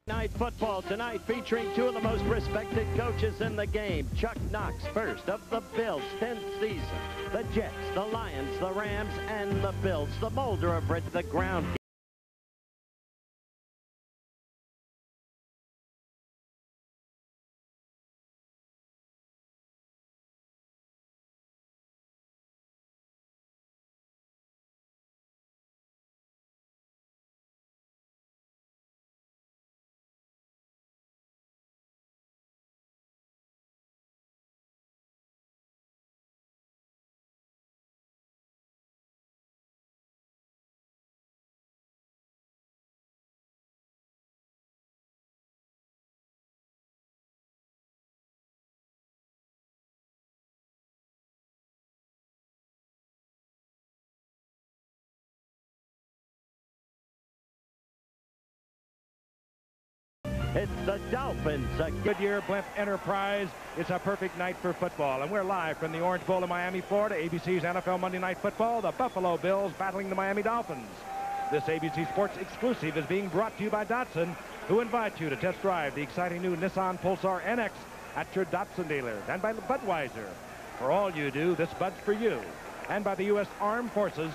Night football tonight featuring two of the most respected coaches in the game. Chuck Knox, first of the Bills' 10th season. The Jets, the Lions, the Rams, and the Bills. The molder of Bridge, the ground. It's the Dolphins. A Goodyear Blimp Enterprise. It's a perfect night for football. And we're live from the Orange Bowl in Miami, Florida. ABC's NFL Monday Night Football. The Buffalo Bills battling the Miami Dolphins. This ABC Sports exclusive is being brought to you by Datsun, who invite you to test drive the exciting new Nissan Pulsar NX at your Datsun dealers. And by Budweiser. For all you do, this Bud's for you. And by the U.S. Armed Forces.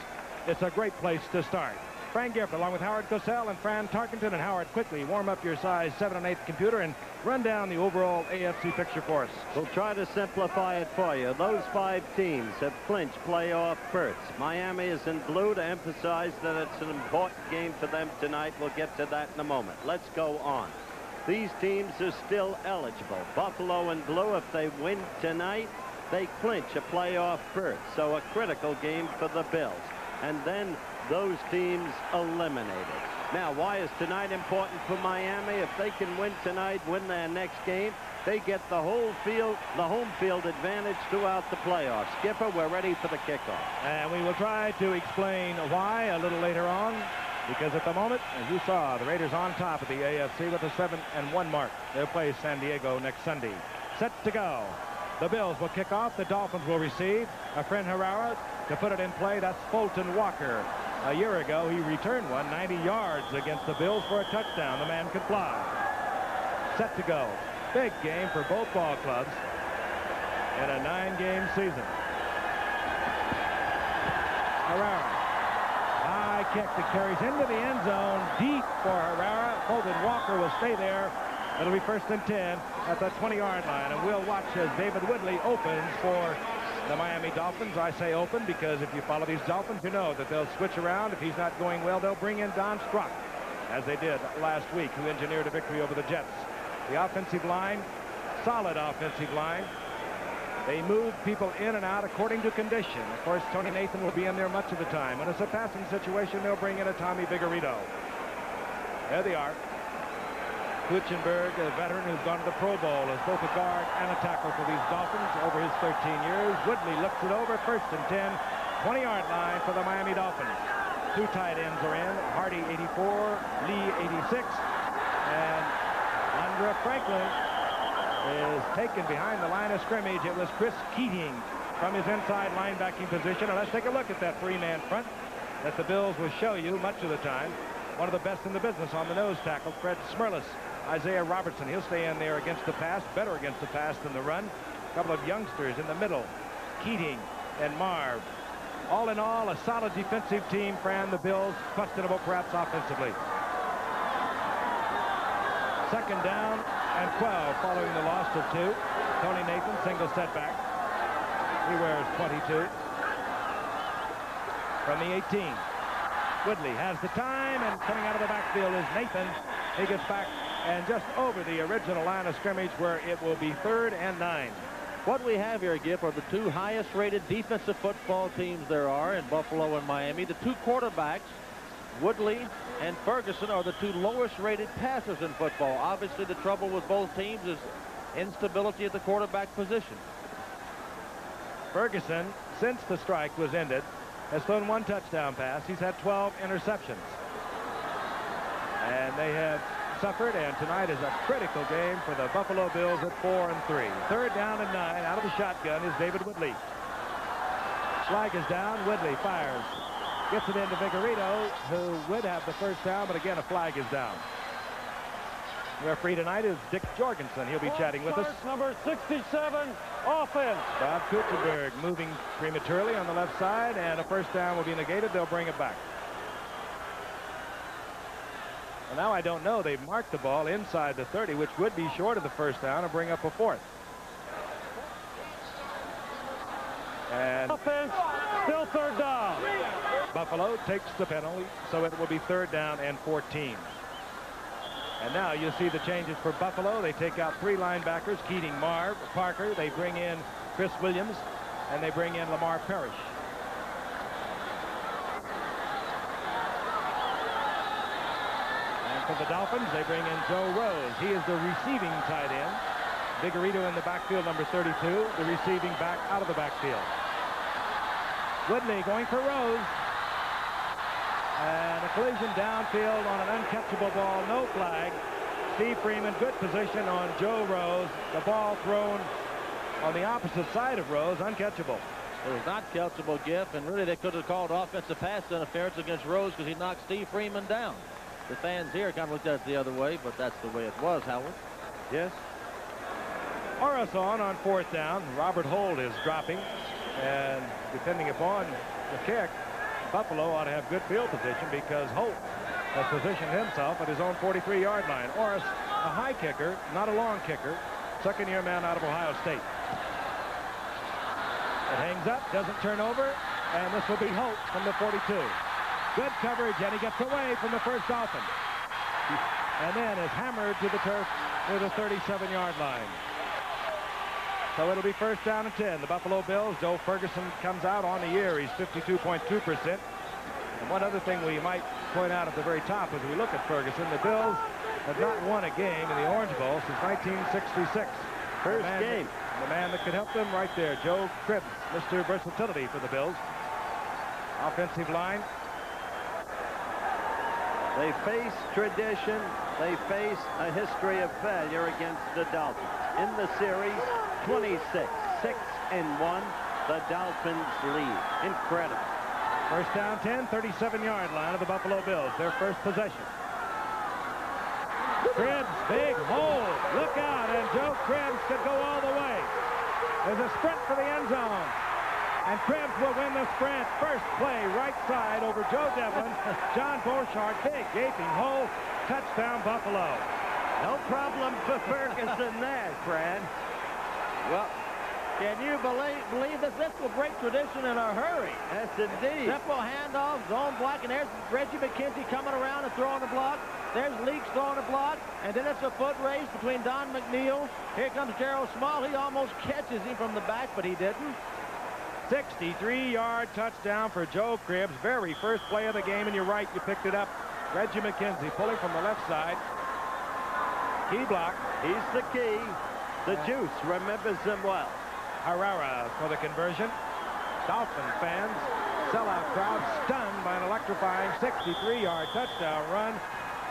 It's a great place to start. Fran Gifford, along with Howard Cosell and Fran Tarkenton. And Howard, quickly warm up your size 7 1/8 computer and run down the overall AFC picture for us. We'll try to simplify it for you. Those 5 teams have clinched playoff berths. Miami is in blue to emphasize that it's an important game for them tonight. We'll get to that in a moment. Let's go on. These teams are still eligible. Buffalo in blue, if they win tonight, they clinch a playoff berth. So a critical game for the Bills. And then those teams eliminated. Now, why is tonight important for Miami? If they can win tonight, win their next game, they get the home field advantage throughout the playoffs. Skipper, we're ready for the kickoff. And we will try to explain why a little later on, because at the moment, as you saw, the Raiders on top of the AFC with a 7-1 mark. They'll play San Diego next Sunday. Set to go. The Bills will kick off. The Dolphins will receive. A friend Herrera to put it in play. That's Fulton Walker. A year ago, he returned one 90 yards against the Bills for a touchdown. The man could fly. Set to go. Big game for both ball clubs in a 9-game season. Herrera. High kick that carries into the end zone. Deep for Herrera. Fulton Walker will stay there. It'll be 1st and 10 at the 20-yard line. And we'll watch as David Woodley opens for the Miami Dolphins. I say open because if you follow these Dolphins, you know that they'll switch around. If he's not going well, they'll bring in Don Strock, as they did last week, who engineered a victory over the Jets. The offensive line, solid offensive line. They move people in and out according to condition. Of course, Tony Nathan will be in there much of the time. When it's a passing situation, they'll bring in a Tommy Vigorito. There they are. Kuchenberg, a veteran who's gone to the Pro Bowl, is both a guard and a tackle for these Dolphins over his 13 years. Woodley looks it over, 1st and 10, 20-yard line for the Miami Dolphins. 2 tight ends are in, Hardy 84, Lee 86, and Andre Franklin is taken behind the line of scrimmage. It was Chris Keating from his inside linebacking position. And let's take a look at that 3-man front that the Bills will show you much of the time. One of the best in the business on the nose tackle, Fred Smirlis. Isaiah Robertson, he'll stay in there against the pass, better against the pass than the run. A couple of youngsters in the middle, Keating and Marv. All in all, a solid defensive team. Fran, the Bills, questionable perhaps offensively. 2nd down and 12 following the loss of 2. Tony Nathan, single setback. He wears 22. From the 18. Woodley has the time, and coming out of the backfield is Nathan. He gets back and just over the original line of scrimmage where it will be 3rd and 9. What we have here, Giff, are the 2 highest rated defensive football teams there are in Buffalo and Miami. The 2 quarterbacks, Woodley and Ferguson, are the 2 lowest rated passers in football. Obviously, the trouble with both teams is instability at the quarterback position. Ferguson, since the strike was ended, has thrown 1 touchdown pass. He's had 12 interceptions. And they have suffered, and tonight is a critical game for the Buffalo Bills at 4 and 3. 3rd down and 9. Out of the shotgun is David Woodley. Flag is down. Woodley fires. Gets it into Vigorito, who would have the 1st down, but again, a flag is down. Referee tonight is Dick Jorgensen. He'll be chatting with us. Number 67, offense. Bob Kutzenberg moving prematurely on the left side, and a first down will be negated. They'll bring it back. Well, now I don't know. They've marked the ball inside the 30, which would be short of the first down and bring up a fourth. And Offense, still third down. Buffalo takes the penalty, so it will be third down and 14. And now you see the changes for Buffalo. They take out 3 linebackers, Keating, Marv, Parker. They bring in Chris Williams, and they bring in Lamar Parrish. And for the Dolphins, they bring in Joe Rose. He is the receiving tight end. Vigorito in the backfield, number 32, the receiving back out of the backfield. Woodley going for Rose. And a collision downfield on an uncatchable ball, no flag. Steve Freeman, good position on Joe Rose. The ball thrown on the opposite side of Rose, uncatchable. It was not catchable, Giff, and really they could have called offensive pass interference against Rose because he knocked Steve Freeman down. The fans here kind of looked at it the other way, but that's the way it was, Howard. Yes. Orison on fourth down. Robert Holt is dropping, and depending upon the kick, Buffalo ought to have good field position because Holt has positioned himself at his own 43-yard line. Orris, a high kicker, not a long kicker, second-year man out of Ohio State. It hangs up, doesn't turn over, and this will be Holt from the 42. Good coverage, and he gets away from the first Dolphin. And then is hammered to the turf near the 37-yard line. So it'll be first down and 10. The Buffalo Bills, Joe Ferguson comes out on the year. He's 52.2%. And one other thing we might point out at the very top as we look at Ferguson, the Bills have not won a game in the Orange Bowl since 1966. First game. The man that could help them right there, Joe Cribbs, Mr. Versatility for the Bills. Offensive line. They face tradition. They face a history of failure against the Dolphins. In the series, 26, 6-1, the Dolphins lead. Incredible. First down 10, 37-yard line of the Buffalo Bills, their first possession. Cribbs, big hole. Look out, and Joe Cribbs could go all the way. There's a sprint for the end zone. And Cribbs will win the sprint. First play, right side over Joe Devlin. John Borchardt, big gaping hole. Touchdown, Buffalo. No problem for Ferguson there, Fred. Well, can you believe this? This will break tradition in a hurry. Yes, indeed. Simple handoff, zone block, and there's Reggie McKenzie coming around and throwing a block. There's Leaks throwing a block, and then it's a foot race between Don McNeil. Here comes Gerald Small. He almost catches him from the back, but he didn't. 63-yard touchdown for Joe Cribbs. Very first play of the game, and you're right, you picked it up. Reggie McKenzie pulling from the left side. Key block. He's the key. The juice remembers him well. Herrera for the conversion. Dolphin fans, sellout crowd stunned by an electrifying 63-yard touchdown run.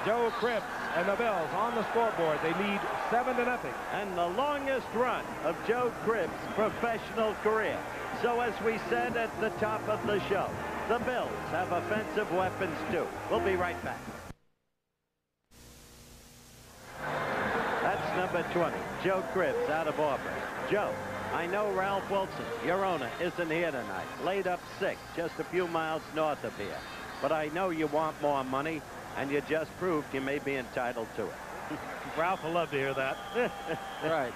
Joe Cribbs and the Bills on the scoreboard. They lead 7-0. And the longest run of Joe Cribbs' professional career. So as we said at the top of the show, the Bills have offensive weapons too. We'll be right back. That's number 20, Joe Cribbs out of Auburn. Joe, I know Ralph Wilson, your owner, isn't here tonight. Laid up sick just a few miles north of here. But I know you want more money, and you just proved you may be entitled to it. Ralph will love to hear that. Right.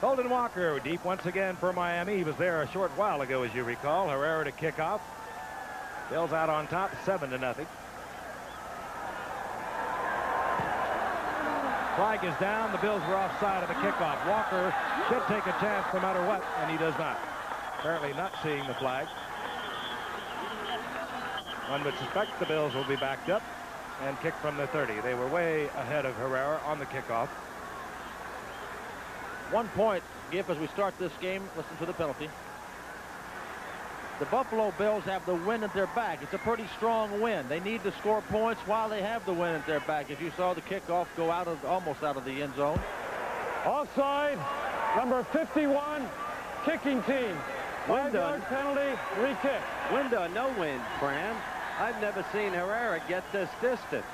Holden Walker deep once again for Miami. He was there a short while ago, as you recall. Herrera to kick off. Bills out on top, 7-0. Flag is down. The Bills were offside of the kickoff. Walker should take a chance no matter what, and he does not. Apparently not seeing the flag. One would suspect the Bills will be backed up and kick from the 30. They were way ahead of Herrera on the kickoff. 1 point, Giff, as we start this game. Listen to the penalty. The Buffalo Bills have the win at their back. It's a pretty strong win. They need to score points while they have the win at their back. As you saw the kickoff go out of almost out of the end zone. Offside, number 51, kicking team. 5-yard penalty, re-kick. Wind or no wind, Fran, I've never seen Herrera get this distant.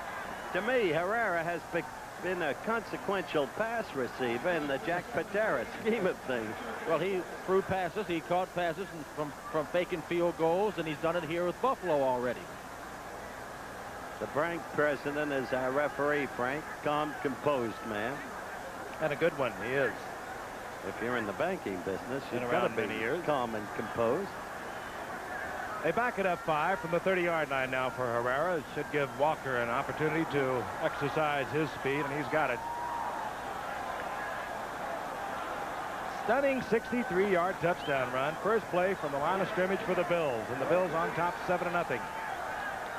To me, Herrera has been a consequential pass receiver in the Jack Patera scheme of things. Well, he threw passes. He caught passes from faking field goals, and he's done it here with Buffalo already. The bank president is our referee, Frank. Calm, composed man. And a good one, he is. If you're in the banking business, Been you've around got to be many years. calm and composed. They back it up 5 from the 30-yard line now for Herrera. It should give Walker an opportunity to exercise his speed, and he's got it. Stunning 63-yard touchdown run. First play from the line of scrimmage for the Bills, and the Bills on top 7-0.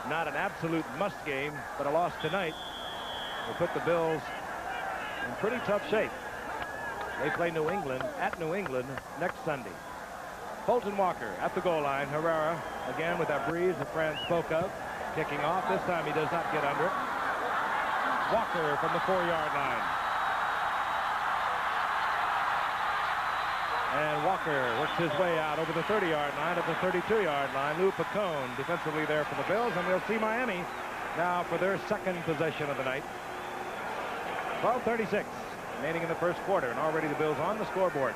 Not an absolute must game, but a loss tonight will put the Bills in pretty tough shape. They play New England at New England next Sunday. Fulton Walker at the goal line. Herrera again with that breeze that Fran spoke of. Kicking off. This time he does not get under it. Walker from the 4-yard line. And Walker works his way out over the 30-yard line at the 32-yard line. Lou Picone defensively there for the Bills, and we'll see Miami now for their second possession of the night. 12:36 remaining in the first quarter, and already the Bills on the scoreboard.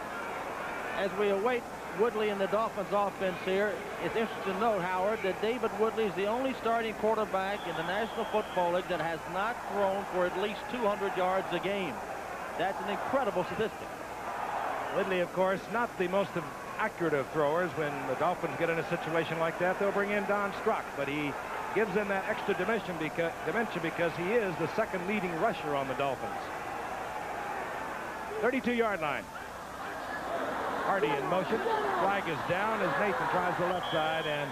As we await Woodley and the Dolphins offense here, it's interesting to note, Howard, that David Woodley is the only starting quarterback in the National Football League that has not thrown for at least 200 yards a game. That's an incredible statistic. Woodley, of course, not the most accurate of throwers. When the Dolphins get in a situation like that, they'll bring in Don Strock, but he gives them that extra dimension because he is the second leading rusher on the Dolphins. 32-yard line. Hardy in motion. Flag is down as Nathan tries the left side and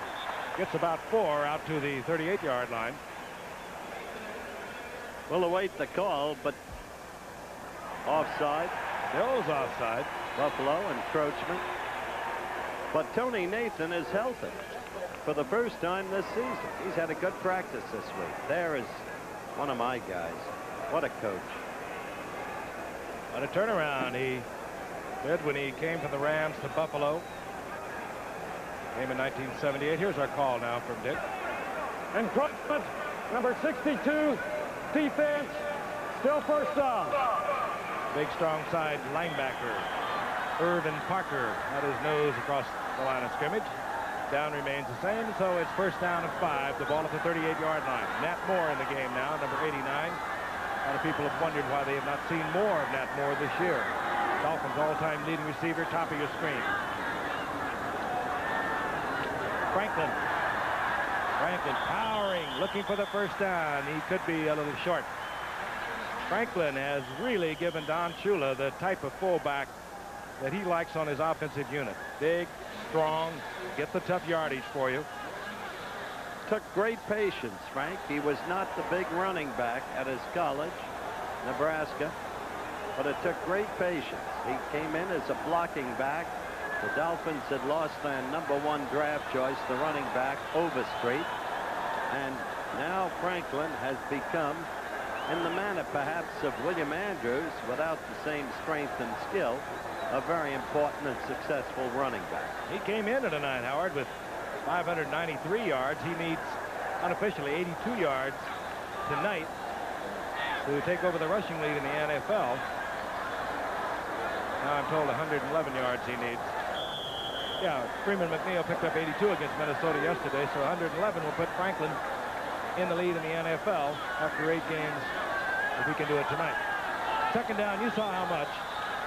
gets about 4 out to the 38-yard line. We'll await the call, but offside. Bills offside. Buffalo encroachment. But Tony Nathan is healthy for the first time this season. He's had a good practice this week. There is one of my guys. What a coach. What a turnaround he did when he came from the Rams to Buffalo. Came in 1978. Here's our call now from Dick. Encroachment, number 62, defense, still first down. Big strong side linebacker Irvin Parker had his nose across the line of scrimmage. Down remains the same, so it's first down and 5. The ball at the 38-yard line. Nat Moore in the game now, number 89. A lot of people have wondered why they have not seen more of Nat Moore this year. Dolphins all-time leading receiver, top of your screen. Franklin powering, looking for the first down. He could be a little short. Franklin has really given Don Shula the type of fullback that he likes on his offensive unit. Big, strong, get the tough yardage for you. Took great patience, Frank. He was not the big running back at his college, Nebraska, but it took great patience. He came in as a blocking back. The Dolphins had lost their #1 draft choice, the running back, Overstreet. And now Franklin has become, in the manner perhaps of William Andrews, without the same strength and skill, a very important and successful running back. He came in tonight, Howard, with 593 yards. He needs unofficially 82 yards tonight to take over the rushing lead in the NFL. Now I'm told 111 yards he needs. Yeah, Freeman McNeil picked up 82 against Minnesota yesterday, so 111 will put Franklin in the lead in the NFL after 8 games if he can do it tonight. Second down, you saw how much.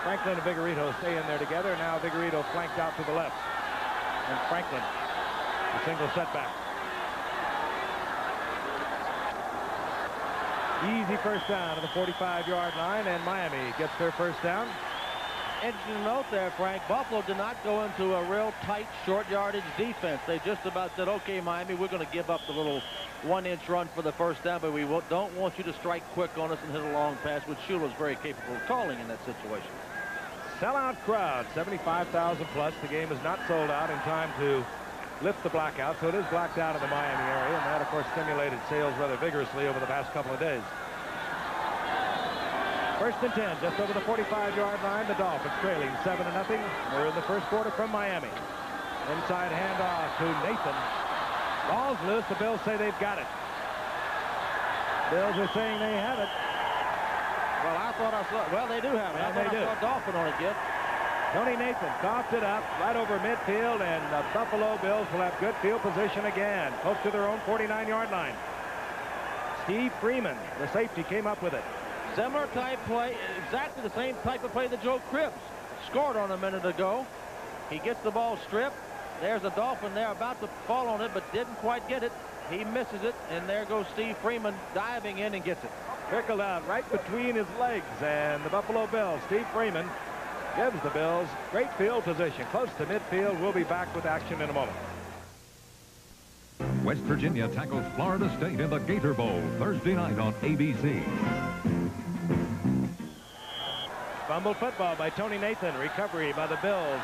Franklin and Vigorito stay in there together. Now Vigorito flanked out to the left. And Franklin, a single setback. Easy first down to the 45-yard line, and Miami gets their first down. Interesting note there, Frank. Buffalo did not go into a real tight, short yardage defense. They just about said, okay, Miami, we're going to give up the little 1-inch run for the first down, but we don't want you to strike quick on us and hit a long pass, which Shula is very capable of calling in that situation. Sellout crowd, 75,000 plus. The game is not sold out in time to lift the blackout, so it is blacked out in the Miami area, and that, of course, stimulated sales rather vigorously over the past couple of days. First and 10, just over the 45-yard line. The Dolphins trailing 7-0. We're in the first quarter from Miami. Inside handoff to Nathan. Ball's loose. The Bills say they've got it. Bills are saying they have it. Well, I thought I saw. Well, they do have it. Yeah, I thought they I do. saw a Dolphin on it, Giff. Tony Nathan coughed it up right over midfield, and the Buffalo Bills will have good field position again, close to their own 49-yard line. Steve Freeman, the safety, came up with it. Similar type play, exactly the same type of play that Joe Cribbs scored on a minute ago. He gets the ball stripped. There's a Dolphin there about to fall on it, but didn't quite get it. He misses it, and there goes Steve Freeman diving in and gets it. Trickled out right between his legs, and the Buffalo Bills, Steve Freeman, gives the Bills great field position, close to midfield. We'll be back with action in a moment. West Virginia tackles Florida State in the Gator Bowl Thursday night on ABC. Fumbled football by Tony Nathan. Recovery by the Bills.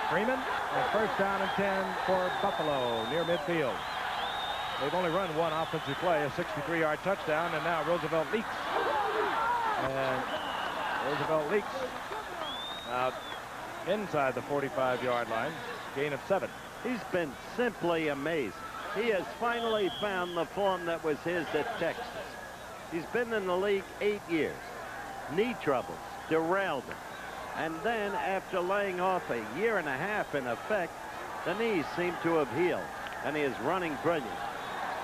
Freeman, and first down and 10 for Buffalo near midfield. They've only run one offensive play, a 63-yard touchdown, and now Roosevelt leaks. And Roosevelt leaks out inside the 45-yard line. Gain of 7. He's been simply amazing. He has finally found the form that was his at Texas. He's been in the league 8 years. Knee troubles derailed him. And then, after laying off a year and a half in effect, the knees seem to have healed, and he is running brilliant.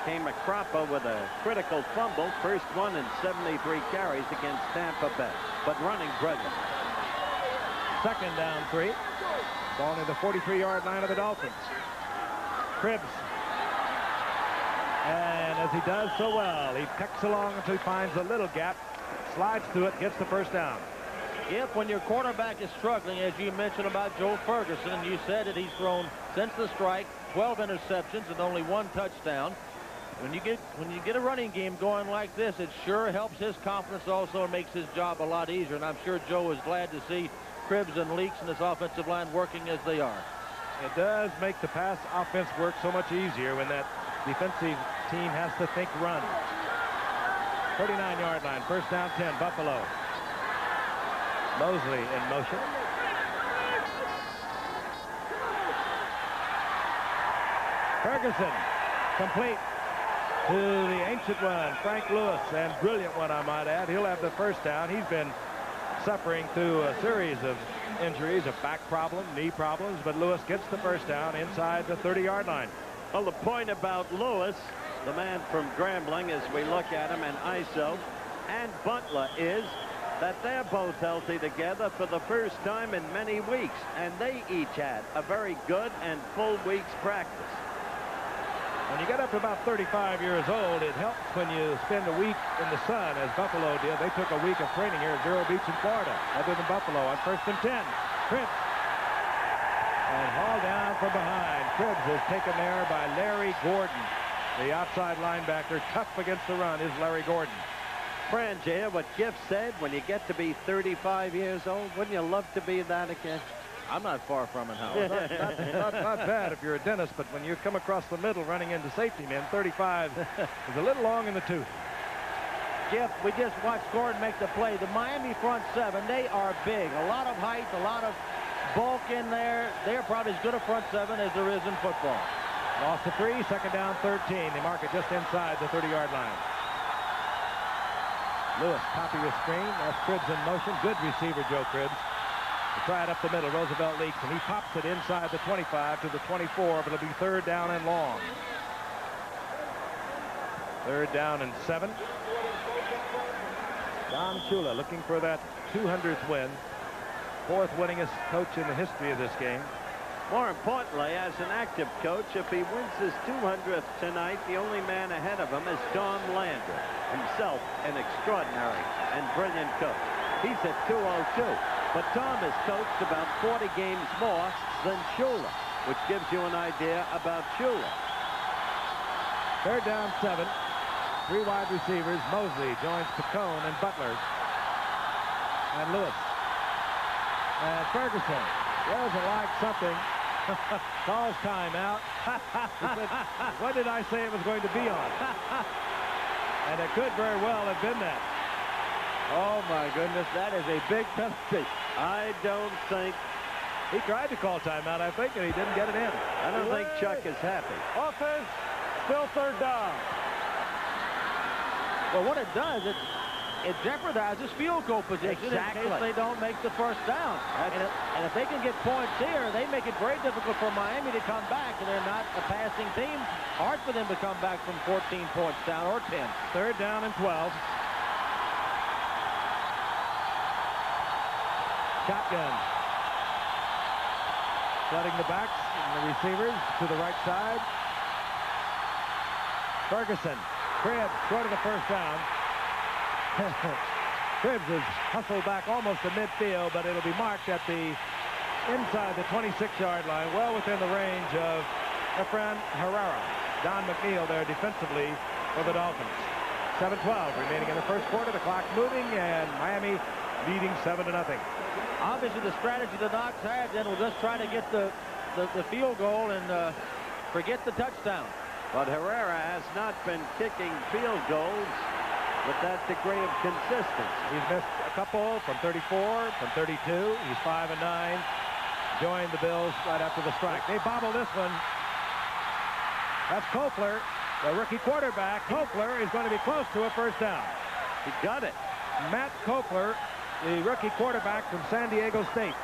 Came a cropper with a critical fumble, first one in 73 carries against Tampa Bay, but running brilliant. Second down 3. Ball near the 43-yard line of the Dolphins. Cribbs. And as he does so well, he tucks along until he finds a little gap, slides through it, gets the first down. If when your quarterback is struggling, as you mentioned about Joe Ferguson, you said that he's thrown since the strike 12 interceptions and only 1 touchdown. When you get a running game going like this, it sure helps his confidence also and makes his job a lot easier. And I'm sure Joe is glad to see Cribbs and Leaks in this offensive line working as they are. It does make the pass offense work so much easier when that defensive team has to think run. 39-yard line, first down 10, Buffalo. Mosley in motion. Ferguson, complete to the ancient one, Frank Lewis, and brilliant one, I might add. He'll have the first down. He's been suffering through a series of injuries, a back problem, knee problems, but Lewis gets the first down inside the 30-yard line. Well, the point about Lewis, the man from Grambling, as we look at him, and ISO, and Butler, is that they're both healthy together for the first time in many weeks, and they each had a very good and full week's practice. When you get up to about 35 years old, it helps when you spend a week in the sun, as Buffalo did. They took a week of training here at Vero Beach in Florida, other than Buffalo, on first and 10. Cribbs. And hauled down from behind. Cribbs is taken there by Larry Gordon. The outside linebacker, tough against the run, is Larry Gordon. Fran, did you hear what Giff said? When you get to be 35 years old, wouldn't you love to be that again? I'm not far from it, Howard. Not bad if you're a dentist, but when you come across the middle running into safety men, 35 is a little long in the tooth. Jeff, we just watched Gordon make the play. The Miami front 7, they are big. A lot of height, a lot of bulk in there. They're probably as good a front 7 as there is in football. Lost to 3, second down 13. They mark it just inside the 30-yard line. Lewis, top of your screen. That's Cribbs in motion. Good receiver, Joe Cribbs. They try it up the middle. Roosevelt leaks, and he pops it inside the 25 to the 24, but it'll be third down and long. Third down and 7. Don Shula looking for that 200th win. 4th winningest coach in the history of this game. More importantly, as an active coach, if he wins his 200th tonight, the only man ahead of him is Tom Landry, himself an extraordinary and brilliant coach. He's at 202, but Tom has coached about 40 games more than Shula, which gives you an idea about Shula. Third down 7. 3 wide receivers. Mosley joins Picone and Butler. And Lewis. And Ferguson doesn't like something. Calls timeout. He said, what did I say it was going to be on? And it could very well have been that. Oh, my goodness, that is a big penalty. I don't think... He tried to call timeout, I think, and he didn't get it in. I don't think Chuck is happy. Offense, still third down. Well, what it does, it jeopardizes field goal position in case they don't make the first down. And if they can get points here, they make it very difficult for Miami to come back, and they're not a passing team. Hard for them to come back from 14 points down or 10. Third down and 12. Shotgun. Flooding the backs and the receivers to the right side. Ferguson. Cribbs short of the first down. Cribbs is hustled back almost to midfield, but it'll be marked at the inside the 26-yard line, well within the range of Efrain Herrera. Don McNeil there defensively for the Dolphins. 7:12 remaining in the first quarter. The clock's moving, and Miami leading 7-0. Obviously, the strategy the Knox had then was just try to get the field goal and forget the touchdown. But Herrera has not been kicking field goals with that degree of consistency. He's missed a couple from 34, from 32. He's 5-9. Joined the Bills right after the strike. They bobble this one. That's Kopler, the rookie quarterback. Kopler is going to be close to a first down. He got it. Matt Kopler, the rookie quarterback from San Diego State.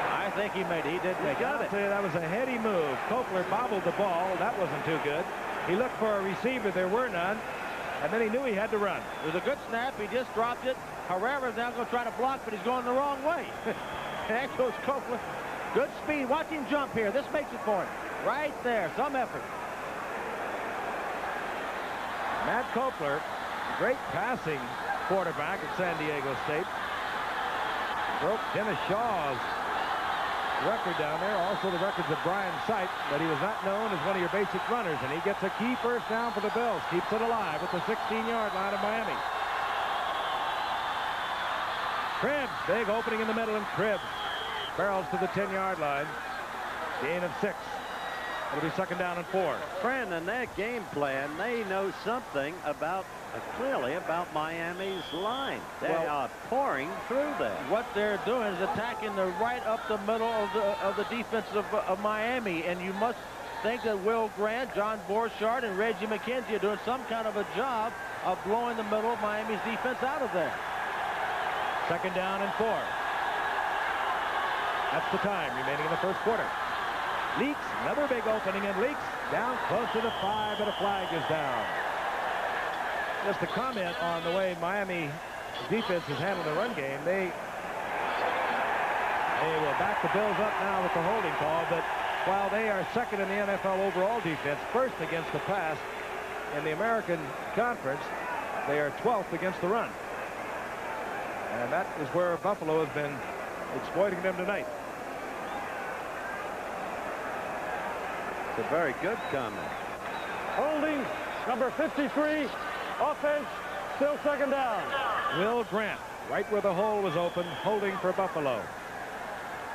I think he made it. He did make it. I'll tell you, that was a heady move. Kopler bobbled the ball. That wasn't too good. He looked for a receiver. There were none. And then he knew he had to run. It was a good snap. He just dropped it. Herrera's now going to try to block, but he's going the wrong way. There goes Kopler. Good speed. Watch him jump here. This makes it for him. Right there. Some effort. Matt Kopler, great passing quarterback at San Diego State. Broke Dennis Shaw's record down there. Also the records of Brian Sight, but he was not known as one of your basic runners, and he gets a key first down for the Bills. Keeps it alive at the 16-yard line of Miami. Cribbs, big opening in the middle, and Cribbs barrels to the 10-yard line. Gain of 6. It'll be second down and 4. Friend, in their game plan, they know something about, clearly, about Miami's line. They are pouring through there. What they're doing is attacking the right up the middle of the defense of Miami, and you must think that Will Grant, John Borchardt, and Reggie McKenzie are doing some kind of a job of blowing the middle of Miami's defense out of there. Second down and 4. That's the time remaining in the first quarter. Leaks, another big opening, and Leaks down close to the 5, but a flag is down. Just a comment on the way Miami defense has handled the run game. They will back the Bills up now with the holding call, but while they are second in the NFL overall defense, first against the pass in the American Conference, they are 12th against the run. And that is where Buffalo has been exploiting them tonight. It's a very good comment. Holding number 53. Offense, still second down. Will Grant, right where the hole was open, holding for Buffalo.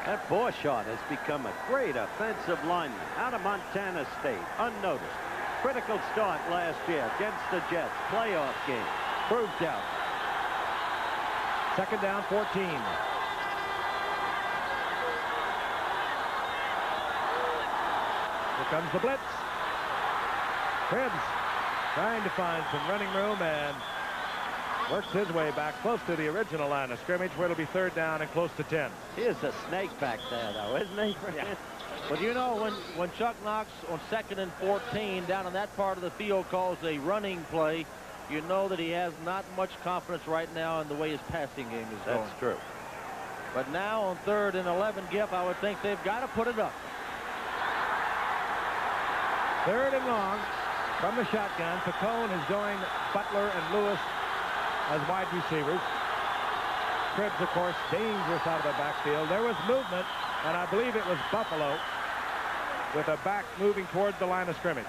That Borchardt has become a great offensive lineman out of Montana State, unnoticed. Critical start last year against the Jets. Playoff game. Proved out. Second down, 14. Here comes the blitz. Cribbs trying to find some running room and works his way back close to the original line of scrimmage, where it'll be third down and close to 10. He is a snake back there, though, isn't he? Yeah. But you know, when Chuck Knox on 2nd and 14 down in that part of the field calls a running play, you know that he has not much confidence right now in the way his passing game is going. That's true. But now on 3rd and 11, Giff, I would think they've got to put it up. Third and long from the shotgun. Picone has joined Butler and Lewis as wide receivers. Cribbs, of course, dangerous out of the backfield. There was movement, and I believe it was Buffalo with a back moving towards the line of scrimmage.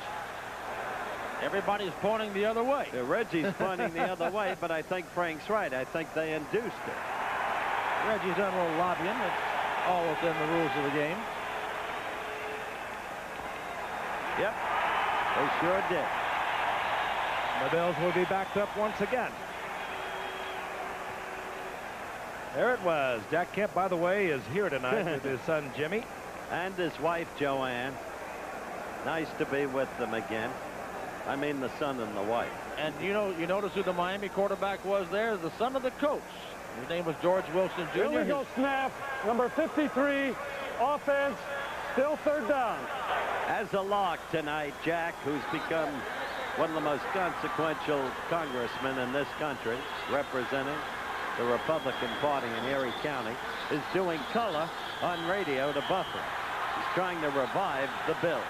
Everybody's pointing the other way. Reggie's pointing the other way, but I think Frank's right. I think they induced it. Reggie's done a little lobbying. It's all within the rules of the game. Yep, they sure did. The Bills will be backed up once again. There it was. Jack Kemp, by the way, is here tonight with his son Jimmy. And his wife Joanne. Nice to be with them again. I mean the son and the wife. And you notice who the Miami quarterback was there? The son of the coach. His name was George Wilson Jr. Here we go, snap. Number 53, offense, still third down. As a lock tonight, Jack, who's become one of the most consequential congressmen in this country, representing the Republican Party in Erie County, is doing color on radio to Buffer. He's trying to revive the Bills.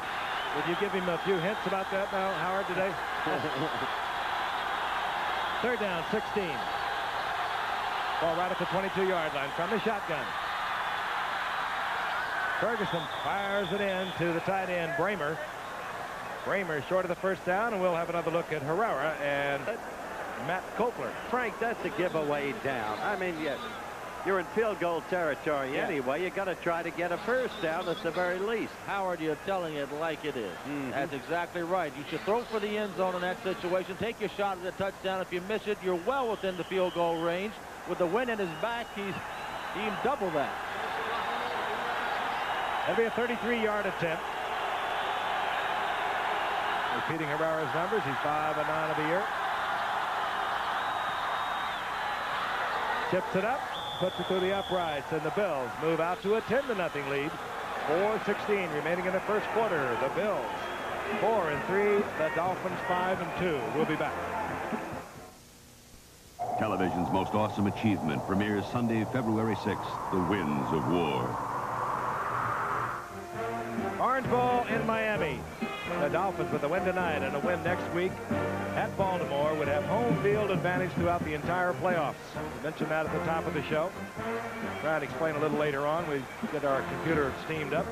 Would you give him a few hints about that now, Howard, today? Third down, 16. Ball right at the 22-yard line from the shotgun. Ferguson fires it in to the tight end, Bramer. Bramer short of the first down, and we'll have another look at Herrera and Matt Kopler. Frank, that's a giveaway down. I mean, you're in field goal territory anyway. You got to try to get a first down at the very least. Howard, you're telling it like it is. That's exactly right. You should throw for the end zone in that situation. Take your shot at the touchdown. If you miss it, you're well within the field goal range. With the wind in his back, he can double that. That'll be a 33-yard attempt. Repeating Herrera's numbers, he's 5 of 9 of the year. Chips it up, puts it through the uprights, and the Bills move out to a 10-0 lead. 4:16 remaining in the first quarter. The Bills 4-3. The Dolphins 5-2. We'll be back. Television's most awesome achievement premieres Sunday, February 6th, The Winds of War. Orange Bowl in Miami. The Dolphins with a win tonight and a win next week at Baltimore would have home field advantage throughout the entire playoffs. We mentioned that at the top of the show. Try to explain a little later on. We get our computer steamed up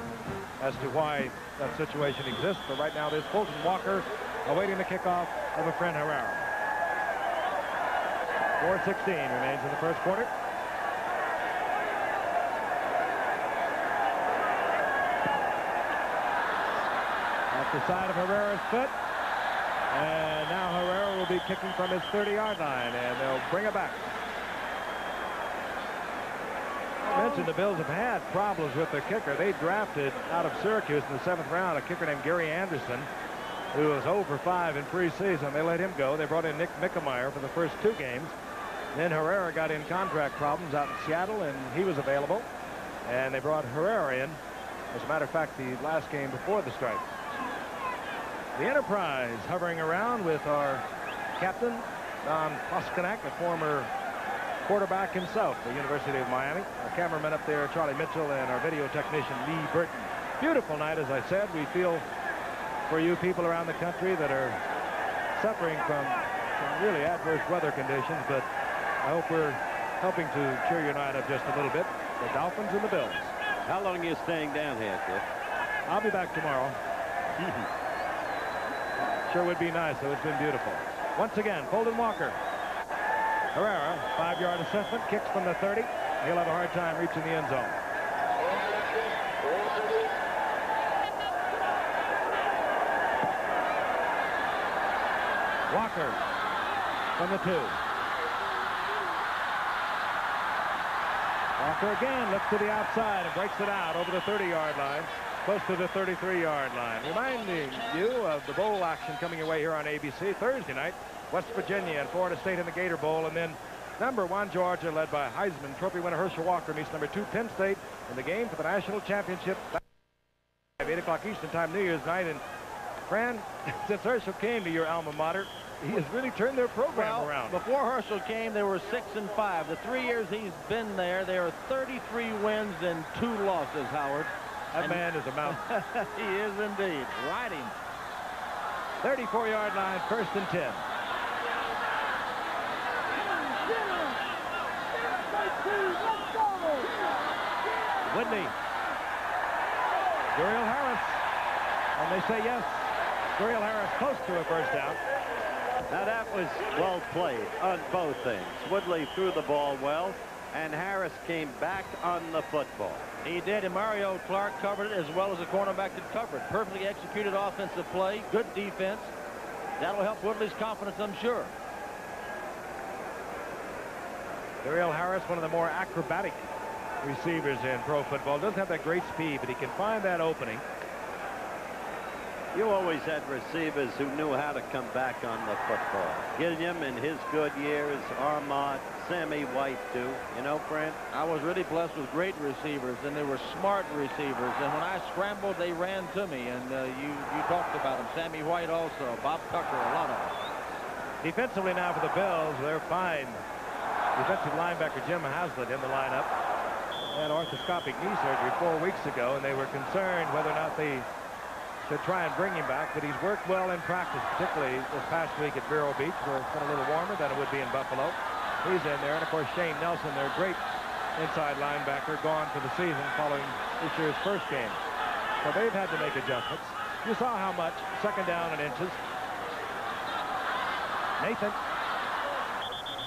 as to why that situation exists. But right now there's Fulton Walker awaiting the kickoff of a friend Herrera. 4:16 remains in the first quarter. Off the side of Herrera's foot. And now Herrera will be kicking from his 30-yard line, and they'll bring it back. I mentioned the Bills have had problems with their kicker. They drafted out of Syracuse in the 7th round a kicker named Gary Anderson, who was 0 for 5 in preseason. They let him go. They brought in Nick Mickemeyer for the first 2 games. Then Herrera got in contract problems out in Seattle, and he was available. And they brought Herrera in, as a matter of fact, the last game before the strike. The Enterprise hovering around with our captain, Don Poskenak, a former quarterback himself at the University of Miami. Our cameraman up there, Charlie Mitchell, and our video technician, Lee Burton. Beautiful night, as I said. We feel for you people around the country that are suffering from some really adverse weather conditions, but I hope we're helping to cheer your night up just a little bit. The Dolphins and the Bills. How long are you staying down here, Dick? I'll be back tomorrow. Sure would be nice, though. It's been beautiful. Once again, Fulton Walker. Herrera, 5-yard assessment, kicks from the 30. He'll have a hard time reaching the end zone. Walker from the 2. Walker again looks to the outside and breaks it out over the 30-yard line, close to the 33-yard line. Reminding you of the bowl action coming your way here on ABC Thursday night. West Virginia and Florida State in the Gator Bowl, and then number 1 Georgia, led by Heisman Trophy winner Herschel Walker, meets number 2 Penn State in the game for the national championship. 8 o'clock Eastern time, New Year's night. And Fran, since Herschel came to your alma mater, he has really turned their program around. Before Herschel came, they were 6-5. The 3 years he's been there, there are 33 wins and 2 losses, Howard. That man is a mountain. He is indeed. Riding. 34-yard line, 1st and 10. Whitney. Duriel Harris. And they say yes. Duriel Harris close to a first down. Now that was well played on both things. Woodley threw the ball well, and Harris came back on the football. He did, and Mario Clark covered it as well as the cornerback did cover it. Perfectly executed offensive play, good defense. That'll help Woodley's confidence, I'm sure. Duriel Harris, one of the more acrobatic receivers in pro football. Doesn't have that great speed, but he can find that opening. You always had receivers who knew how to come back on the football. Gilliam in his good years, Armand, Sammy White too. You know, Fran? I was really blessed with great receivers, and they were smart receivers. And when I scrambled, they ran to me. And you talked about them. Sammy White also, Bob Tucker, a lot of them. Defensively now for the Bills, they're fine. Defensive linebacker Jim Haslett in the lineup. Had arthroscopic knee surgery 4 weeks ago, and they were concerned whether or not they should try and bring him back, but he's worked well in practice, particularly this past week at Vero Beach, where it's been a little warmer than it would be in Buffalo. He's in there, and of course Shane Nelson, their great inside linebacker, gone for the season following this year's first game. So they've had to make adjustments. You saw how much, second down and inches.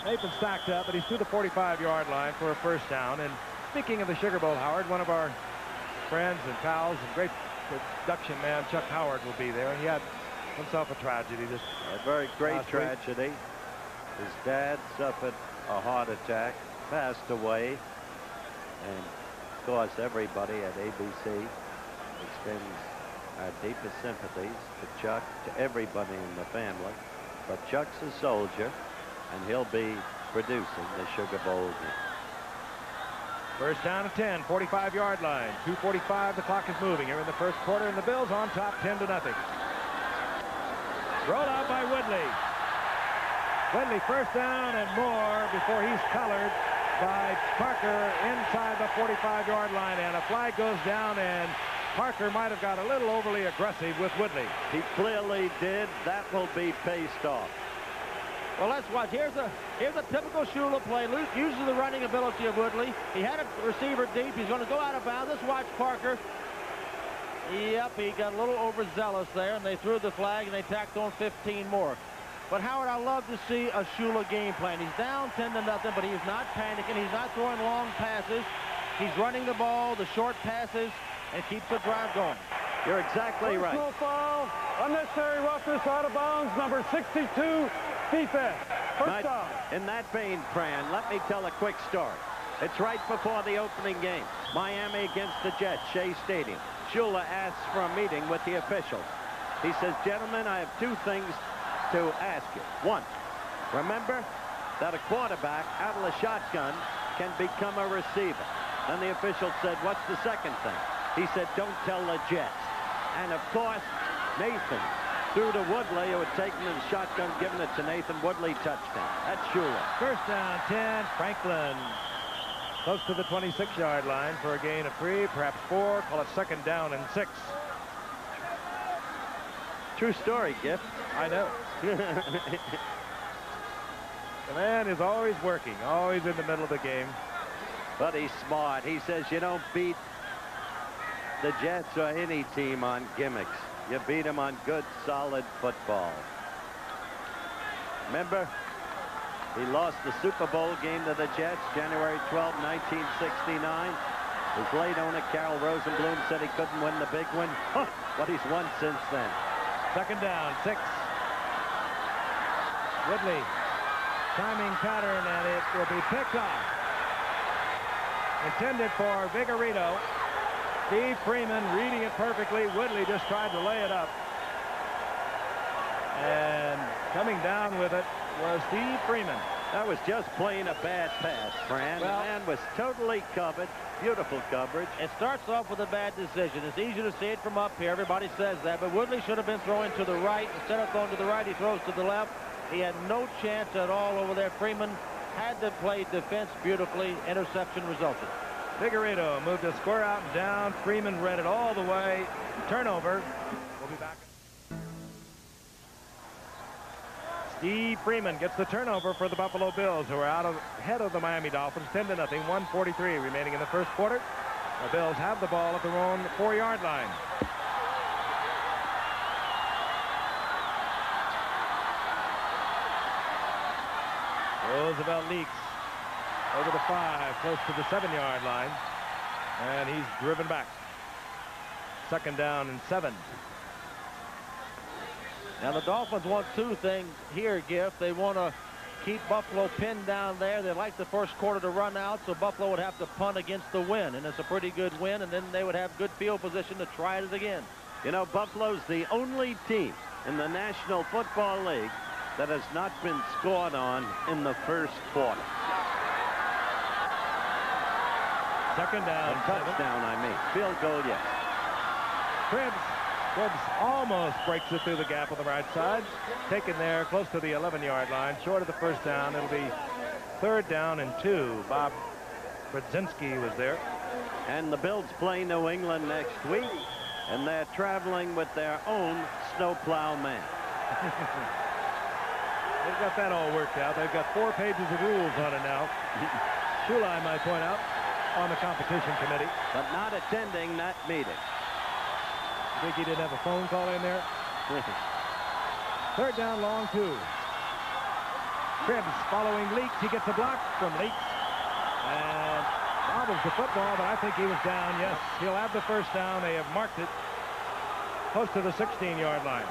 Nathan stacked up, but he's through the 45-yard line for a first down. And speaking of the Sugar Bowl, Howard, one of our friends and pals and great production man Chuck Howard will be there, and he had himself a tragedy this a very great tragedy. His dad suffered a heart attack, passed away, and of course everybody at ABC extends our deepest sympathies to Chuck, to everybody in the family. But Chuck's a soldier, and he'll be producing the Sugar Bowl game. First down and 10, 45-yard line. 2:45, the clock is moving here in the first quarter, and the Bills on top 10-0. Rolled out by Woodley. Woodley first down and more before he's collared by Parker inside the 45-yard line, and a flag goes down, and Parker might have got a little overly aggressive with Woodley. He clearly did. That will be paced off. Well, let's watch. Here's a typical Shula play. Uses the running ability of Woodley. He had a receiver deep. He's going to go out of bounds. Let's watch Parker. Yep, he got a little overzealous there, and they threw the flag, and they tacked on 15 more. But, Howard, I love to see a Shula game plan. He's down 10-0, but he's not panicking. He's not throwing long passes. He's running the ball, the short passes, and keeps the drive going. You're exactly right. Personal foul, unnecessary roughness, out of bounds, number 62. Defense. First down. In that vein, Fran, let me tell a quick story. It's right before the opening game. Miami against the Jets, Shea Stadium. Shula asks for a meeting with the officials. He says, gentlemen, I have two things to ask you. One, remember that a quarterback out of the shotgun can become a receiver. Then the official said, what's the second thing? He said, don't tell the Jets. And of course, Nathan threw to Woodley, who had taken the shotgun, given it to Nathan. Woodley touchdown. That's Shula. First down, 10. Franklin close to the 26-yard line for a gain of 3, perhaps 4. Call it second down and 6. True story, Gift. I know. The man is always working, always in the middle of the game. But he's smart. He says you don't beat the Jets or any team on gimmicks. You beat them on good, solid football. Remember, he lost the Super Bowl game to the Jets, January 12, 1969. His late owner, Carol Rosenblum, said he couldn't win the big one. But he's won since then. Second down, 6. Woodley, timing pattern, and it will be picked off. Intended for Vigorito. Steve Freeman reading it perfectly. Woodley just tried to lay it up. And coming down with it was Steve Freeman. That was just plain a bad pass, Fran. Well, the man was totally covered. Beautiful coverage. It starts off with a bad decision. It's easy to see it from up here. Everybody says that. But Woodley should have been throwing to the right. Instead of going to the right, he throws to the left. He had no chance at all over there. Freeman had to play defense beautifully. Interception resulted. Vigorito moved a square out and down. Freeman read it all the way. Turnover. We'll be back. Steve Freeman gets the turnover for the Buffalo Bills, who are ahead of the Miami Dolphins 10-0. 1:43 remaining in the first quarter. The Bills have the ball at their own 4-yard line. Roosevelt leaks over the 5, close to the 7-yard line, and he's driven back. Second down and 7. Now the Dolphins want two things here, Gift. They want to keep Buffalo pinned down there. They like the first quarter to run out, so Buffalo would have to punt against the win, and it's a pretty good win, and then they would have good field position to try it again. You know, Buffalo's the only team in the National Football League that has not been scored on in the first quarter. Second down. A touchdown, I mean. Field goal, yes. Cribbs almost breaks it through the gap on the right side. Taken there close to the 11-yard line, short of the first down. It'll be 3rd down and 2. Bob Brzezinski was there. And the Bills play New England next week, and they're traveling with their own snowplow man. They've got that all worked out. They've got 4 pages of rules on it now. Shula, I might point out, on the competition committee. But not attending that meeting. Think he didn't have a phone call in there? 3rd down, long 2. Cribbs following Leaks. He gets a block from Leaks. And bobbles the football, but I think he was down. Yes, he'll have the first down. They have marked it close to the 16-yard line.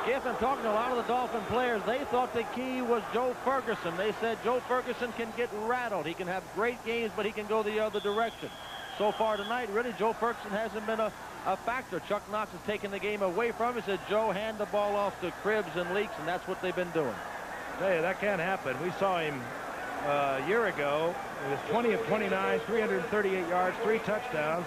Yes, I'm talking to a lot of the Dolphin players. They thought the key was Joe Ferguson. They said Joe Ferguson can get rattled. He can have great games, but he can go the other direction. So far tonight, really, Joe Ferguson hasn't been a factor. Chuck Knox has taken the game away from him. He said, Joe, hand the ball off to Cribbs and Leaks, and that's what they've been doing. Hey, that can't happen. We saw him a year ago. He was 20 of 29, 338 yards, 3 touchdowns,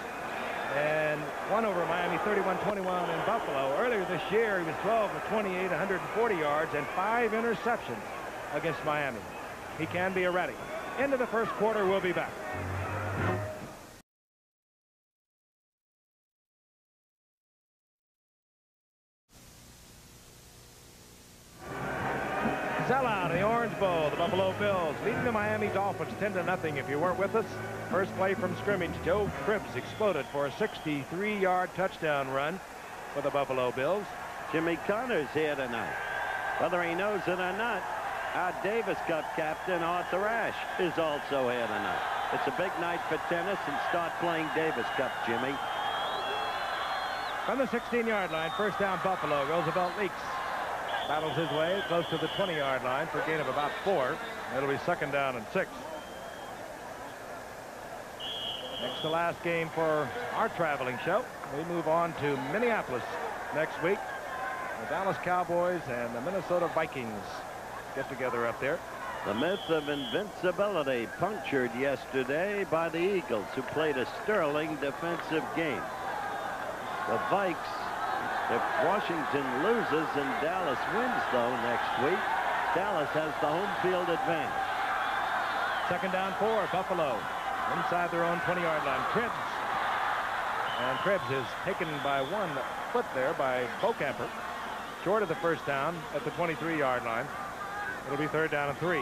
and won over Miami 31-21 in Buffalo. Earlier this year, he was 12 of 28, 140 yards, and 5 interceptions against Miami. He can be erratic. Into the first quarter, we'll be back. Sellout in the Orange Bowl. The Buffalo Bills leading the Miami Dolphins 10-0. If you weren't with us, first play from scrimmage, Joe Cribbs exploded for a 63-yard touchdown run for the Buffalo Bills. Jimmy Connor's here tonight. Whether he knows it or not, our Davis Cup captain, Arthur Ashe, is also here tonight. It's a big night for tennis, and start playing Davis Cup, Jimmy. From the 16-yard line, first down Buffalo. Roosevelt Leaks battles his way close to the 20-yard line for a gain of about 4. It'll be 2nd down and 6. Next to last game for our traveling show. We move on to Minneapolis next week. The Dallas Cowboys and the Minnesota Vikings get together up there. The myth of invincibility punctured yesterday by the Eagles, who played a sterling defensive game. The Vikes, if Washington loses and Dallas wins, though, next week, Dallas has the home field advantage. 2nd down 4, Buffalo. Inside their own 20-yard line. Cribbs. And Cribbs is taken by 1 foot there by Bocamper. Short of the first down at the 23-yard line. It'll be 3rd down and 3.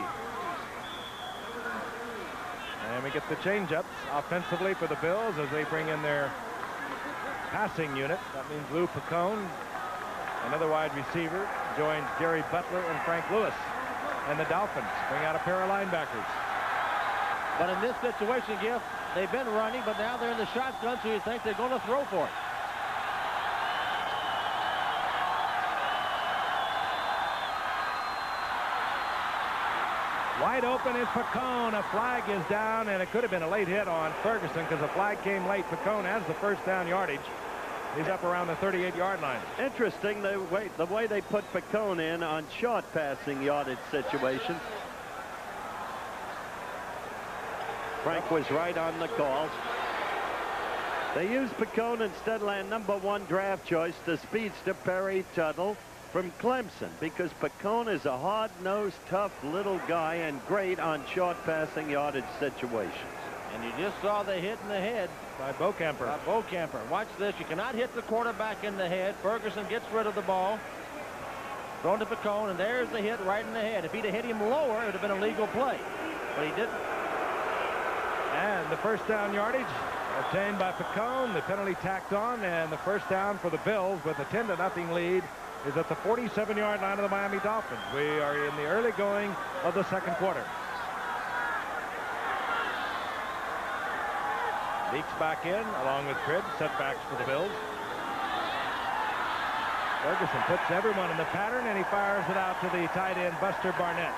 And we get the change-ups offensively for the Bills as they bring in their passing unit. That means Lou Picone, another wide receiver, joins Jerry Butler and Frank Lewis. And the Dolphins bring out a pair of linebackers. But in this situation, Giff, they've been running, but now they're in the shotgun, so you think they're going to throw for it. Wide open is Picone. A flag is down, and it could have been a late hit on Ferguson because the flag came late. Picone has the first down yardage. He's up around the 38-yard line. Interesting the way they put Picone in on short passing yardage situations. Frank was right on the call. They used Picone instead of #1 draft choice, the speedster Perry Tuttle from Clemson, because Picone is a hard-nosed, tough little guy and great on short passing yardage situations. And you just saw the hit in the head by Bocamper. Watch this. You cannot hit the quarterback in the head. Ferguson gets rid of the ball. Thrown to Picone, and there's the hit right in the head. If he'd have hit him lower, it would have been a legal play. But he didn't. And the first down yardage obtained by Picone. The penalty tacked on, and the first down for the Bills with a 10-0 lead is at the 47-yard line of the Miami Dolphins. We are in the early going of the second quarter. Leaks back in along with Cribbs. Setbacks for the Bills. Ferguson puts everyone in the pattern, and he fires it out to the tight end Buster Barnett.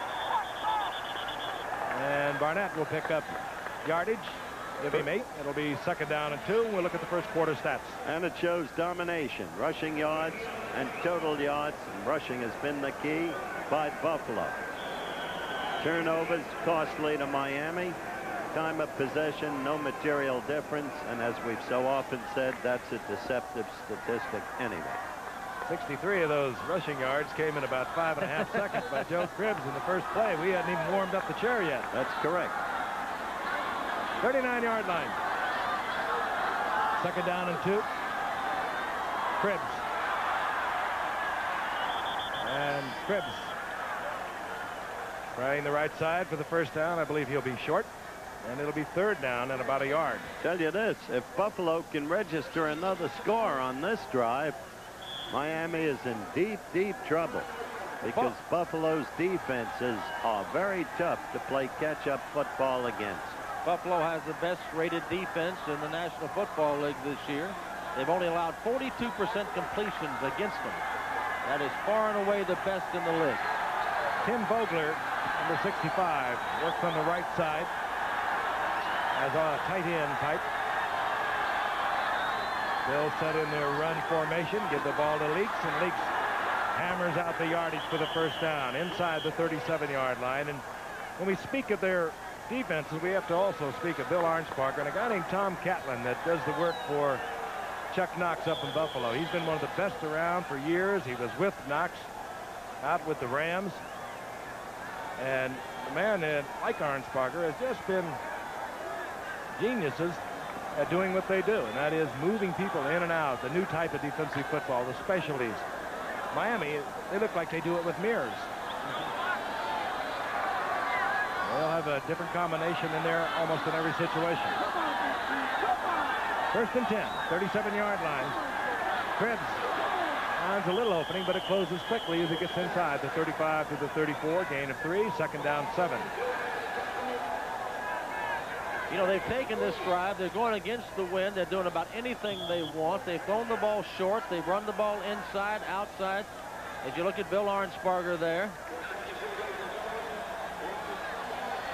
And Barnett will pick up yardage Give him 8. It'll be 2nd down and 2. We'll look at the first quarter stats. And it shows domination, rushing yards and total yards. And rushing has been the key by Buffalo. Turnovers costly to Miami. Time of possession, no material difference. And as we've so often said, that's a deceptive statistic anyway. 63 of those rushing yards came in about 5.5 seconds by Joe Cribbs in the first play. We hadn't even warmed up the chair yet. That's correct. 39-yard line. 2nd down and 2. Cribbs. And Cribbs trying the right side for the first down. I believe he'll be short. And it'll be 3rd down and about a yard. Tell you this, if Buffalo can register another score on this drive, Miami is in deep, deep trouble. Because Buffalo's defenses are very tough to play catch-up football against. Buffalo has the best rated defense in the National Football League this year. They've only allowed 42% completions against them. That is far and away the best in the league. Tim Vogler, number 65, works on the right side as a tight end type. They'll set in their run formation, give the ball to Leaks, and Leaks hammers out the yardage for the first down inside the 37-yard line. And when we speak of their defenses, we have to also speak of Bill Arnsparger and a guy named Tom Catlin that does the work for Chuck Knox up in Buffalo. He's been one of the best around for years. He was with Knox out with the Rams. And the man like Arnsparger has just been geniuses at doing what they do, and that is moving people in and out, the new type of defensive football, the specialties. Miami, they look like they do it with mirrors. They'll have a different combination in there almost in every situation. 1st and 10, 37-yard line. Cribbs finds a little opening, but it closes quickly as it gets inside the 35 to the 34, gain of 3, 2nd down 7. You know, they've taken this drive. They're going against the wind. They're doing about anything they want. They've thrown the ball short. They've run the ball inside, outside. As you look at Bill Arnsparger there.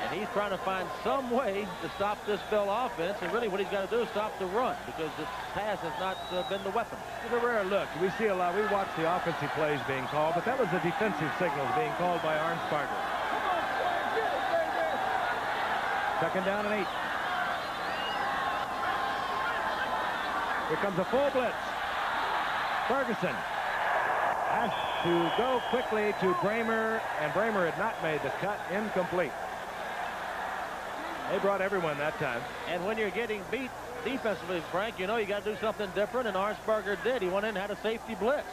And he's trying to find some way to stop this Bill offense. And really what he's got to do is stop the run because this pass has not been the weapon. It's a rare look. We see a lot. We watch the offensive plays being called, but that was the defensive signals being called by Arnsparger. 2nd down and 8. Here comes a full blitz. Ferguson has to go quickly to Bramer, and Bramer had not made the cut. Incomplete. They brought everyone that time. And when you're getting beat defensively, Frank, you know you got to do something different, and Arnsparger did. He went in and had a safety blitz.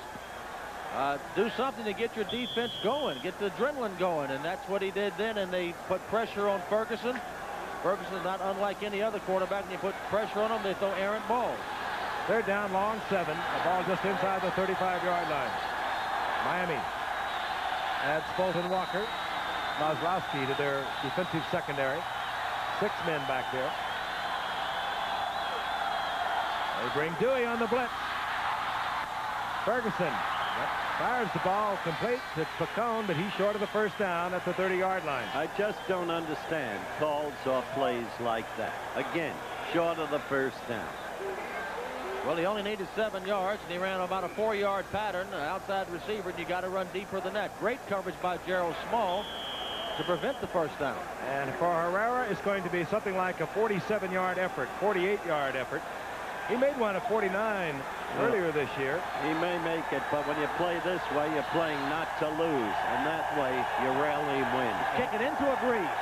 Do something to get your defense going, get the adrenaline going, and that's what he did then, and they put pressure on Ferguson. Ferguson's not unlike any other quarterback, and you put pressure on them, they throw errant balls. 3rd down, long 7. The ball just inside the 35-yard line. Miami adds Fulton Walker, Maslowski to their defensive secondary. 6 men back there. They bring Dewey on the blitz. Ferguson fires the ball complete to Pacone, but he's short of the first down at the 30-yard line. I just don't understand calls or plays like that. Again, short of the first down. Well, he only needed 7 yards, and he ran about a 4-yard pattern, outside receiver, and you got to run deeper than that. Great coverage by Gerald Small to prevent the first down. And for Herrera, it's going to be something like a 47-yard effort, 48-yard effort. He made one at 49 earlier this year. He may make it, but when you play this way, you're playing not to lose, and that way you rarely win. Kick it into a breeze.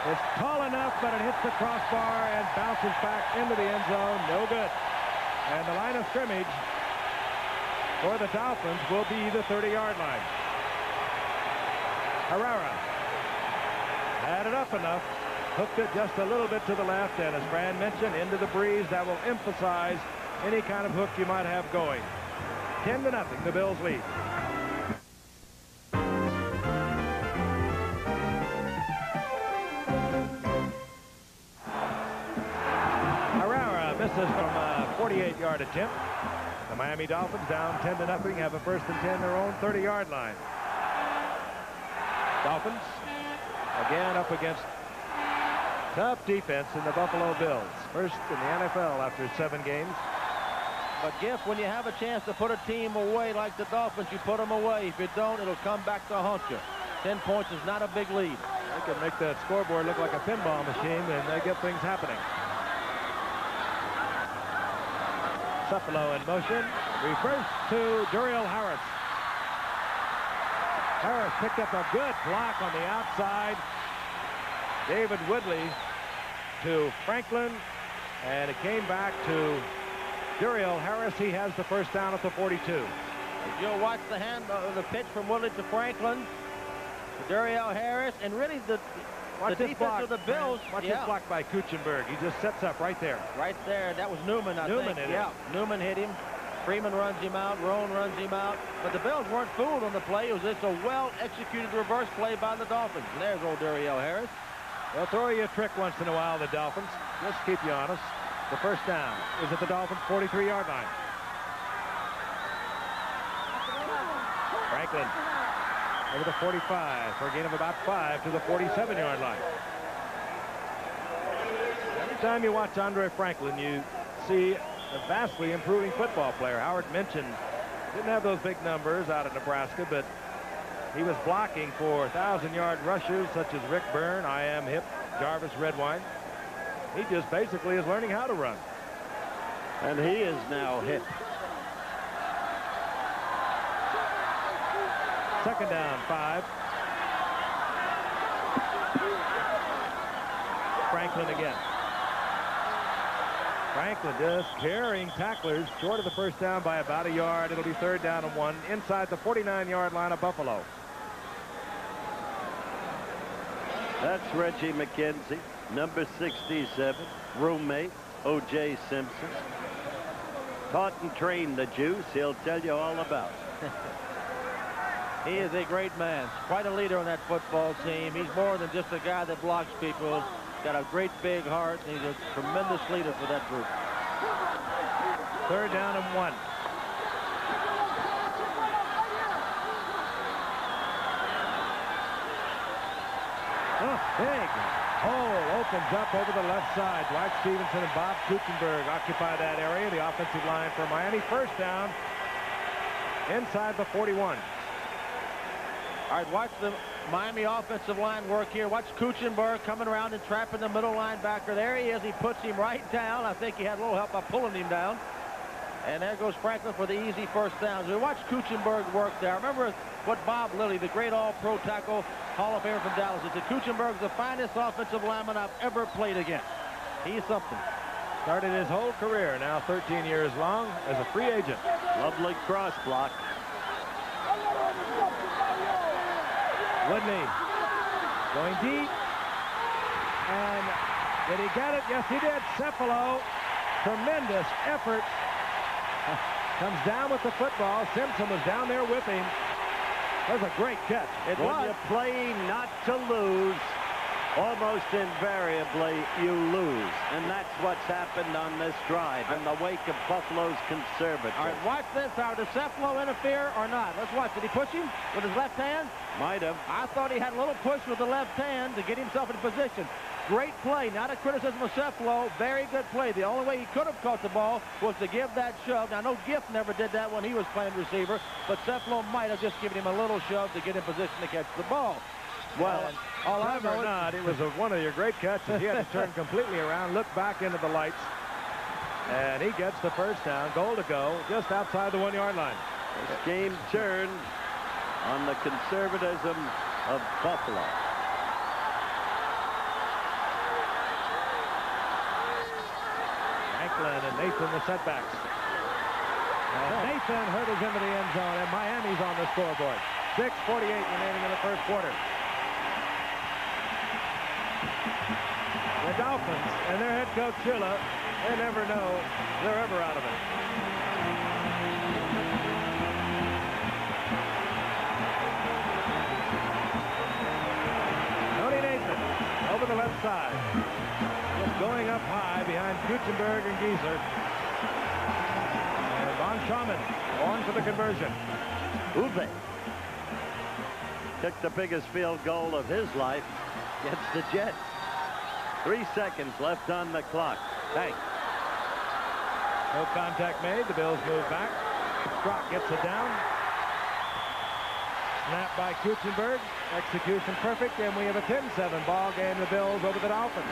It's tall enough, but it hits the crossbar and bounces back into the end zone. No good. And the line of scrimmage for the Dolphins will be the 30-yard line. Herrera had it up enough, hooked it just a little bit to the left, and as Fran mentioned, into the breeze. That will emphasize any kind of hook you might have going. 10-0, the Bills lead. Misses from a 48-yard attempt. The Miami Dolphins down 10-0, have a 1st and 10, their own 30-yard line. Dolphins again up against Tough defense in the Buffalo Bills. First in the NFL after 7 games. But, Giff, when you have a chance to put a team away like the Dolphins, you put them away. If you don't, it'll come back to haunt you. 10 points is not a big lead. They can make that scoreboard look like a pinball machine, and they get things happening. Buffalo in motion. Reverse to Duriel Harris. Harris picked up a good block on the outside. David Woodley to Franklin, and it came back to Duriel Harris. He has the first down at the 42. If you'll watch the pitch from Woodley to Franklin, to Duriel Harris, and really the defense block of the Bills. Watch this block by Kuchenberg. He just sets up right there. Right there. That was Newman, I think. Yeah, Newman hit him. Freeman runs him out. Roan runs him out. But the Bills weren't fooled on the play. It was just a well-executed reverse play by the Dolphins. And there's old Duriel Harris. They'll throw you a trick once in a while, the Dolphins. Just keep you honest. The first down is at the Dolphins' 43-yard line. Franklin over the 45 for a gain of about 5 to the 47-yard line. Every time you watch Andre Franklin, you see a vastly improving football player. Howard mentioned didn't have those big numbers out of Nebraska, but he was blocking for 1,000-yard rushers such as Rick Byrne, I.M. Hip, Jarvis Redwine. He just basically is learning how to run. And he is now hit. Second down, 5. Franklin again. Franklin just carrying tacklers short of the first down by about a yard. It'll be third down and 1 inside the 49-yard line of Buffalo. That's Reggie McKenzie, number 67, roommate, O.J. Simpson. Taught and trained the Juice. He'll tell you all about it. He is a great man. Quite a leader on that football team. He's more than just a guy that blocks people. He's got a great big heart, and he's a tremendous leader for that group. Third down and 1. Big hole opens up over the left side. Dwight Stevenson and Bob Kuchenberg occupy that area. The offensive line for Miami. First down inside the 41. All right, watch the Miami offensive line work here. Watch Kuchenberg coming around and trapping the middle linebacker. There he is. He puts him right down. I think he had a little help by pulling him down. And there goes Franklin for the easy first down. So watch Kuchenberg work there. Remember what Bob Lilly, the great all-pro tackle Hall of Famer from Dallas, said, Kuchenberg's the finest offensive lineman I've ever played against. He's something. Started his whole career, now 13 years long, as a free agent. Lovely cross block. Woodley going deep. And did he get it? Yes, he did. Cephalo, tremendous effort. Comes down with the football. Simpson was down there with him. That was a great catch. When you're playing not to lose, almost invariably you lose. And that's what's happened on this drive in the wake of Buffalo's conservative. All right, watch this. Does Cephalo interfere or not? Let's watch. Did he push him with his left hand? Might have. I thought he had a little push with the left hand to get himself in position. Great play. Not a criticism of Cephalo. Very good play. The only way he could have caught the ball was to give that shove. Now, I know Gift never did that when he was playing receiver, but Cephalo might have just given him a little shove to get in position to catch the ball. Well, all I know or not, it was one of your great catches. He had to turn completely around, look back into the lights, and he gets the first down. Goal to go, just outside the 1-yard line. This game turned on the conservatism of Buffalo. Franklin and Nathan the setbacks. And Nathan hurdles into the end zone, and Miami's on the scoreboard. 6:48 remaining in the first quarter. The Dolphins and their head coach Shula, they never know they're ever out of it. Tony Nathan over the left side. Just going up high behind Kuchenberg and Gieser. And Von Schaumann on for the conversion. Uwe took the biggest field goal of his life against the Jets. 3 seconds left on the clock. Hey. No contact made. The Bills move back. Strock gets it down. Snap by Kuchenberg. Execution perfect, and we have a 10-7 ball game. The Bills over the Dolphins.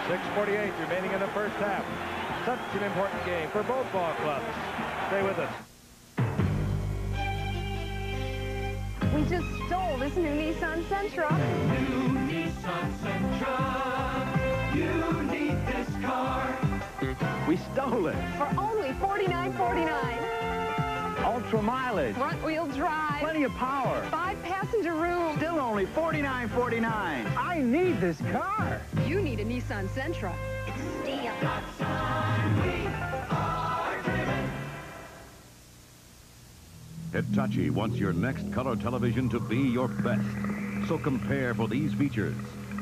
6:48 remaining in the first half. Such an important game for both ball clubs. Stay with us. We just stole this new Nissan Sentra. New Nissan Sentra. You need this car. We stole it. For only $49.49. Ultra mileage. Front-wheel drive. Plenty of power. 5-passenger room. Still only $49.49. I need this car. You need a Nissan Sentra. It's steel. That's why we are driven. Hitachi wants your next color television to be your best. So compare for these features.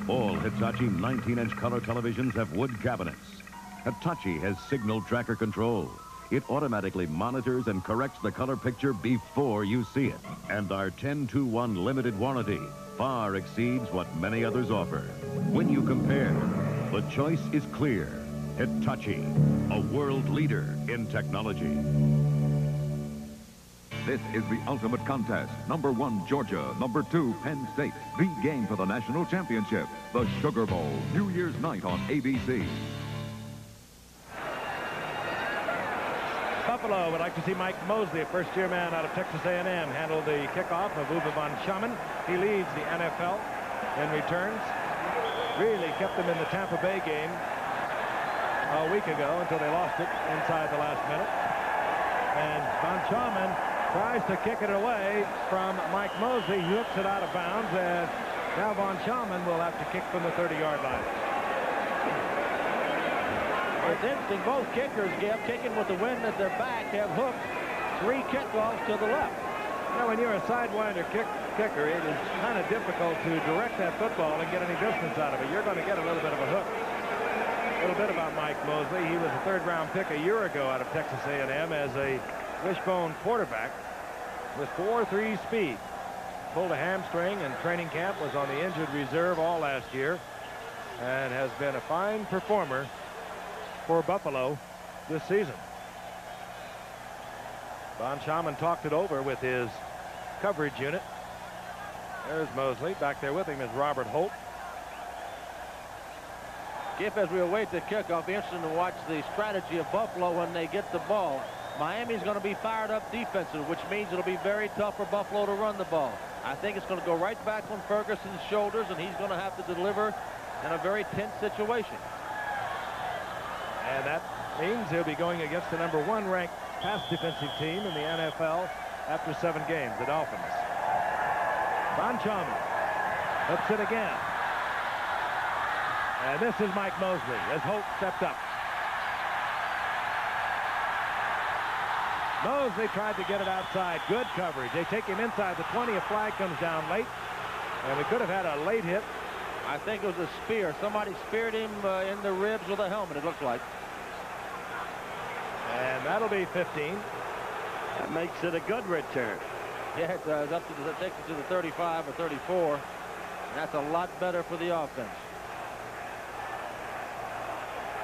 All Hitachi 19-inch color televisions have wood cabinets. Hitachi has signal tracker control. It automatically monitors and corrects the color picture before you see it. And our 10-to-1 limited warranty far exceeds what many others offer. When you compare, the choice is clear. Hitachi, a world leader in technology. This is the ultimate contest. Number 1, Georgia. Number 2, Penn State. The game for the national championship. The Sugar Bowl. New Year's night on ABC. Buffalo would like to see Mike Mosley, a first-year man out of Texas A&M, handle the kickoff of Uwe von Schaman. He leads the NFL in returns. Really kept them in the Tampa Bay game a week ago until they lost it inside the last minute. And von Schaman tries to kick it away from Mike Mosley. He hooks it out of bounds, and now von Schaman will have to kick from the 30-yard line. It's interesting, both kickers, Gib, kicking with the wind at their back, have hooked 3 kickoffs to the left. Now, when you're a sidewinder kicker, it is kind of difficult to direct that football and get any distance out of it. You're going to get a little bit of a hook. A little bit about Mike Mosley. He was a third-round pick a year ago out of Texas A&M as a wishbone quarterback with 4.3 speed. Pulled a hamstring in training camp, was on the injured reserve all last year, and has been a fine performer for Buffalo this season. Von Schaman talked it over with his coverage unit. There's Mosley. Back there with him is Robert Holt. Skip, as we await the kickoff, be interesting to watch the strategy of Buffalo when they get the ball. Miami's going to be fired up defensively, which means it'll be very tough for Buffalo to run the ball. I think it's going to go right back on Ferguson's shoulders, and he's going to have to deliver in a very tense situation. And that means he'll be going against the number 1 ranked pass defensive team in the NFL after 7 games, the Dolphins. Von Schaman hooks it again. And this is Mike Mosley as Holt stepped up. Mosley tried to get it outside. Good coverage. They take him inside the 20. A flag comes down late. And we could have had a late hit. I think it was a spear. Somebody speared him in the ribs with a helmet, it looked like. And that'll be 15. That makes it a good return. Yeah, it does. Takes it to the 35 or 34. And that's a lot better for the offense.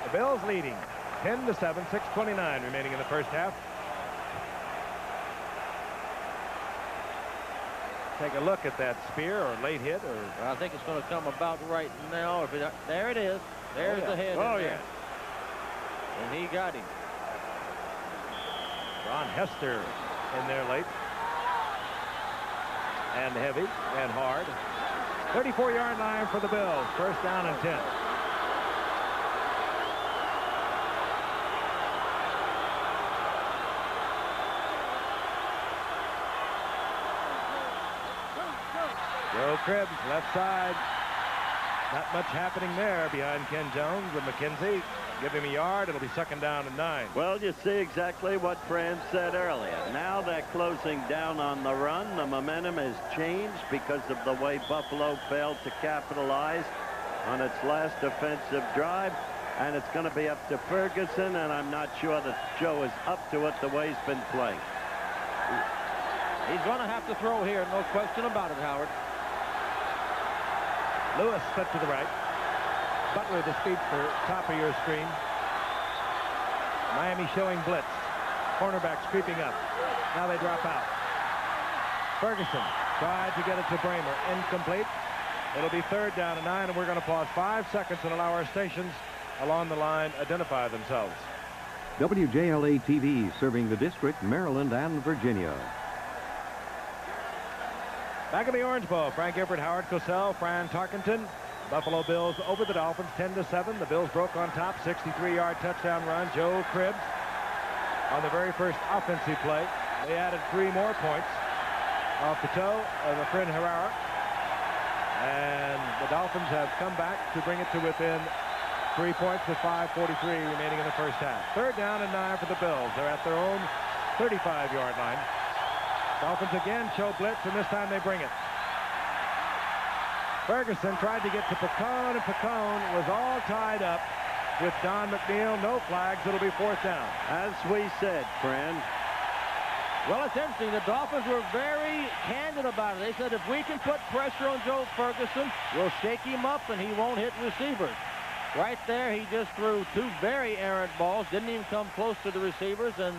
The Bills leading 10-7, 6:29 remaining in the first half. Take a look at that spear or late hit. Or I think it's going to come about right now. There it is. There's the head. Oh, yeah. And he got him. Ron Hester in there late. And heavy and hard. 34-yard line for the Bills. First down and 10. Joe Cribbs, left side. Not much happening there behind Ken Jones and McKenzie. Give him a yard. It'll be 2nd down and 9. Well, you see exactly what Fran said earlier. Now they're closing down on the run. The momentum has changed because of the way Buffalo failed to capitalize on its last offensive drive. And it's going to be up to Ferguson, and I'm not sure that Joe is up to it the way he's been playing. He's going to have to throw here, no question about it, Howard. Lewis split to the right. Butler, the speedster, top of your screen. Miami showing blitz. Cornerbacks creeping up. Now they drop out. Ferguson tried to get it to Bramer. Incomplete. It'll be 3rd down and 9, and we're going to pause 5 seconds and allow our stations along the line identify themselves. WJLA TV serving the district, Maryland and Virginia. Back in the Orange Bowl, Frank Gifford, Howard Cosell, Fran Tarkenton. Buffalo Bills over the Dolphins 10-7. The Bills broke on top. 63-yard touchdown run. Joe Cribbs on the very first offensive play. They added 3 more points off the toe of Efren Herrera. And the Dolphins have come back to bring it to within 3 points with 5:43 remaining in the first half. 3rd down and 9 for the Bills. They're at their own 35-yard line. Dolphins again show blitz, and this time they bring it. Ferguson tried to get to Picone, and Picone was all tied up with Don McNeil. No flags. It'll be 4th down. As we said, friend. Well, it's interesting. The Dolphins were very candid about it. They said if we can put pressure on Joe Ferguson, we'll shake him up and he won't hit receivers. Right there, he just threw 2 very errant balls. Didn't even come close to the receivers, and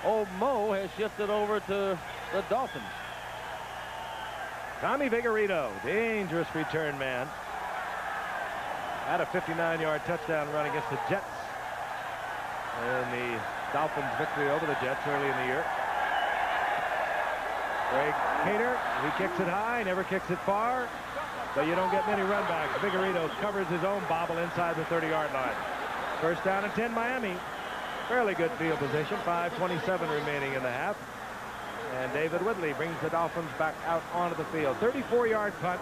old Mo has shifted over to the Dolphins. Tommy Vigorito, dangerous return man. Had a 59-yard touchdown run against the Jets in the Dolphins' victory over the Jets early in the year. Greg Kaner, he kicks it high, never kicks it far, but you don't get many runbacks. Vigorito covers his own bobble inside the 30-yard line. 1st down and 10, Miami. Fairly good field position. 5:27 remaining in the half. And David Woodley brings the Dolphins back out onto the field. 34-yard punt.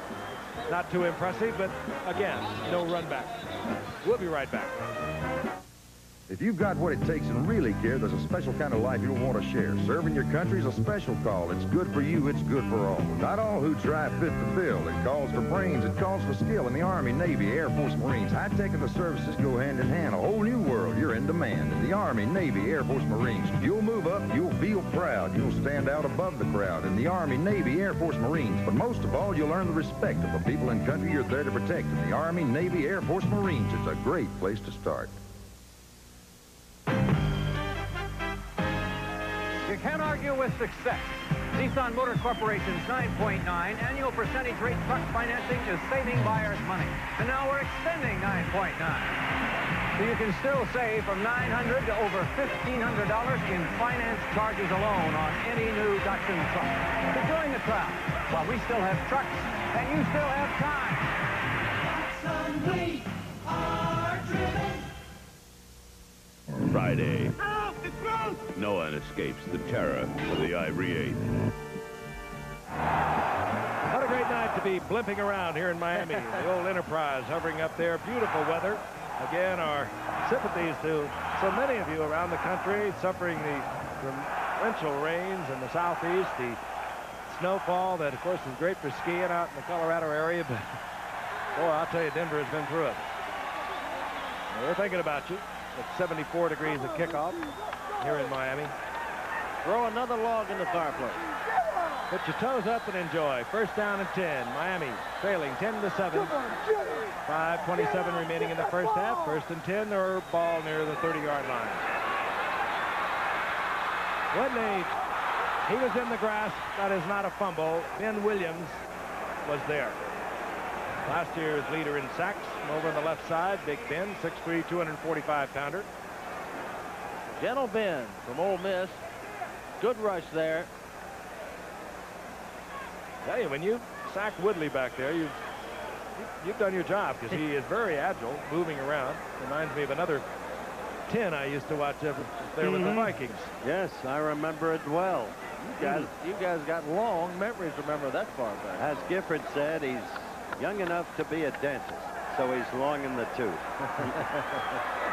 Not too impressive, but again, no run back. We'll be right back. If you've got what it takes and really care, there's a special kind of life you'll want to share. Serving your country is a special call. It's good for you. It's good for all. Not all who try fit to fill. It calls for brains. It calls for skill in the Army, Navy, Air Force, Marines. High-tech and the services go hand in hand. A whole new world. You're in demand. In the Army, Navy, Air Force, Marines. You'll move up. You'll feel proud. You'll stand out above the crowd. In the Army, Navy, Air Force, Marines. But most of all, you'll earn the respect of the people and country you're there to protect. In the Army, Navy, Air Force, Marines. It's a great place to start. You can't argue with success. Nissan Motor Corporation's 9.9 annual percentage rate truck financing is saving buyers money. And now we're extending 9.9. So you can still save from $900 to over $1,500 in finance charges alone on any new Datsun truck. So join the crowd while we still have trucks and you still have time. Datsun, we are driven. Friday. No one escapes the terror of the Ivory 8. What a great night to be blimping around here in Miami. The old Enterprise hovering up there. Beautiful weather. Again, our sympathies to so many of you around the country suffering the torrential rains in the southeast. The snowfall that, of course, is great for skiing out in the Colorado area. But, boy, I'll tell you, Denver has been through it. We're thinking about you. It's 74 degrees at kickoff here in Miami. Throw another log in the fireplace. Put your toes up and enjoy. 1st down and 10. Miami trailing 10-7. 5:27 remaining in the first half. 1st and 10. Their ball near the 30-yard line. Woodley, he was in the grass. That is not a fumble. Ben Williams was there. Last year's leader in sacks. Over on the left side, Big Ben, 6'3", 245-pounder. Gentle Ben from Ole Miss. Good rush there. Tell you, when you sack Woodley back there, you've done your job, because he is very agile, moving around. Reminds me of another 10 I used to watch there with the Vikings. Yes, I remember it well. You guys got long memories to remember that far back. As Gifford said, he's young enough to be a dentist, so he's long in the tooth.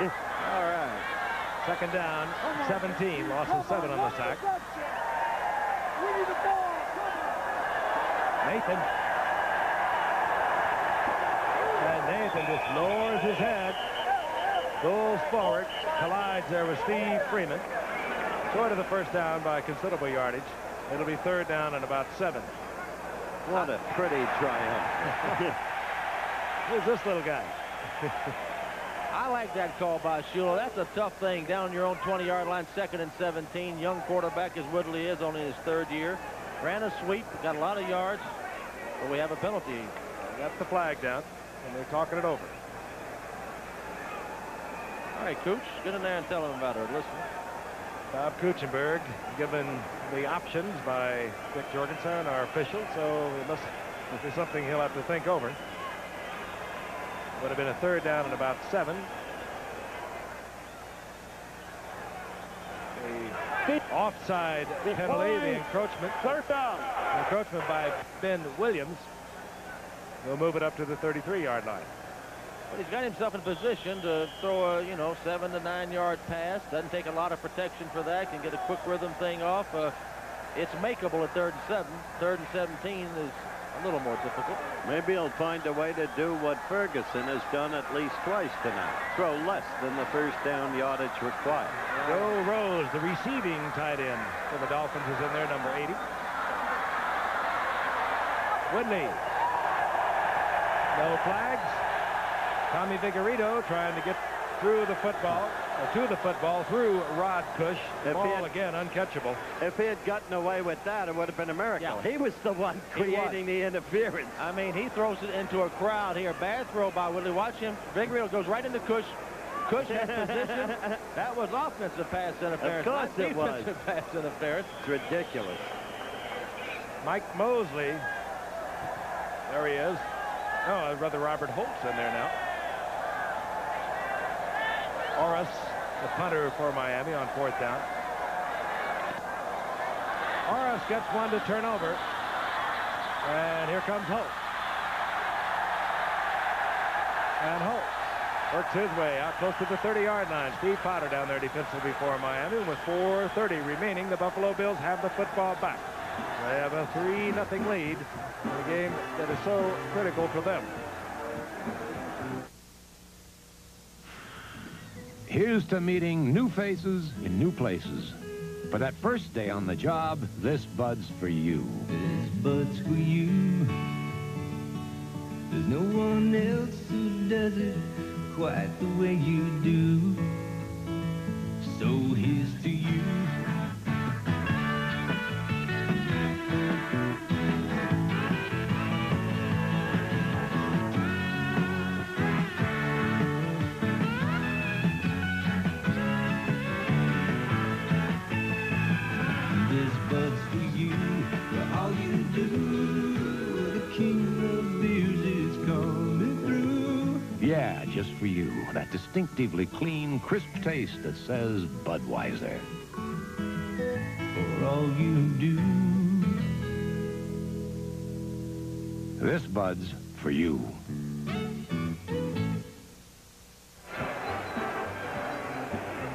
All right. 2nd down, 17. Loss of 7 on the sack. Nathan. And Nathan just lowers his head. Goes forward. Collides there with Steve Freeman. Short of the 1st down by considerable yardage. It'll be 3rd down and about 7. What a pretty triumph. Who's this little guy? I like that call by Shulo. That's a tough thing down your own 20-yard line, 2nd and 17. Young quarterback as Woodley is, only his 3rd year. Ran a sweep, got a lot of yards, but we have a penalty. That's the flag down, and they're talking it over. All right, Cooch, get in there and tell him about it. Listen. Bob Kuchenberg given the options by Dick Jorgensen, our official, so it must be something he'll have to think over. Would have been a 3rd down and about 7. The offside penalty, the encroachment. 3rd down. The encroachment by Ben Williams. We'll move it up to the 33-yard line. But he's got himself in position to throw a, 7 to 9 yard pass. Doesn't take a lot of protection for that. Can get a quick rhythm thing off. It's makeable at 3rd and 7. 3rd and 17 is a little more difficult. Maybe he'll find a way to do what Ferguson has done at least twice tonight. Throw less than the 1st down yardage required. Joe Rose, the receiving tight end for the Dolphins, is in there, number 80. Woodley. No flags. Tommy Vigorito trying to get through the football, or to the football through Rod Cush. The ball again uncatchable. If he had gotten away with that, it would have been a miracle. Yeah. He was the one creating the interference. I mean, he throws it into a crowd here. Bad throw by Woodley. Watch him. Vigorito goes right into Cush. Cush has position. That was offensive pass interference. Of course it was. Defensive pass interference. It's ridiculous. Mike Mosley. There he is. Oh, brother Robert Holt's in there now. Orris, the punter for Miami on 4th down. Orris gets one to turn over. And here comes Holt. And Holt works his way out close to the 30-yard line. Steve Potter down there defensively for Miami. With 4:30 remaining, the Buffalo Bills have the football back. They have a 3-0 lead in a game that is so critical for them. Here's to meeting new faces in new places. For that first day on the job, this Bud's for you. This Bud's for you. There's no one else who does it quite the way you do. So here's to you. Yeah, just for you. That distinctively clean, crisp taste that says Budweiser. For all you do. This Bud's for you.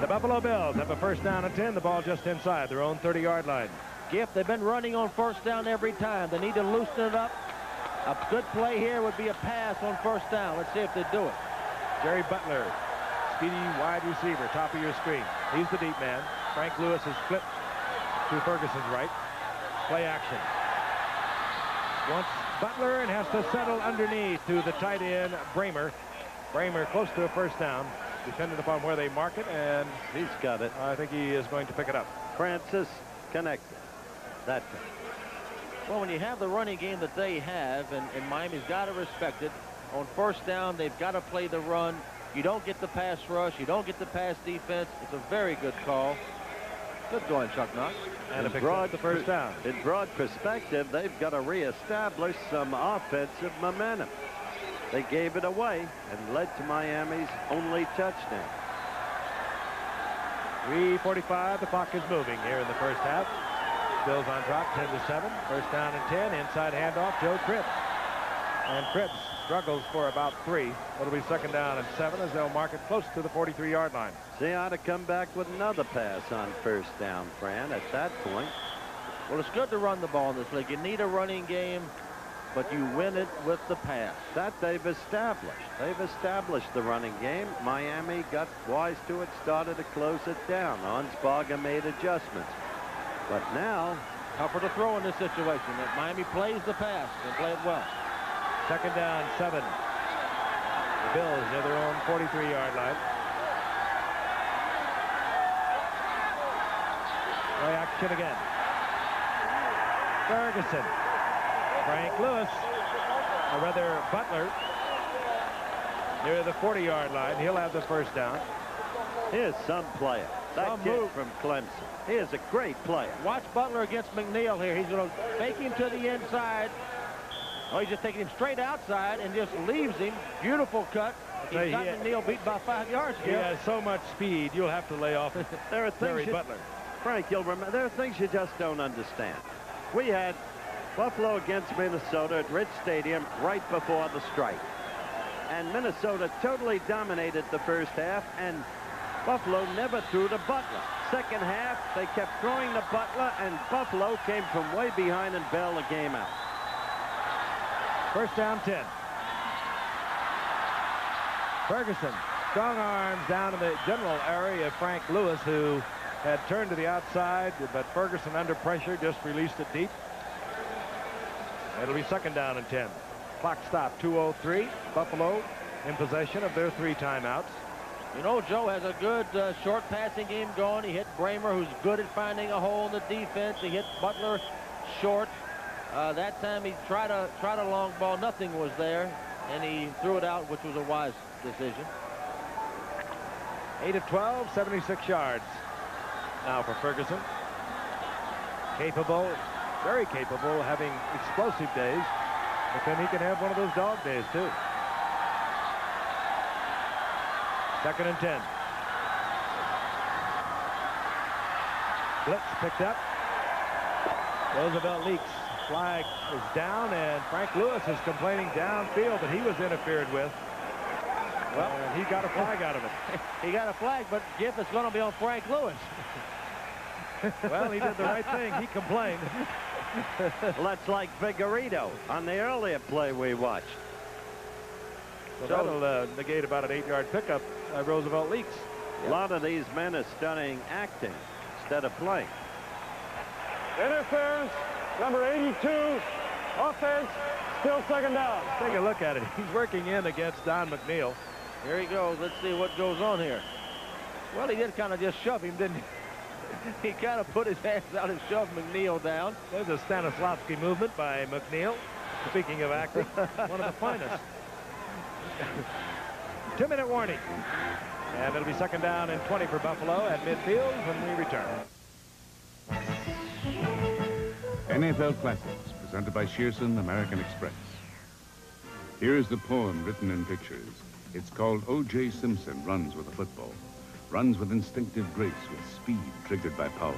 The Buffalo Bills have a 1st down and 10. The ball just inside their own 30-yard line. Gift, they've been running on 1st down every time. They need to loosen it up. A good play here would be a pass on 1st down. Let's see if they do it. Jerry Butler, speedy wide receiver, top of your screen. He's the deep man. Frank Lewis is flipped to Ferguson's right. Play action. Wants Butler and has to settle underneath to the tight end, Bramer. Bramer close to a 1st down, depending upon where they mark it, and he's got it. I think he is going to pick it up. Francis connected. That time. Well, when you have the running game that they have, and Miami's got to respect it, on 1st down, they've got to play the run. You don't get the pass rush. You don't get the pass defense. It's a very good call. Good going, Chuck Knox. And it picks up the 1st down. In broad perspective, they've got to reestablish some offensive momentum. They gave it away and led to Miami's only touchdown. 3:45. The clock is moving here in the 1st half. Bills on drop, 10-7. 1st down and 10. Inside handoff, Joe Cribbs. And Cribbs struggles for about 3. It'll be 2nd down and 7 as they'll mark it close to the 43-yard line. They ought to come back with another pass on 1st down, Fran, at that point. Well, it's good to run the ball in this league. You need a running game, but you win it with the pass. That they've established. They've established the running game. Miami got wise to it, started to close it down. Onsbarger made adjustments. But now, tougher to throw in this situation. That Miami plays the pass and play it well. 2nd down, 7. The Bills near their own 43-yard line. Play action again. Ferguson. Frank Lewis, or rather Butler, near the 40-yard line. He'll have the first down. Here's some player. That kid from Clemson. He is a great player. Watch Butler against McNeil here. He's going to fake him to the inside. Oh, he's just taking him straight outside and just leaves him. Beautiful cut. He's got McNeil beat by 5 yards here. He has so much speed, you'll have to lay off There are things Butler. Frank, you'll remember, there are things you just don't understand. We had Buffalo against Minnesota at Rich Stadium right before the strike. And Minnesota totally dominated the first half, and Buffalo never threw to Butler. Second half, they kept throwing to Butler, and Buffalo came from way behind and bailed the game out. First down, 10. Ferguson, strong arms down in the general area of Frank Lewis, who had turned to the outside, but Ferguson under pressure just released it deep. It'll be second down and 10. Clock stop, 2:03. Buffalo in possession of their 3 timeouts. You know, Joe has a good short passing game going. He hit Bramer, who's good at finding a hole in the defense. He hit Butler short. That time he tried a long ball. Nothing was there, and he threw it out, which was a wise decision. 8 of 12, 76 yards. Now for Ferguson. Capable, very capable, having explosive days, but then he can have one of those dog days too. Second and 10. Blitz picked up. Roosevelt leaks. Flag is down, and Frank Lewis is complaining downfield that he was interfered with. Well, he got a flag out of it. He got a flag, but Giff is going to be on Frank Lewis. Well, he did the right thing. He complained. Well, that's like Figueredo on the earlier play we watched. So that'll negate about an 8-yard pickup. Roosevelt leaks. A lot of these men are studying acting instead of playing. Interference, number 82, offense, still second down. Take a look at it. He's working in against Don McNeil. Here he goes. Let's see what goes on here. Well, he did kind of just shove him, didn't he? He kind of put his hands out and shoved McNeil down. There's a Stanislavski movement by McNeil. Speaking of acting, one of the finest. 2-minute warning. And it'll be second down and 20 for Buffalo at midfield when we return. NFL Classics, presented by Shearson American Express. Here's the poem written in pictures. It's called O.J. Simpson Runs with a Football. Runs with instinctive grace, with speed triggered by power.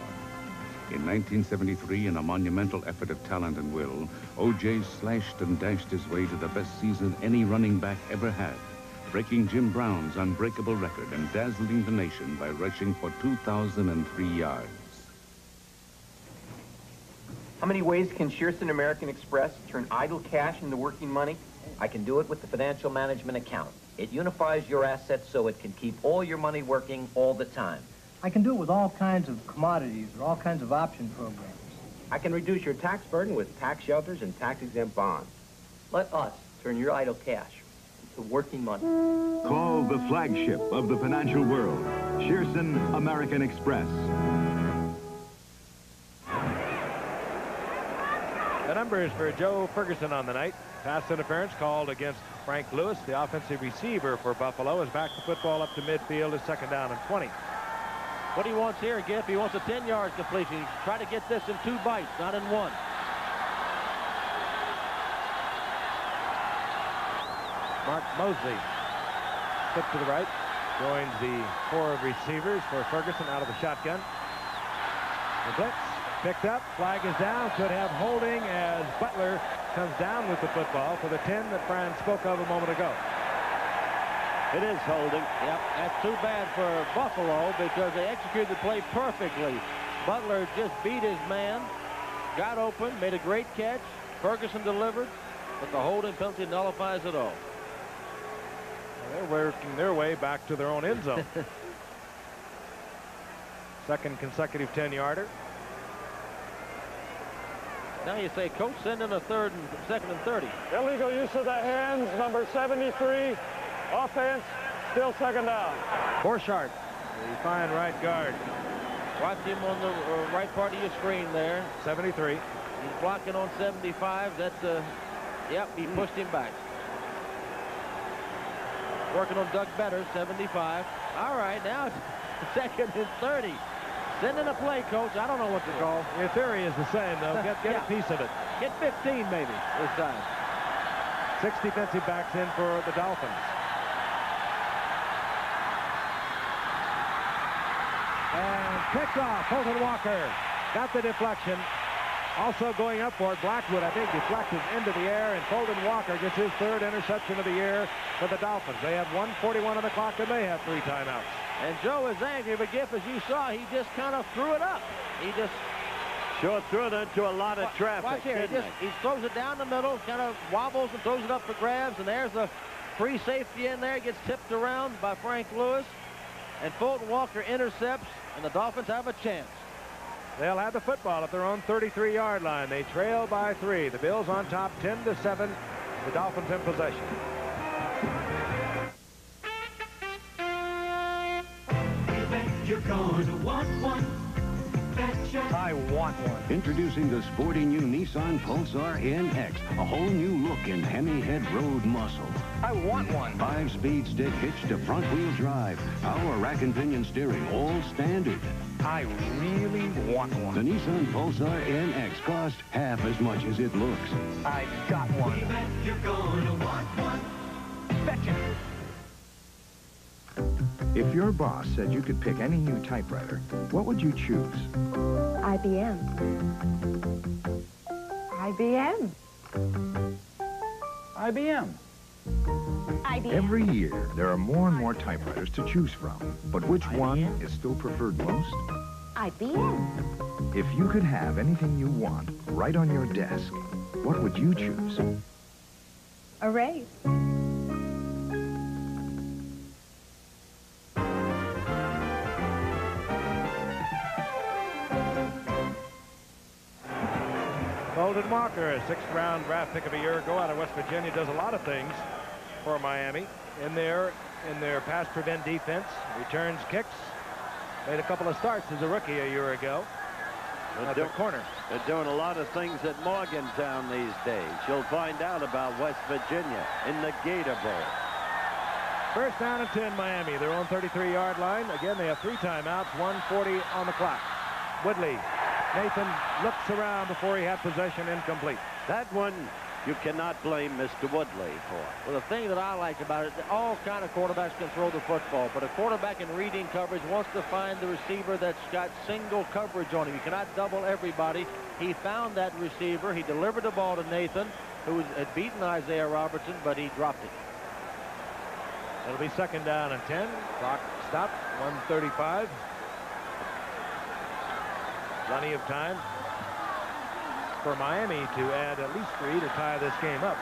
In 1973, in a monumental effort of talent and will, O.J. slashed and dashed his way to the best season any running back ever had, breaking Jim Brown's unbreakable record and dazzling the nation by rushing for 2,003 yards. How many ways can Shearson American Express turn idle cash into working money? I can do it with the financial management account. It unifies your assets so it can keep all your money working all the time. I can do it with all kinds of commodities or all kinds of option programs. I can reduce your tax burden with tax shelters and tax-exempt bonds. Let us turn your idle cash into working money. Call the flagship of the financial world, Shearson American Express. The numbers for Joe Ferguson on the night. Pass interference called against Frank Lewis. The offensive receiver for Buffalo has backed the football up to midfield. Is second down and 20. What he wants here, Giff, he wants a 10-yard completion. He's trying to get this in 2 bites, not in 1. Mark Mosley, flip to the right, joins the 4 receivers for Ferguson out of the shotgun. The blitz picked up, flag is down, could have holding as Butler comes down with the football for the 10 that Brian spoke of a moment ago. It is holding. Yep, that's too bad for Buffalo because they executed the play perfectly. Butler just beat his man, got open, made a great catch. Ferguson delivered, but the holding penalty nullifies it all. They're working their way back to their own end zone. Second consecutive 10-yarder. Now you say, Coach, send in a second and 30. Illegal use of the hands, number 73, Offense, still second down. Borchardt, the fine right guard. Watch him on the right part of your screen there. 73. He's blocking on 75. That, yep, he pushed him back. Working on Doug Better, 75. All right, now it's second and 30. Sending a play, Coach. I don't know what to call. Your theory is the same, though. Get a piece of it. Get 15, maybe, this time. 6 defensive backs in for the Dolphins. And picked off. Colton Walker got the deflection. Also going up for it, Blackwood, I think, deflected into the air, and Colton Walker gets his 3rd interception of the year for the Dolphins. They have 1:41 on the clock, and they have 3 timeouts. And Joe is angry, but Giff, as you saw, he just kind of threw it up. He just... Sure threw it into a lot of traffic. Watch here. He throws it down the middle, kind of wobbles and throws it up for grabs, and there's a free safety in there. Gets tipped around by Frank Lewis, and Fulton Walker intercepts, and the Dolphins have a chance. They'll have the football at their own 33-yard line. They trail by 3. The Bills on top 10-7. The Dolphins in possession. You're gonna want one. I want one. Introducing the sporty new Nissan Pulsar NX, a whole new look in Hemi Head Road muscle. I want one. 5-speed stick hitch to front-wheel drive, power rack and pinion steering, all standard. I really want one. The Nissan Pulsar NX costs half as much as it looks. I got one. You're gonna want one. Betcha. If your boss said you could pick any new typewriter, what would you choose? IBM. IBM. IBM. IBM. Every year, there are more and more typewriters to choose from. But which one is still preferred most? IBM. If you could have anything you want right on your desk, what would you choose? Erase. Colton Walker, a 6th-round draft pick of a year ago out of West Virginia, does a lot of things for Miami in their pass prevent defense. Returns kicks. Made a couple of starts as a rookie a year ago. At the corner. They're doing a lot of things at Morgantown these days. You'll find out about West Virginia in the Gator Bowl. 1st down and 10, Miami. Their own 33-yard line. Again, they have 3 timeouts, 1:40 on the clock. Woodley. Nathan looks around before he had possession, incomplete. That one you cannot blame Mr. Woodley for. Well, the thing that I like about it, all kind of quarterbacks can throw the football, but a quarterback in reading coverage wants to find the receiver that's got single coverage on him. You cannot double everybody. He found that receiver. He delivered the ball to Nathan, who had beaten Isaiah Robertson, but he dropped it. It'll be 2nd down and 10. Clock stopped, 1:35. Plenty of time for Miami to add at least 3 to tie this game up.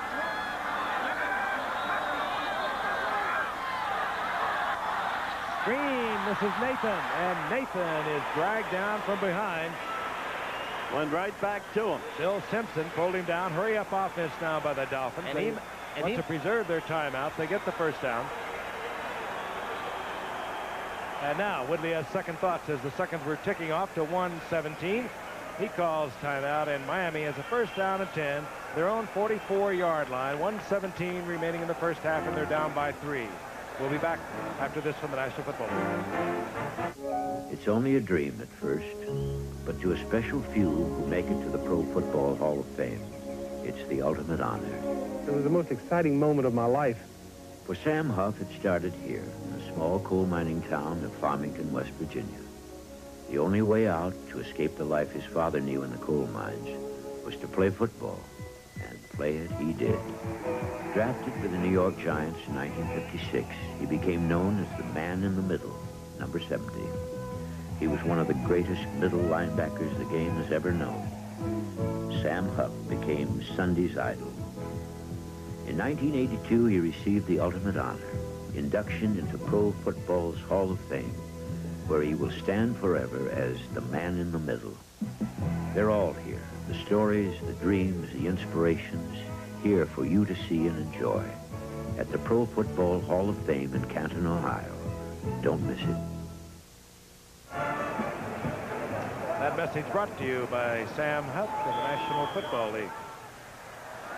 Screen, this is Nathan, and Nathan is dragged down from behind. Went right back to him. Bill Simpson pulled him down. Hurry up offense now by the Dolphins. And they want to preserve their timeouts. They get the 1st down. And now Woodley has second thoughts as the seconds were ticking off to 1:17. He calls timeout, and Miami has a 1st down and 10. Their own 44-yard line. 1:17 remaining in the 1st half, and they're down by 3. We'll be back after this from the National Football League. It's only a dream at first, but to a special few who make it to the Pro Football Hall of Fame, it's the ultimate honor. It was the most exciting moment of my life. For Sam Huff, it started here, in a small coal mining town of Farmington, West Virginia. The only way out to escape the life his father knew in the coal mines was to play football, and play it he did. Drafted with the New York Giants in 1956, he became known as the man in the middle, number 70. He was one of the greatest middle linebackers the game has ever known. Sam Huff became Sunday's idol. In 1982, he received the ultimate honor, induction into Pro Football's Hall of Fame, where he will stand forever as the man in the middle. They're all here, the stories, the dreams, the inspirations, here for you to see and enjoy. at the Pro Football Hall of Fame in Canton, Ohio. Don't miss it. That message brought to you by Sam Huff of the National Football League.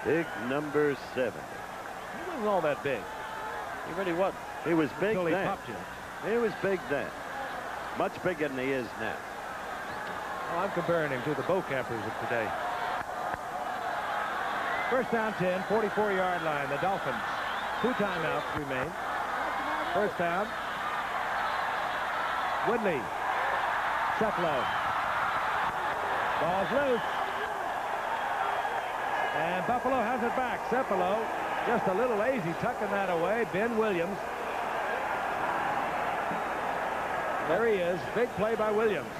Big number 7. He wasn't all that big. He really wasn't. He was big Until he then. popped you. He was big then. Much bigger than he is now. Well, I'm comparing him to the Bo Campers of today. First down 10, 44-yard line. The Dolphins. 2 timeouts remain. First down. Woodley. Cephalo. Ball's loose. And Buffalo has it back. Cephalo just a little lazy tucking that away. Ben Williams. There he is. Big play by Williams.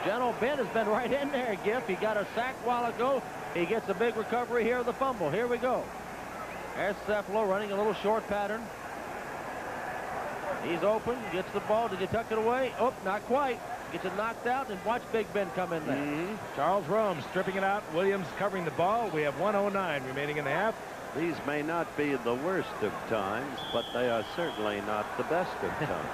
General Ben has been right in there, Giff. He got a sack a while ago. He gets a big recovery here of the fumble. Here we go. There's Cephalo running a little short pattern. He's open, gets the ball. Did he tuck it away? Oh, not quite. Gets it knocked out, and watch Big Ben come in there. Charles Rome stripping it out. Williams covering the ball. We have 1:09 remaining in the half. These may not be the worst of times, but they are certainly not the best of times.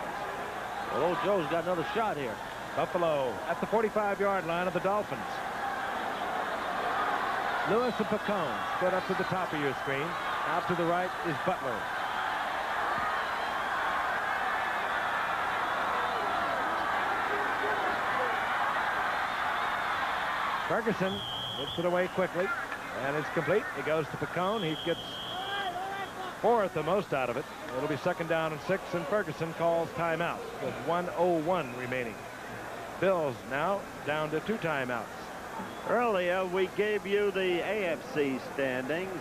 Well, old Joe's got another shot here. Buffalo at the 45-yard line of the Dolphins. Lewis and Pacone split up to the top of your screen. Out to the right is Butler. Ferguson lifts it away quickly, and it's complete. It goes to Pacone. He gets 4th, the most out of it. It'll be 2nd down and 6, and Ferguson calls timeout with 1:01 remaining. Bills now down to 2 timeouts. Earlier, we gave you the AFC standings.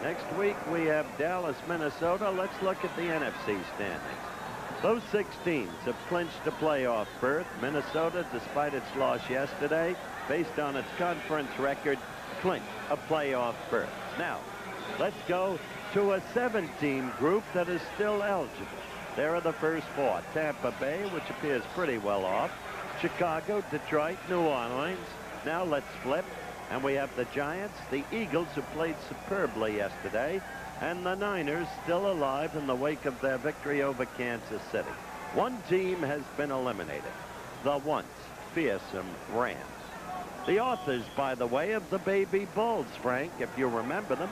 Next week, we have Dallas, Minnesota. Let's look at the NFC standings. Those 6 teams have clinched a playoff berth. Minnesota, despite its loss yesterday, based on its conference record, clinched a playoff berth. Now, let's go to a 7-team group that is still eligible. There are the first 4. Tampa Bay, which appears pretty well off. Chicago, Detroit, New Orleans. Now let's flip, and we have the Giants, the Eagles, who played superbly yesterday, and the Niners still alive in the wake of their victory over Kansas City. One team has been eliminated, the once fearsome Rams. The authors, by the way, of the Baby Bulls, Frank, if you remember them,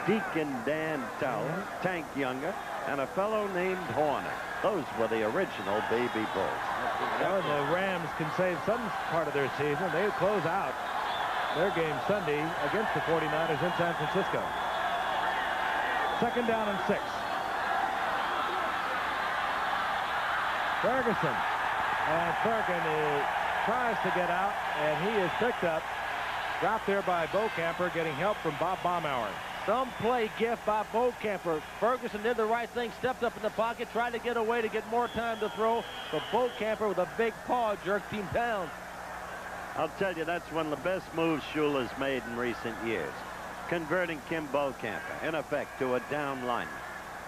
Deacon Dan Towler, Tank Younger, and a fellow named Horner. Those were the original Baby Bulls. Well, the Rams can save some part of their season. They close out their game Sunday against the 49ers in San Francisco. 2nd down and 6. Ferguson. And Ferguson tries to get out, and he is picked up. Dropped there by Bo Camper, getting help from Bob Baumauer. Some play gift by Bo Camper. Ferguson did the right thing, stepped up in the pocket, tried to get away to get more time to throw, but Bo Camper with a big paw jerked him down. I'll tell you, that's one of the best moves Shula's made in recent years. Converting Kim Bo Camper, in effect, to a down lineman.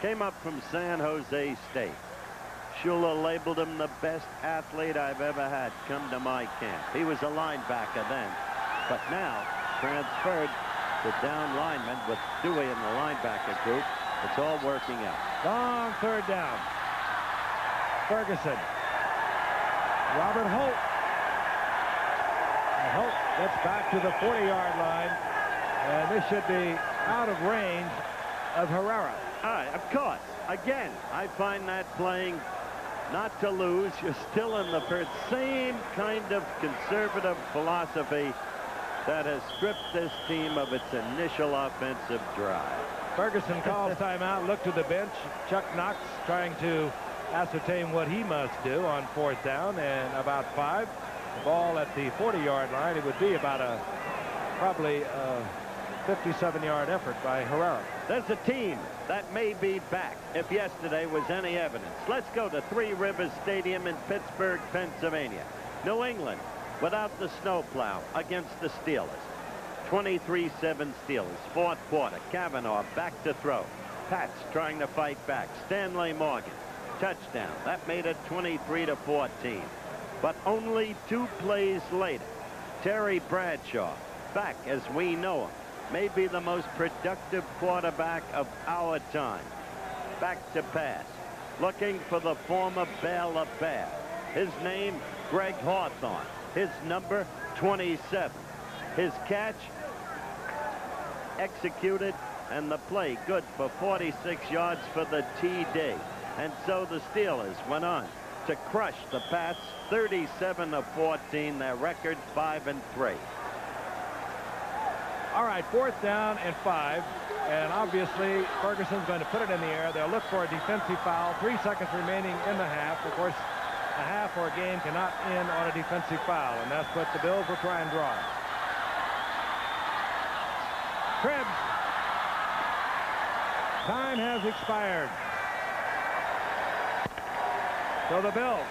Came up from San Jose State. Shula labeled him the best athlete I've ever had come to my camp. He was a linebacker then, but now transferred to down lineman with Dewey in the linebacker group. It's all working out. Long 3rd down. Ferguson. Robert Holt. And Holt gets back to the 40-yard line, and this should be out of range of Herrera. All right, of course. Again, I find that playing not to lose. You're still in the first. Same kind of conservative philosophy that has stripped this team of its initial offensive drive. Ferguson calls timeout, look to the bench. Chuck Knox trying to ascertain what he must do on 4th down and about 5. The ball at the 40-yard line. It would be about probably a 57-yard effort by Herrera. There's a team that may be back if yesterday was any evidence. Let's go to Three Rivers Stadium in Pittsburgh, Pennsylvania. New England without the snowplow against the Steelers. 23-7 Steelers. 4th quarter. Kavanaugh back to throw. Pats trying to fight back. Stanley Morgan. Touchdown. That made it 23-14. But only 2 plays later, Terry Bradshaw, back as we know him, maybe the most productive quarterback of our time. Back to pass. Looking for the former Baylor Bear. His name, Greg Hawthorne. His number, 27. His catch, executed, and the play good for 46 yards for the TD. And so the Steelers went on to crush the Pats 37-14. Their record 5-3. All right, 4th down and 5. And obviously, Ferguson's going to put it in the air. They'll look for a defensive foul. 3 seconds remaining in the half. Of course, a half or a game cannot end on a defensive foul, and that's what the Bills will try and draw. Krebs. Time has expired. So the Bills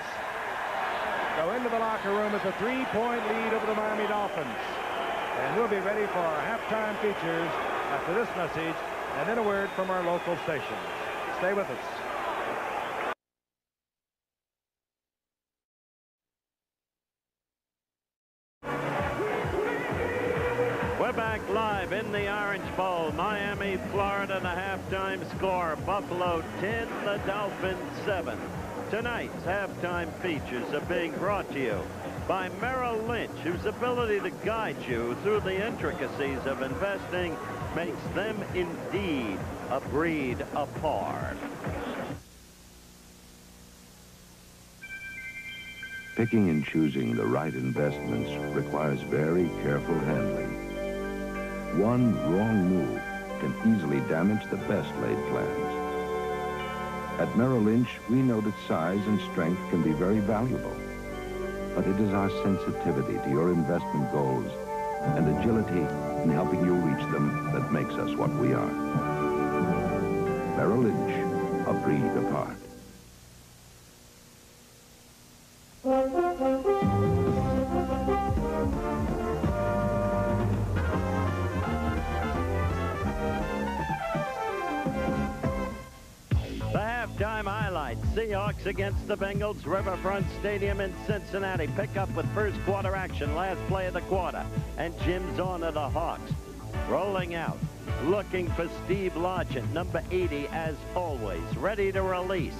go into the locker room with a 3-point lead over the Miami Dolphins. And we'll be ready for our halftime features after this message and then a word from our local station. Stay with us. We're back live in the Orange Bowl. Miami, Florida, the halftime score. Buffalo 10, the Dolphins 7. Tonight's halftime features are being brought to you by Merrill Lynch, whose ability to guide you through the intricacies of investing makes them indeed a breed apart. Picking and choosing the right investments requires very careful handling. One wrong move can easily damage the best laid plans. At Merrill Lynch, we know that size and strength can be very valuable. But it is our sensitivity to your investment goals and agility in helping you reach them that makes us what we are. Merrill Lynch, a breed apart. Halftime highlights. Seahawks against the Bengals, Riverfront Stadium in Cincinnati. Pick up with first quarter action, last play of the quarter. And Jim Zorn of the Hawks rolling out, looking for Steve Largent, number 80, as always, ready to release.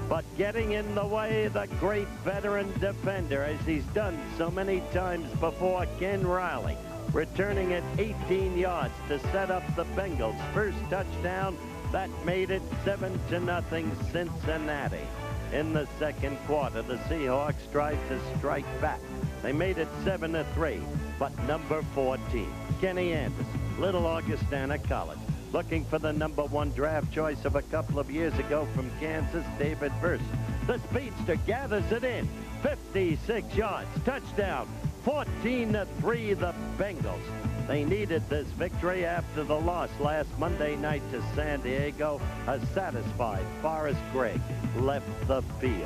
But getting in the way, the great veteran defender, as he's done so many times before, Ken Riley, returning at 18 yards to set up the Bengals' first touchdown. That made it 7-0 Cincinnati. In the second quarter, the Seahawks tried to strike back. They made it 7-3, but number 14, Kenny Anderson, Little Augustana College, looking for the number 1 draft choice of a couple of years ago from Kansas, David Verse. The speedster gathers it in, 56 yards, touchdown, 14-3 the Bengals. They needed this victory after the loss last Monday night to San Diego. A satisfied Forrest Gregg left the field.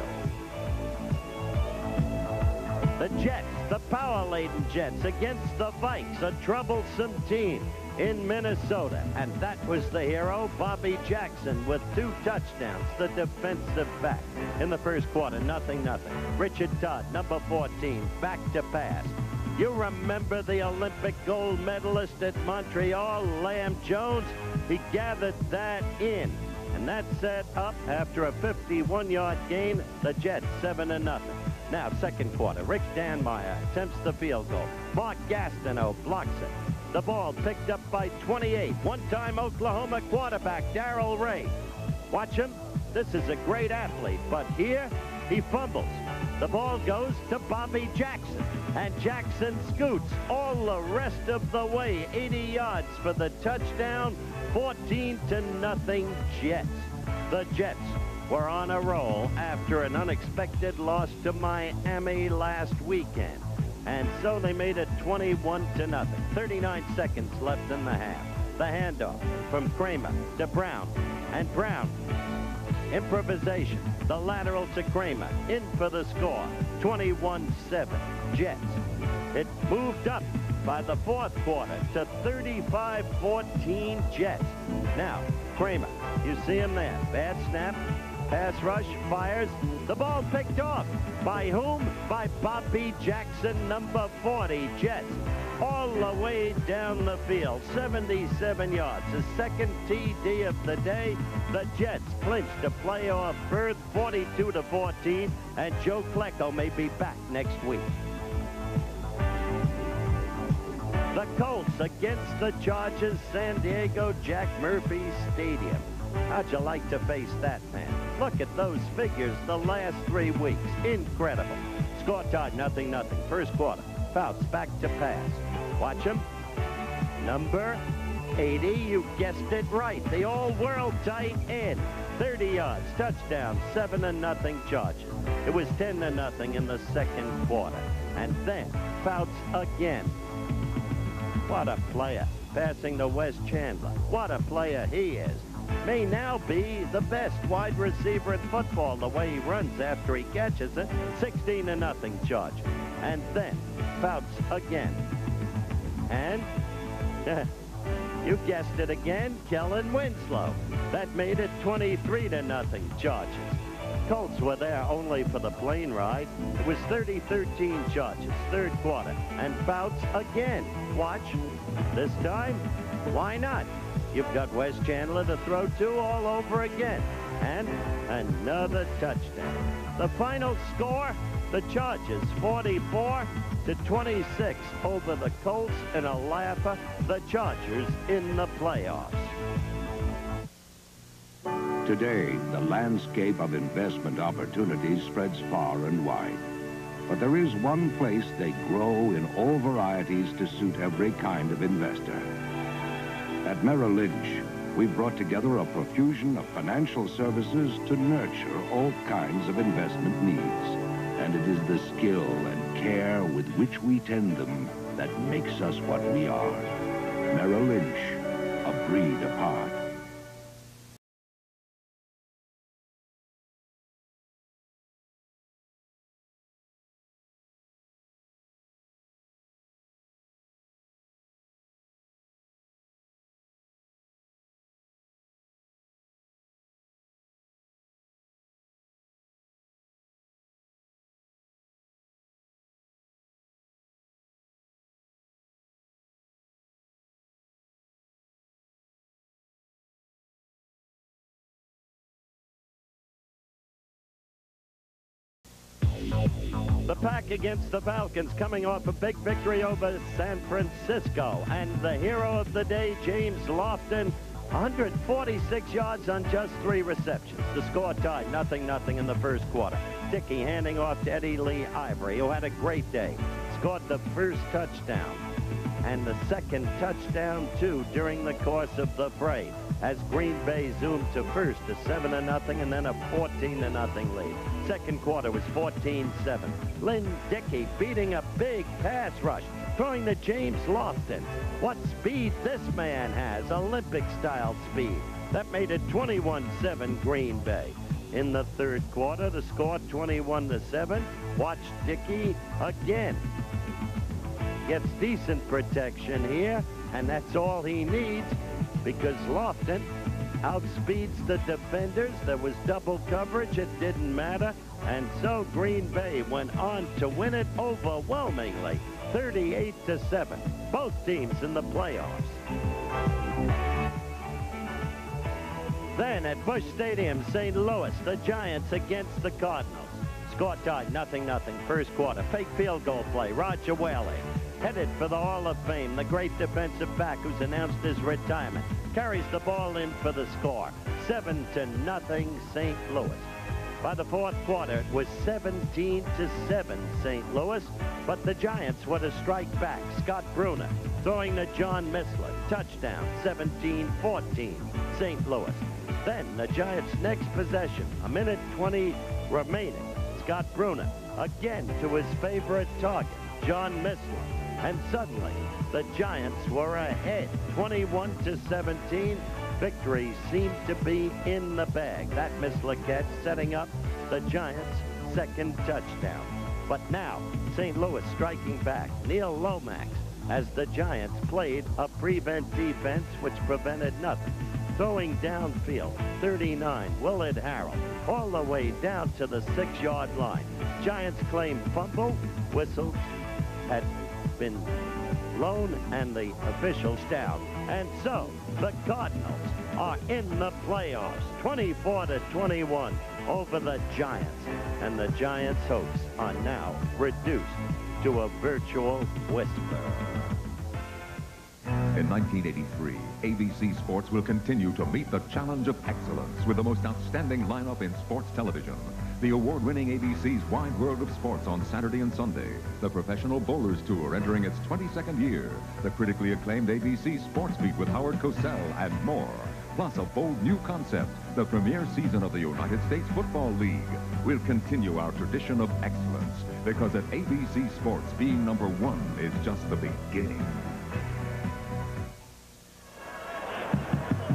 The Jets, the power-laden Jets against the Vikes, a troublesome team in Minnesota. And that was the hero, Bobby Jackson, with 2 touchdowns, the defensive back. In the first quarter, 0-0. Richard Todd, number 14, back to pass. You remember the Olympic gold medalist at Montreal, Lamb Jones? He gathered that in. And that set up, after a 51-yard gain, the Jets 7-0. Now, second quarter, Rick Danmeyer attempts the field goal. Mark Gastineau blocks it. The ball picked up by 28. One-time Oklahoma quarterback, Darrell Ray. Watch him. This is a great athlete, but here he fumbles. The ball goes to Bobby Jackson, and Jackson scoots all the rest of the way, 80 yards for the touchdown, 14-0 Jets. The Jets were on a roll after an unexpected loss to Miami last weekend, and so they made it 21-0. 39 seconds left in the half. The handoff from Kramer to Brown, and Brown, improvisation, the lateral to Kramer, in for the score, 21-7 Jets. It moved up by the fourth quarter to 35-14 Jets. Now, Kramer, you see him there. Bad snap, pass rush, fires. The ball picked off. By whom? By Bobby Jackson, number 40, Jets. All the way way down the field, 77 yards. The second TD of the day. The Jets clinched a playoff berth, 42-14, and Joe Klecko may be back next week. The Colts against the Chargers, San Diego Jack Murphy Stadium. How'd you like to face that, man? Look at those figures the last 3 weeks. Incredible. Score tied 0-0. First quarter. Fouts back to pass. Watch him. Number 80. You guessed it right. The all-world tight end. 30 yards. Touchdown. 7-0 Chargers. It was 10-0 in the second quarter. And then Fouts again. What a player. Passing to Wes Chandler. What a player he is. May now be the best wide receiver in football, the way he runs after he catches it. 16-0 Chargers. And then Fouts again. And you guessed it again, Kellen Winslow. That made it 23-0 Chargers. Colts were there only for the plane ride. It was 30-13 Chargers, third quarter. And Fouts again. Watch. This time, why not? You've got Wes Chandler to throw to all over again. And another touchdown. The final score, the Chargers 44-26 over the Colts in a laugher. The Chargers in the playoffs. Today, the landscape of investment opportunities spreads far and wide. But there is one place they grow in all varieties to suit every kind of investor. At Merrill Lynch, we've brought together a profusion of financial services to nurture all kinds of investment needs. And it is the skill and care with which we tend them that makes us what we are. Merrill Lynch, a breed apart. The Pack against the Falcons, coming off a big victory over San Francisco. And the hero of the day, James Lofton, 146 yards on just 3 receptions. The score tied 0-0 in the first quarter. Dickey handing off to Eddie Lee Ivory, who had a great day. Scored the first touchdown and the second touchdown, too, during the course of the fray, as Green Bay zoomed to first a 7-0 and then a 14-0 lead. Second quarter was 14-7. Lynn Dickey beating a big pass rush, throwing to James Lofton. What speed this man has, Olympic-style speed. That made it 21-7 Green Bay. In the third quarter, the score 21-7. Watch Dickey again. Gets decent protection here, and that's all he needs, because Lofton outspeeds the defenders. There was double coverage. It didn't matter. And so Green Bay went on to win it overwhelmingly, 38-7. Both teams in the playoffs. Then at Busch Stadium, St. Louis, the Giants against the Cardinals. Score tied 0-0. First quarter. Fake field goal play. Roger Whaley, headed for the Hall of Fame, the great defensive back who's announced his retirement, carries the ball in for the score. 7-0 St. Louis. By the fourth quarter, it was 17-7 St. Louis, but the Giants were to strike back. Scott Bruner throwing to John Missler. Touchdown, 17-14 St. Louis. Then the Giants' next possession, a minute 20 remaining. Scott Bruner again to his favorite target, John Missler. And suddenly, the Giants were ahead, 21-17. Victory seemed to be in the bag. That Missler catch setting up the Giants' second touchdown. But now, St. Louis striking back. Neil Lomax, as the Giants played a prevent defense which prevented nothing. Throwing downfield, 39, Willard Harrell, all the way down to the 6-yard line. Giants claim fumble. Whistles had been Lone and the official staff. And so the Cardinals are in the playoffs, 24-21 over the Giants. And the Giants' hopes are now reduced to a virtual whisper. In 1983, ABC Sports will continue to meet the challenge of excellence with the most outstanding lineup in sports television. The award-winning ABC's Wide World of Sports on Saturday and Sunday. The Professional Bowlers Tour entering its 22nd year. The critically acclaimed ABC Sports Beat with Howard Cosell and more. Plus a bold new concept, the premier season of the United States Football League. We'll continue our tradition of excellence because at ABC Sports, being #1 is just the beginning.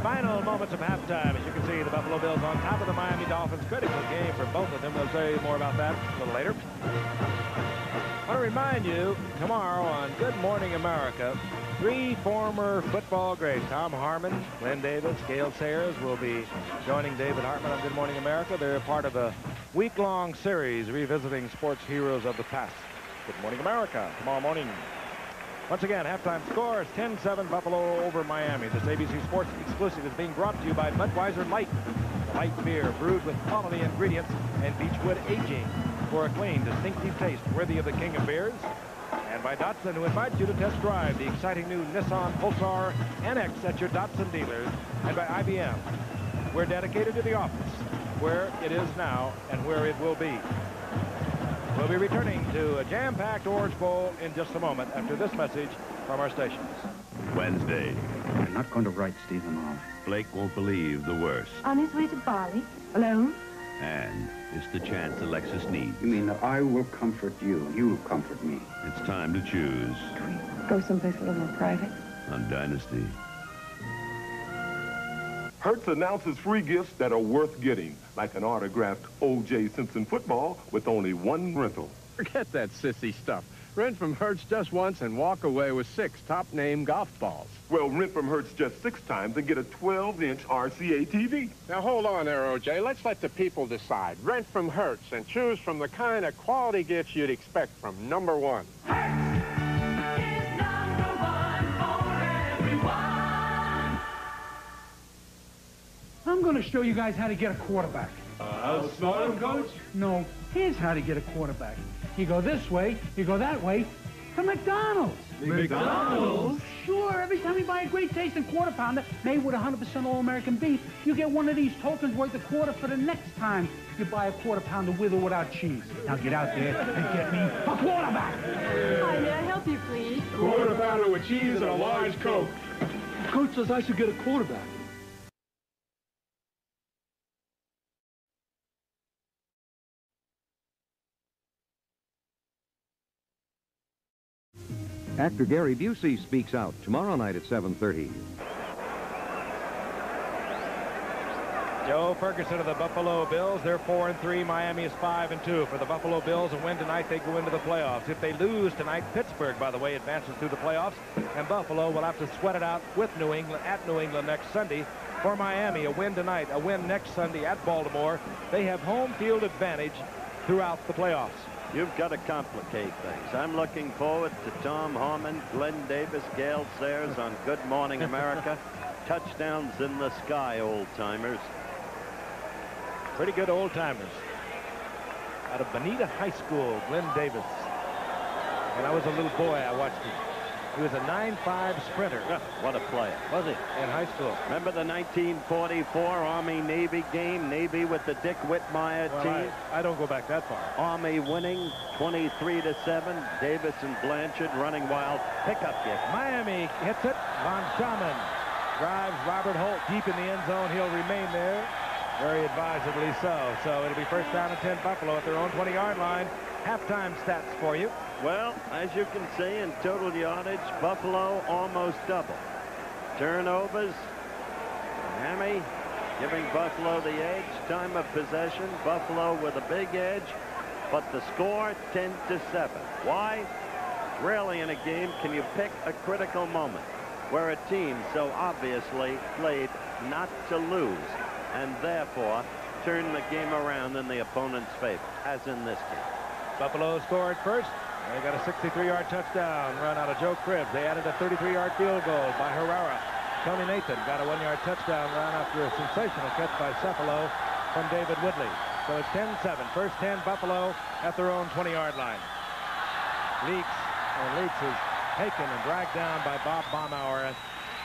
Final moments of halftime. As you can see, the Buffalo Bills on top of the Miami Dolphins. Critical game for both of them. We'll say more about that a little later. I want to remind you, tomorrow on Good Morning America, 3 former football greats, Tom Harmon, Glenn Davis, Gale Sayers, will be joining David Hartman on Good Morning America. They're part of a week-long series revisiting sports heroes of the past. Good Morning America, tomorrow morning. Once again, halftime score is 10-7 Buffalo over Miami. This ABC Sports exclusive is being brought to you by Budweiser Light. Light beer brewed with quality ingredients and Beechwood aging for a clean, distinctive taste worthy of the king of beers. And by Datsun, who invites you to test drive the exciting new Nissan Pulsar NX at your Datsun dealers. And by IBM. We're dedicated to the office, where it is now and where it will be. We'll be returning to a jam-packed Orange Bowl in just a moment after this message from our stations. Wednesday. I'm not going to write Stephen off. Blake won't believe the worst. On his way to Bali, alone? And it's the chance Alexis needs. You mean that I will comfort you, you will comfort me? It's time to choose. Can we go someplace a little more private? On Dynasty. Hertz announces free gifts that are worth getting, like an autographed O.J. Simpson football with only 1 rental. Forget that sissy stuff. Rent from Hertz just once and walk away with 6 top-name golf balls. Well, rent from Hertz just 6 times and get a 12-inch RCA TV. Now, hold on there, O.J. Let's let the people decide. Rent from Hertz and choose from the kind of quality gifts you'd expect from #1. I'm going to show you guys how to get a quarterback. How smart, Coach? No, here's how to get a quarterback. You go this way, you go that way, to McDonald's. McDonald's? Sure, every time you buy a great tasting quarter pounder made with 100% all-American beef, you get one of these tokens worth a quarter for the next time you buy a quarter pounder with or without cheese. Now get out there and get me a quarterback. Hi, may I help you, please? Quarter pounder with cheese and a large Coke. Coach says I should get a quarterback. Actor Gary Busey speaks out tomorrow night at 7:30. Joe Ferguson of the Buffalo Bills. They're 4-3. Miami is 5-2. For the Buffalo Bills, a win tonight, they go into the playoffs. If they lose tonight, Pittsburgh, by the way, advances through the playoffs, and Buffalo will have to sweat it out with New England at New England next Sunday. For Miami, a win tonight, a win next Sunday at Baltimore. They have home field advantage throughout the playoffs. You've got to complicate things. I'm looking forward to Tom Harmon, Glenn Davis, Gale Sayers on Good Morning America. Touchdowns in the sky, old-timers. Pretty good old-timers. Out of Bonita High School, Glenn Davis. When I was a little boy, I watched him. He was a 9.5 sprinter. What a player. Was he? In high school. Remember the 1944 Army-Navy game? Navy with the Dick Whitmire team? I don't go back that far. Army winning 23-7. Davis and Blanchard running wild. Pickup kick. Miami hits it. Von Schaman drives Robert Holt deep in the end zone. He'll remain there. Very advisedly so. So it'll be first down and 10 Buffalo at their own 20-yard line. Halftime stats for you. Well, as you can see in total yardage, Buffalo almost double. Turnovers, Miami giving Buffalo the edge. Time of possession, Buffalo with a big edge, but the score 10-7. Why? Rarely in a game can you pick a critical moment where a team so obviously played not to lose and therefore turn the game around in the opponent's favor, as in this game. Buffalo scored first. They got a 63-yard touchdown run out of Joe Cribbs. They added a 33-yard field goal by Herrera. Tony Nathan got a 1-yard touchdown run after a sensational catch by Cephalo from David Woodley. So it's 10-7. First 10 Buffalo at their own 20-yard line. Leaks is taken and dragged down by Bob Baumauer.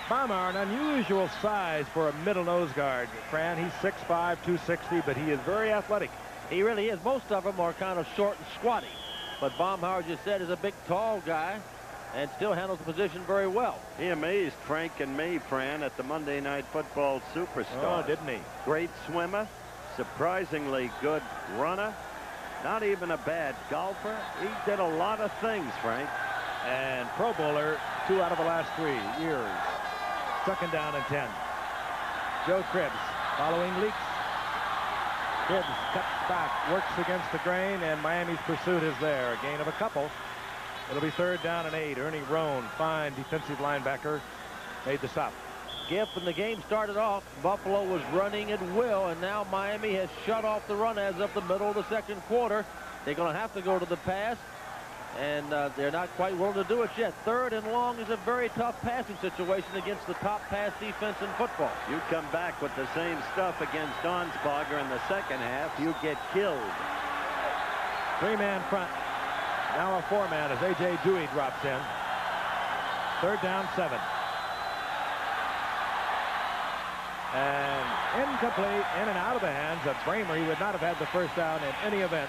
Baumauer, an unusual size for a middle nose guard. Fran, he's 6'5", 260, but he is very athletic. He really is. Most of them are kind of short and squatty. But Baumauer, just said, is a big, tall guy and still handles the position very well. He amazed Frank and me, Fran, at the Monday Night Football Superstar. Oh, didn't he? Great swimmer, surprisingly good runner, not even a bad golfer. He did a lot of things, Frank. And Pro Bowler 2 out of the last 3 years. Second down and 10. Joe Cribbs following Leaks. Cribbs cuts back, works against the grain, and Miami's pursuit is there. A gain of a couple. It'll be third down and 8. Ernie Roan, fine defensive linebacker, made the stop. Giff, when the game started off, Buffalo was running at will, and now Miami has shut off the run as of the middle of the second quarter. They're going to have to go to the pass, and they're not quite willing to do it yet. Third and long is a very tough passing situation against the top pass defense in football. You come back with the same stuff against Donsberger in the second half, you get killed. 3-man front. Now a 4-man as A.J. Dewey drops in. Third down, 7. And incomplete, in and out of the hands of Bramer. He would not have had the first down in any event.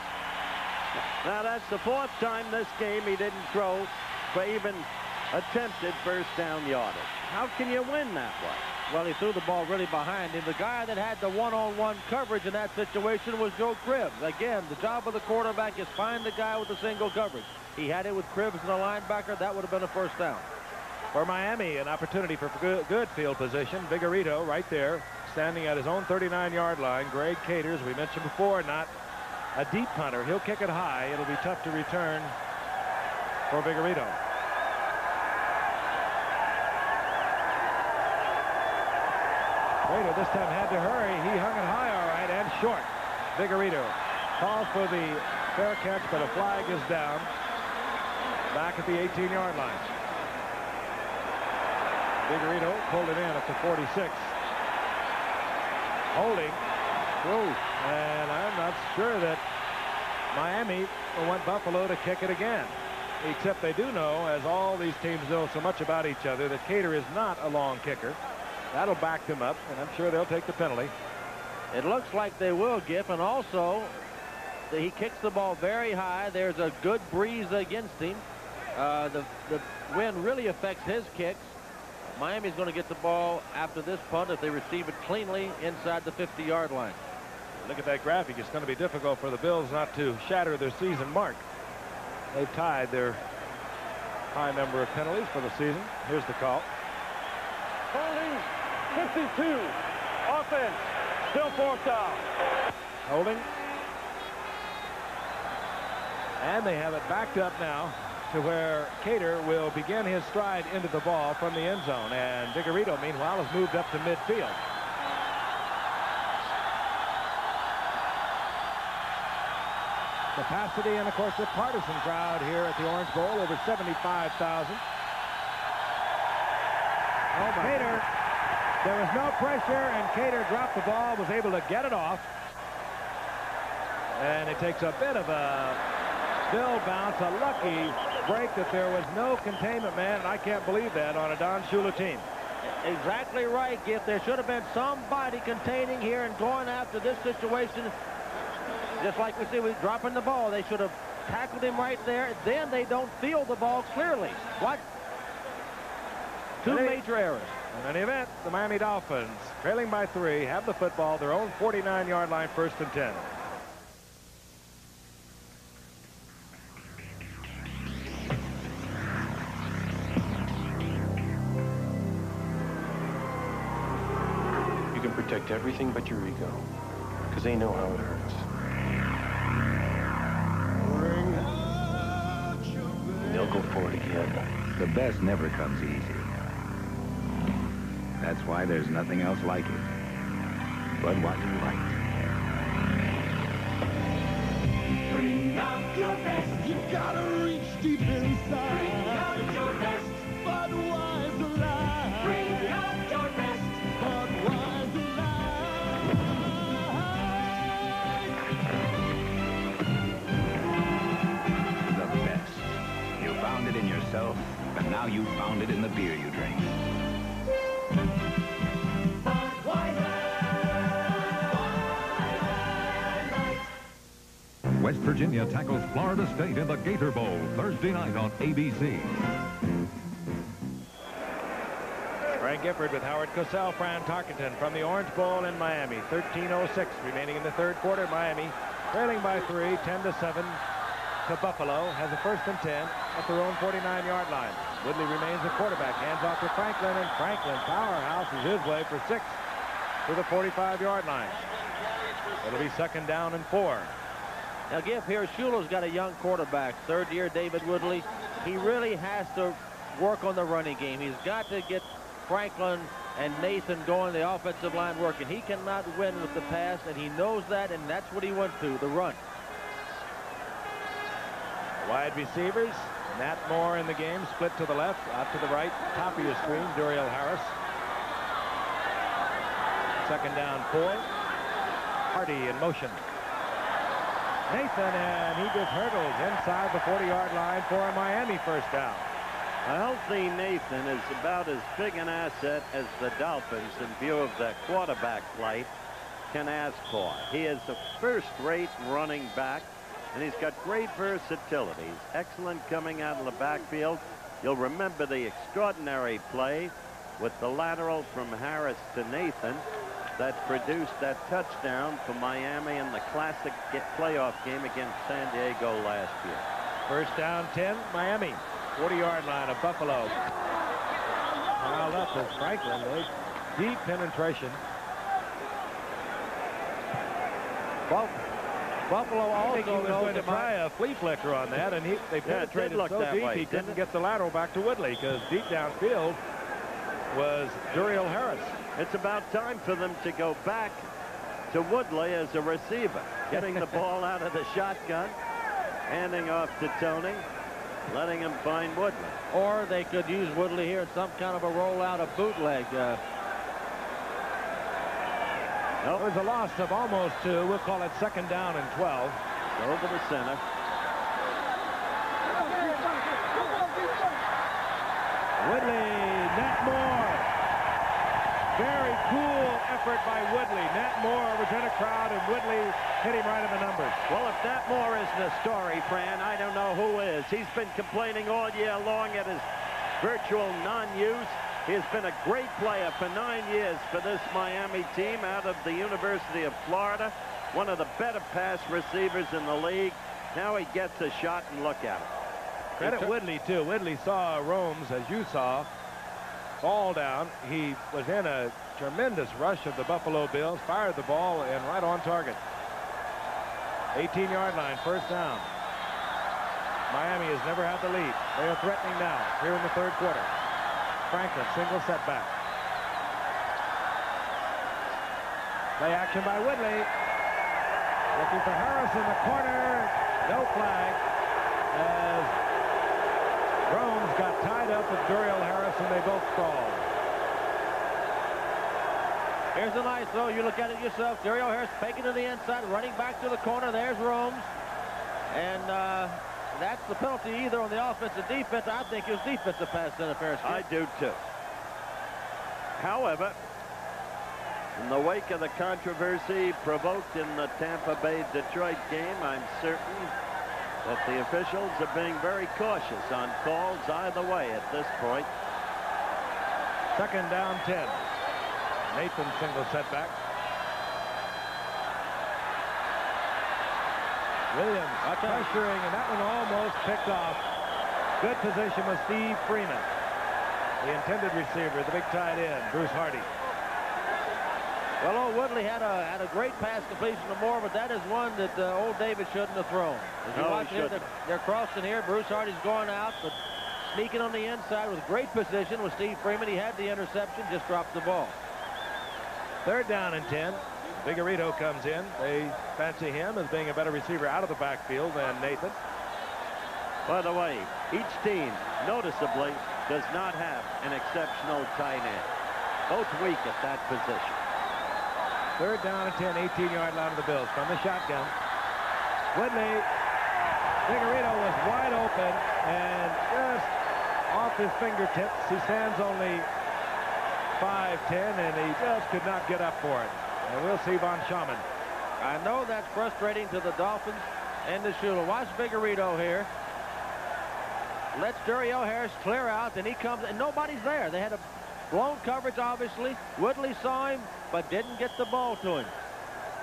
Now that's the 4th time this game he didn't throw for even attempted first down yardage. How can you win that way? Well, he threw the ball really behind him. The guy that had the one-on-one coverage in that situation was Joe Cribbs. Again, the job of the quarterback is find the guy with the single coverage. He had it with Cribbs and the linebacker. That would have been a first down. For Miami, an opportunity for good field position. Vigorito right there, standing at his own 39-yard line. Greg Caters, we mentioned before, not a deep punter. He'll kick it high. It'll be tough to return for Vigorito. Rader this time had to hurry. He hung it high all right and short. Vigorito calls for the fair catch, but a flag is down back at the 18-yard line. Vigorito pulled it in at the 46. Holding. Whoa. And I'm not sure that Miami will want Buffalo to kick it again. Except they do know, as all these teams know so much about each other, that Cater is not a long kicker. That'll back them up, and I'm sure they'll take the penalty. It looks like they will, Giff, and also he kicks the ball very high. There's a good breeze against him. The wind really affects his kicks. Miami's going to get the ball after this punt if they receive it cleanly inside the 50-yard line. Look at that graphic. It's going to be difficult for the Bills not to shatter their season mark. They've tied their high number of penalties for the season. Here's the call. Holding 52. Offense. Still 4th down. Holding. And they have it backed up now to where Cater will begin his stride into the ball from the end zone. And Vigorito, meanwhile, has moved up to midfield. Capacity and, of course, the partisan crowd here at the Orange Bowl, over 75,000. Cater, there was no pressure, and Cater dropped the ball, was able to get it off. And it takes a bit of a bill bounce, a lucky break that there was no containment man, and I can't believe that on a Don Shula team. Exactly right, Giff. There should have been somebody containing here and going after this situation. Just like we see with dropping the ball, they should have tackled him right there. Then they don't field the ball clearly. What? Two major errors. In any event, the Miami Dolphins, trailing by 3, have the football, their own 49-yard line, 1st and 10. You can protect everything but your ego, because they know how it hurts. They'll go for it again. The best never comes easy. That's why there's nothing else like it but what you like. Bring out your best. You gotta reach deep inside. Bring out your best. Budweiser Light. Bring out your best. Budweiser Light. The best. You found it in yourself, and now you found it in the beer you drink. West Virginia tackles Florida State in the Gator Bowl Thursday night on ABC. Frank Gifford with Howard Cosell, Fran Tarkenton from the Orange Bowl in Miami. 13:06 remaining in the third quarter. Miami trailing by 3, 10-7 to Buffalo. Has a 1st and 10 at their own 49-yard line. Woodley remains the quarterback. Hands off to Franklin, and Franklin, powerhouse, is his way for 6 to the 45-yard line. It'll be 2nd down and 4. Now, Giff, here, Shuler's got a young quarterback, 3rd year David Woodley. He really has to work on the running game. He's got to get Franklin and Nathan going, the offensive line working. He cannot win with the pass, and he knows that, and that's what he went to, the run. Wide receivers, Nat Moore in the game, split to the left, out to the right, top of your screen, Duriel Harris. 2nd down, 4. Hardy in motion. Nathan, and he just hurdles inside the 40-yard line for a Miami 1st down. A healthy Nathan is about as big an asset as the Dolphins, in view of the quarterback play, can ask for. He is a first-rate running back, and he's got great versatility. He's excellent coming out of the backfield. You'll remember the extraordinary play with the lateral from Harris to Nathan that produced that touchdown for Miami in the classic playoff game against San Diego last year. 1st down, 10, Miami. 40-yard line of Buffalo. Piled up as Franklin. Deep penetration. Buffalo also was going to try a flea flicker on that, and they penetrated so deep he couldn't get the lateral back to Woodley, because deep downfield was Duriel Harris. It's about time for them to go back to Woodley as a receiver, getting the ball out of the shotgun, handing off to Tony, letting him find Woodley. Or they could use Woodley here in some kind of a rollout, a bootleg. Nope. There's a loss of almost 2. We'll call it 2nd down and 12. Over the center. Woodley, Nat Moore. Very cool effort by Woodley. Nat Moore was in a crowd, and Woodley hit him right in the numbers. Well, if Nat Moore isn't a story, Fran, I don't know who is. He's been complaining all year long at his virtual non-use. He has been a great player for 9 years for this Miami team out of the University of Florida. One of the better pass receivers in the league. Now he gets a shot, and look at it. Credit Woodley, too. Woodley saw Romes, as you saw, fall down. He was in a tremendous rush of the Buffalo Bills, fired the ball, and right on target. 18-yard line, 1st down. Miami has never had the lead. They are threatening now, here in the 3rd quarter. Franklin, single setback. Play action by Woodley. Looking for Harris in the corner. No flag, as Romes got tied up with Duriel Harris, and they both crawled. Here's a nice throw. You look at it yourself. Duriel Harris faking to the inside, running back to the corner. There's Romes. And that's the penalty either on the offense or defense. I think it was defensive pass interference. I do, too. However, in the wake of the controversy provoked in the Tampa Bay-Detroit game, I'm certain that the officials are being very cautious on calls either way at this point. 2nd down, 10. Nathan single setback. Williams pressuring, and that one almost picked off. Good position with Steve Freeman. The intended receiver, the big tight end, Bruce Hardy. Well, old Woodley had a great pass completion to Moore, but that is one that old David shouldn't have thrown. As you watch here, they're crossing here. Bruce Hardy's going out, but sneaking on the inside with great position with Steve Freeman. He had the interception, just dropped the ball. 3rd down and 10. Figueredo comes in. They fancy him as being a better receiver out of the backfield than Nathan. By the way, each team noticeably does not have an exceptional tight end. Both weak at that position. 3rd down and 10, 18-yard line of the Bills from the shotgun. Woodley. Figueredo was wide open and just off his fingertips. He stands only 5'10", and he just could not get up for it. And we'll see Von Schaman. I know that's frustrating to the Dolphins and the Shula. Watch Figueredo here. Lets Dario Harris clear out, and he comes, and nobody's there. They had a blown coverage, obviously. Woodley saw him, but didn't get the ball to him.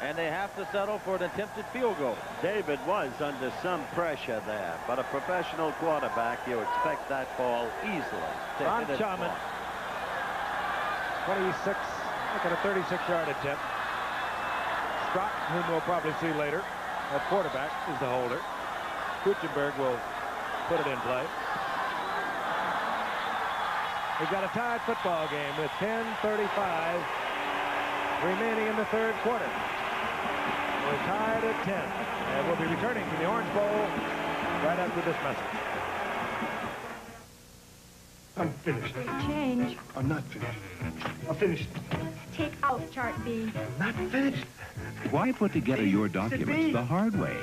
And they have to settle for an attempted field goal. David was under some pressure there, but a professional quarterback, you expect that ball easily to Von hit it. Schaman, 26, look at a 36-yard attempt. Strock, whom we'll probably see later, at quarterback, is the holder. Kuchenberg will put it in play. We've got a tied football game with 10:35 remaining in the 3rd quarter. We're tied at 10, and we'll be returning to the Orange Bowl right after this message. I'm finished. Change. I'm not finished. I'm finished. Take out chart B. I'm not finished. Why put together your documents the hard way?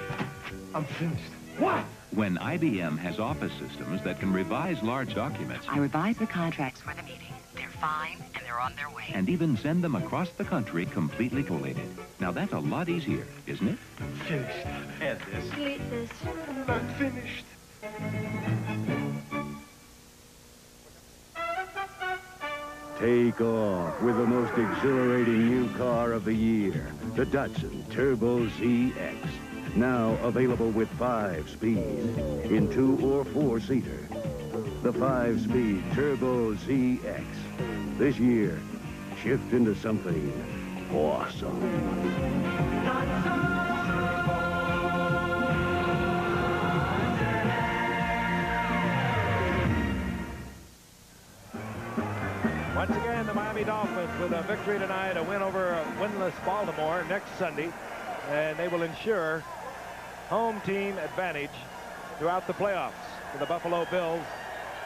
I'm finished. What? When IBM has office systems that can revise large documents I revised the contracts for the meeting. They're fine, and they're on their way. and even send them across the country completely collated. Now that's a lot easier, isn't it? I'm finished. Add this. Delete this. I'm not finished. Take off with the most exhilarating new car of the year, the Datsun Turbo ZX. Now available with 5-speed in 2- or 4-seater. The 5-speed Turbo ZX. This year, shift into something awesome. Once again, the Miami Dolphins with a victory tonight, a win over a winless Baltimore next Sunday, and they will ensure home team advantage throughout the playoffs. For the Buffalo Bills,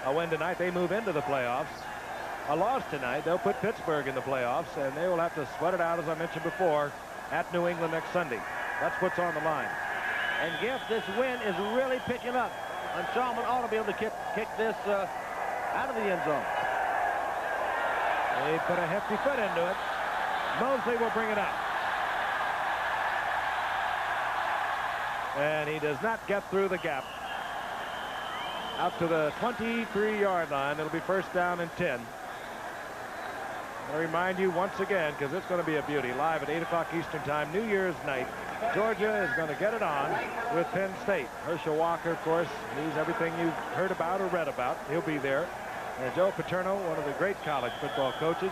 a win tonight, they move into the playoffs. A loss tonight, they'll put Pittsburgh in the playoffs, and they will have to sweat it out, as I mentioned before, at New England next Sunday. That's what's on the line. And Giff, this win is really picking up. And Schaman ought to be able to kick this out of the end zone. They put a hefty foot into it. Mosley will bring it up. And he does not get through the gap. Out to the 23-yard line. It'll be 1st down and 10. I remind you once again, because it's going to be a beauty, live at 8 o'clock Eastern Time, New Year's night. Georgia is going to get it on with Penn State. Herschel Walker, of course, he's everything you've heard about or read about. He'll be there. And Joe Paterno, one of the great college football coaches,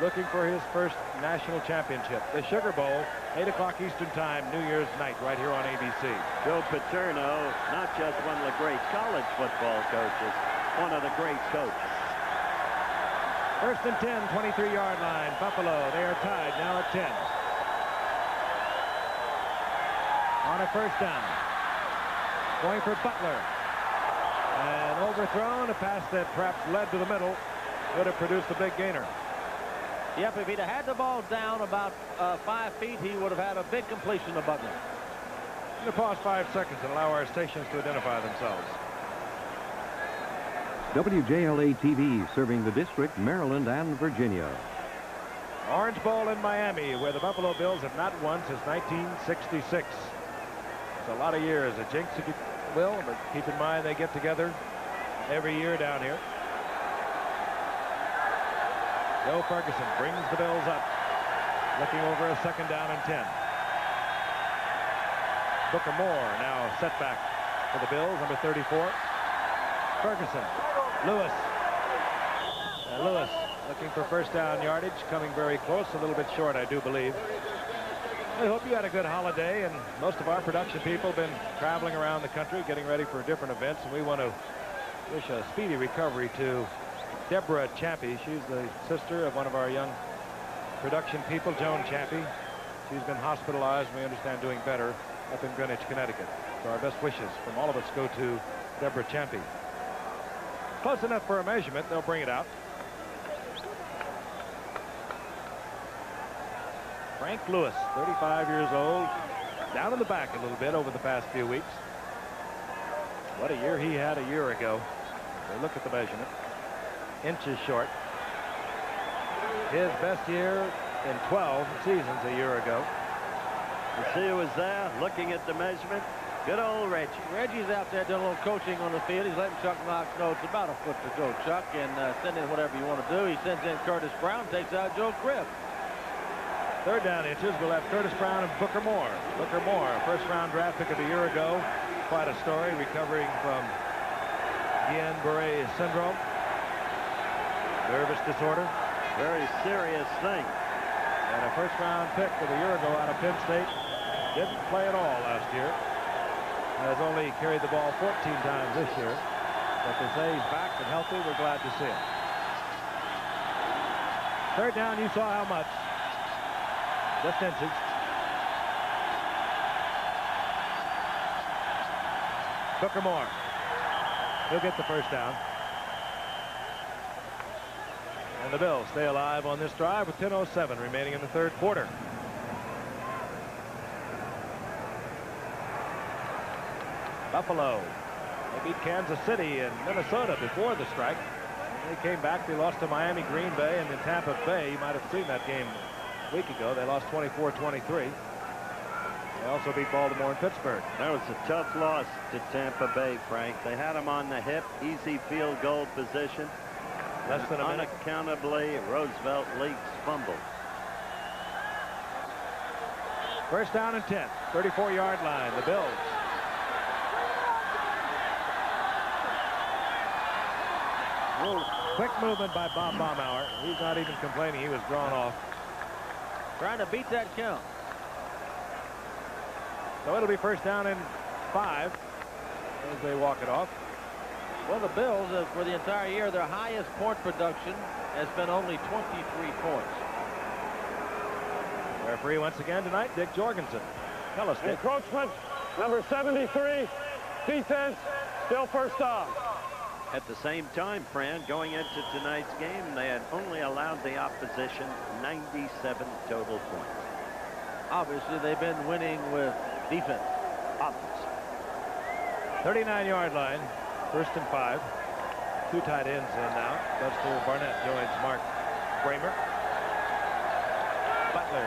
looking for his first national championship. The Sugar Bowl, 8 o'clock Eastern Time, New Year's night, right here on ABC. Joe Paterno, not just one of the great college football coaches, one of the great coaches. 1st and 10, 23-yard line. Buffalo, they are tied now at 10. On a 1st down. Going for Butler. And overthrown, a pass that perhaps led to the middle would have produced a big gainer. Yep, if he'd have had the ball down about 5 feet, he would have had a big completion to Butler. I'm going to pause 5 seconds and allow our stations to identify themselves. WJLA-TV serving the district, Maryland, and Virginia. Orange Bowl in Miami, where the Buffalo Bills have not won since 1966. It's a lot of years. A jinx, if you will, but keep in mind they get together every year down here. Joe Ferguson brings the Bills up, looking over a 2nd down and 10. Booker Moore now set back for the Bills, number 34. Ferguson, Lewis. And Lewis looking for 1st down yardage, coming very close, a little bit short, I do believe. I hope you had a good holiday, and most of our production people have been traveling around the country, getting ready for different events, and we want to wish a speedy recovery to Deborah Chappie. She's the sister of one of our young production people, Joan Chappie. She's been hospitalized, we understand, doing better up in Greenwich, Connecticut. So our best wishes from all of us go to Deborah Champy. Close enough for a measurement. They'll bring it out. Frank Lewis, 35 years old, down in the back a little bit over the past few weeks. What a year he had a year ago. So look at the measurement. Inches short. His best year in 12 seasons a year ago. You see who was there looking at the measurement? Good old Reggie. Reggie's out there doing a little coaching on the field. He's letting Chuck Knox know it's about a foot to go, Chuck, and send in whatever you want to do. He sends in Curtis Brown, takes out Joe Cribb. Third down inches, we'll have Curtis Brown and Booker Moore. Booker Moore, first-round draft pick of a year ago. Quite a story, recovering from Guillain-Barré syndrome. Nervous disorder. Very serious thing. And a first-round pick of a year ago out of Penn State. Didn't play at all last year. Has only carried the ball 14 times this year. But to say he's back and healthy, we're glad to see it. Third down, you saw how much. Just inches. Booker Moore. He'll get the first down. And the Bills stay alive on this drive with 10:07 remaining in the third quarter. Buffalo. They beat Kansas City and Minnesota before the strike. When they came back, they lost to Miami, Green Bay, and then Tampa Bay. You might have seen that game a week ago. They lost 24-23. They also beat Baltimore and Pittsburgh. That was a tough loss to Tampa Bay, Frank. They had him on the hip, easy field goal position. Less than a minute. Unaccountably, Roosevelt Leaks fumbled. First down and 10, 34-yard line. The Bills. Quick movement by Bob Baumauer. He's not even complaining. He was drawn off. Trying to beat that count. So it'll be first down and 5 as they walk it off. Well, the Bills, for the entire year, their highest point production has been only 23 points. Referee once again tonight, Dick Jorgensen. Tell us, Dick. Encroachment, number 73. Defense, still first down. At the same time, Fran, going into tonight's game, they had only allowed the opposition 97 total points. Obviously, they've been winning with defense. Obviously. 39-yard line, first and 5. Two tight ends in now. Buster Barnett joins Mark Bramer. Butler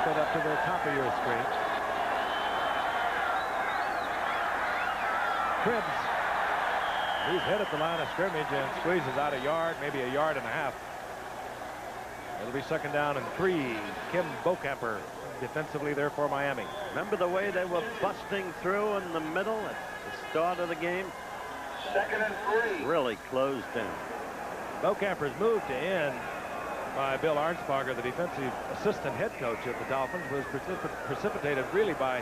stood up to the top of your screen. Cribbs. He's hit at the line of scrimmage and squeezes out a yard, maybe a yard and a half. It'll be second down and 3. Kim Bocamper defensively there for Miami. Remember the way they were busting through in the middle at the start of the game? Second and 3. Really closed in. Bocamper's move to end by Bill Arnsparger, the defensive assistant head coach of the Dolphins, was precipitated really by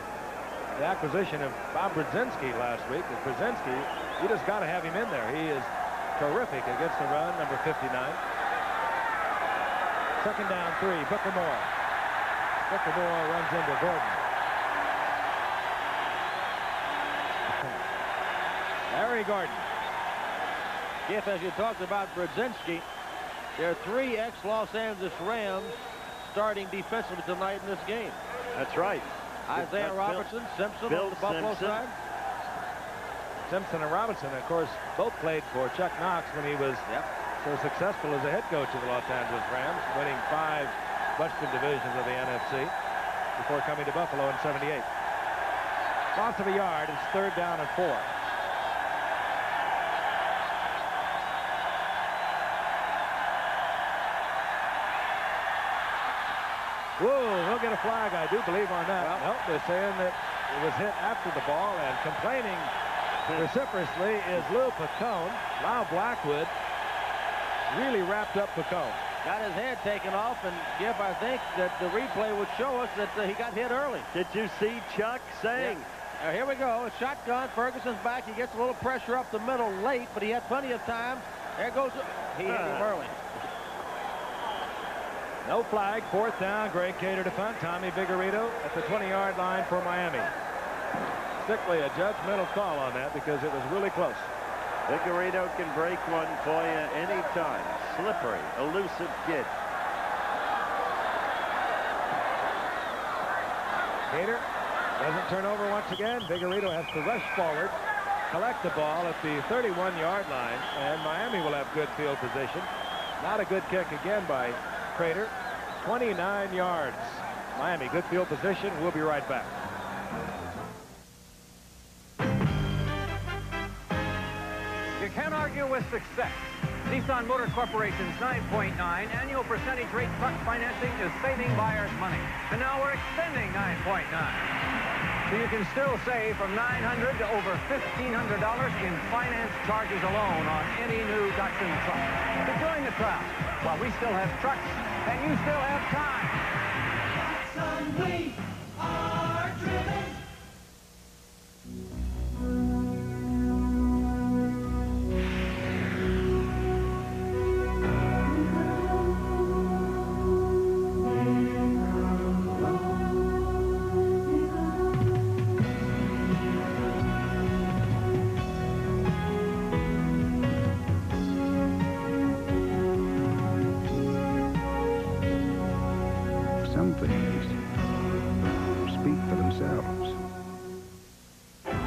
the acquisition of Bob Brzezinski last week. And Brzezinski, you just got to have him in there. He is terrific against the run, number 59. Second down 3, Booker Moore. Booker Moore runs into Gordon. Larry Gordon. If, as you talked about Brzezinski, there are 3 ex-Los Angeles Rams starting defensively tonight in this game. That's right. Isaiah Robertson, Simpson on the Buffalo side. Simpson and Robinson, of course, both played for Chuck Knox when he was so successful as a head coach of the Los Angeles Rams, winning 5 Western divisions of the NFC before coming to Buffalo in '78. Loss of a yard. It's third down and 4. Whoa, he'll get a flag, I do believe, on that. Well, nope, they're saying that it was hit after the ball, and complaining vociferously is Lou Picone. Lyle Blackwood really wrapped up Picone. Got his head taken off, and Jeff, I think that the replay would show us that he got hit early. Did you see Chuck saying? Yeah. Now, here we go. A shotgun. Ferguson's back. He gets a little pressure up the middle late, but he had plenty of time. There goes. He hit him early. No flag. 4th down. Greg Cater to punt. Tommy Vigorito at the 20-yard line for Miami. Strictly a judgmental call on that because it was really close. Vigorito can break one for you anytime. Slippery, elusive kid. Cater doesn't turn over once again. Vigorito has to rush forward, collect the ball at the 31-yard line, and Miami will have good field position. Not a good kick again by Crater. 29 yards. Miami, good field position. We'll be right back. You can't argue with success. Nissan Motor Corporation's 9.9 annual percentage rate truck financing is saving buyers money. And now we're extending 9.9. So you can still save from $900 to over $1,500 in finance charges alone on any new Datsun truck. So join the crowd while we still have trucks and you still have time. Datsun, we are driven. Some things speak for themselves.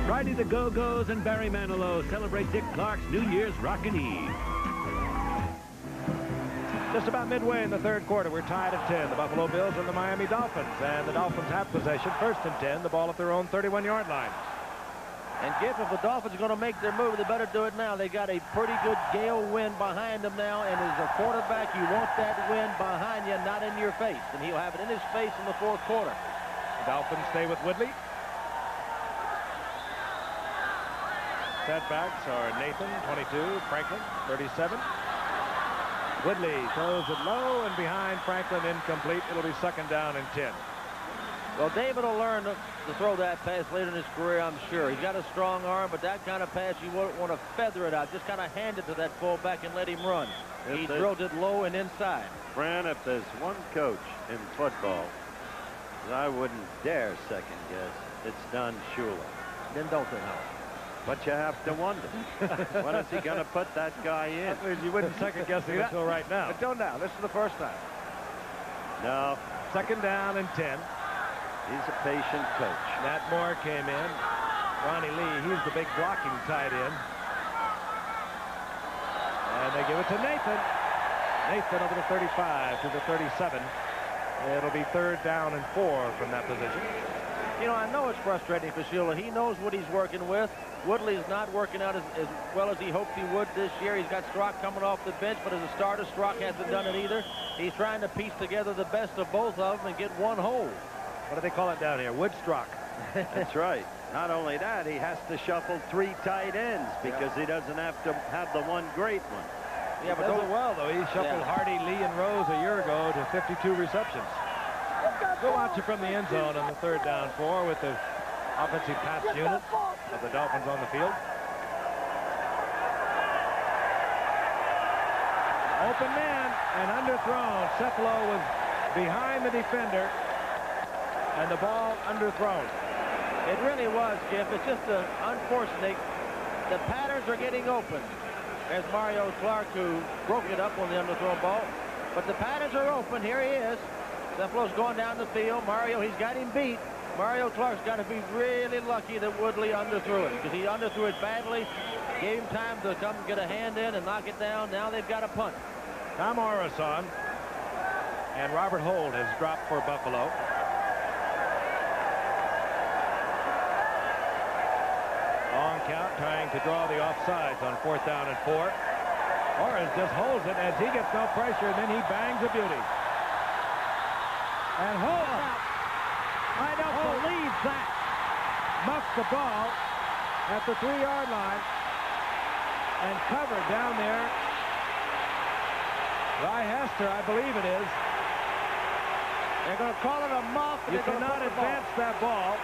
Friday the Go-Go's and Barry Manilow celebrate Dick Clark's New Year's Rockin' Eve. Just about midway in the 3rd quarter, we're tied at 10. The Buffalo Bills and the Miami Dolphins. And the Dolphins have possession. 1st and 10. The ball at their own 31-yard line. And Giff, if the Dolphins are going to make their move, they better do it now. They got a pretty good gale wind behind them now, and as a quarterback, you want that wind behind you, not in your face. And he'll have it in his face in the 4th quarter. The Dolphins stay with Woodley. Setbacks are Nathan, 22, Franklin, 37. Woodley throws it low and behind Franklin, incomplete. It'll be 2nd down and 10. Well, David will learn to throw that pass later in his career, I'm sure. He's got a strong arm, but that kind of pass, you won't want to feather it out. Just kind of hand it to that fullback and let him run. He drilled it low and inside. Fran, if there's one coach in football that I wouldn't dare second guess, it's Don Shula. Then don't say no. But you have to wonder, when is he going to put that guy in? You wouldn't second guess him until right now. But don't now. This is the first time. No. 2nd down and 10. He's a patient coach. Matt Moore came in. Ronnie Lee, he's the big blocking tight end. And they give it to Nathan. Nathan over the 35 to the 37. It'll be 3rd down and 4 from that position. You know, I know it's frustrating for Shula. He knows what he's working with. Woodley's not working out as well as he hoped he would this year. He's got Strock coming off the bench, but as a starter, Strock hasn't done it either. He's trying to piece together the best of both of them and get one hole. What do they call it down here? Woodstock. That's right. Not only that, he has to shuffle 3 tight ends because he doesn't have to have the one great one. Yeah, but does it well, though. He shuffled Hardy, Lee, and Rose a year ago to 52 receptions. We'll watch it from the end zone on the 3rd down 4 with the offensive pass unit of the Dolphins on the field. Open man and underthrown. Cephallo was behind the defender, and the ball underthrown. It really was, Jeff. It's just unfortunate. The patterns are getting open. There's Mario Clark, who broke it up on the underthrown ball. But the patterns are open. Here he is. Cephallo's going down the field. Mario, he's got him beat. Mario Clark's got to be really lucky that Woodley underthrew it, because he underthrew it badly. Gave him time to come get a hand in and knock it down. Now they've got a punt. Tom Orison and Robert Holt has dropped for Buffalo. Long count, trying to draw the offsides on 4th down and 4. Orris just holds it as he gets no pressure, and then he bangs a beauty. And Holt, I don't believe that, muffed the ball at the 3-yard line and covered down there by Hester, I believe it is. They're going to call it a muff. You cannot advance that ball.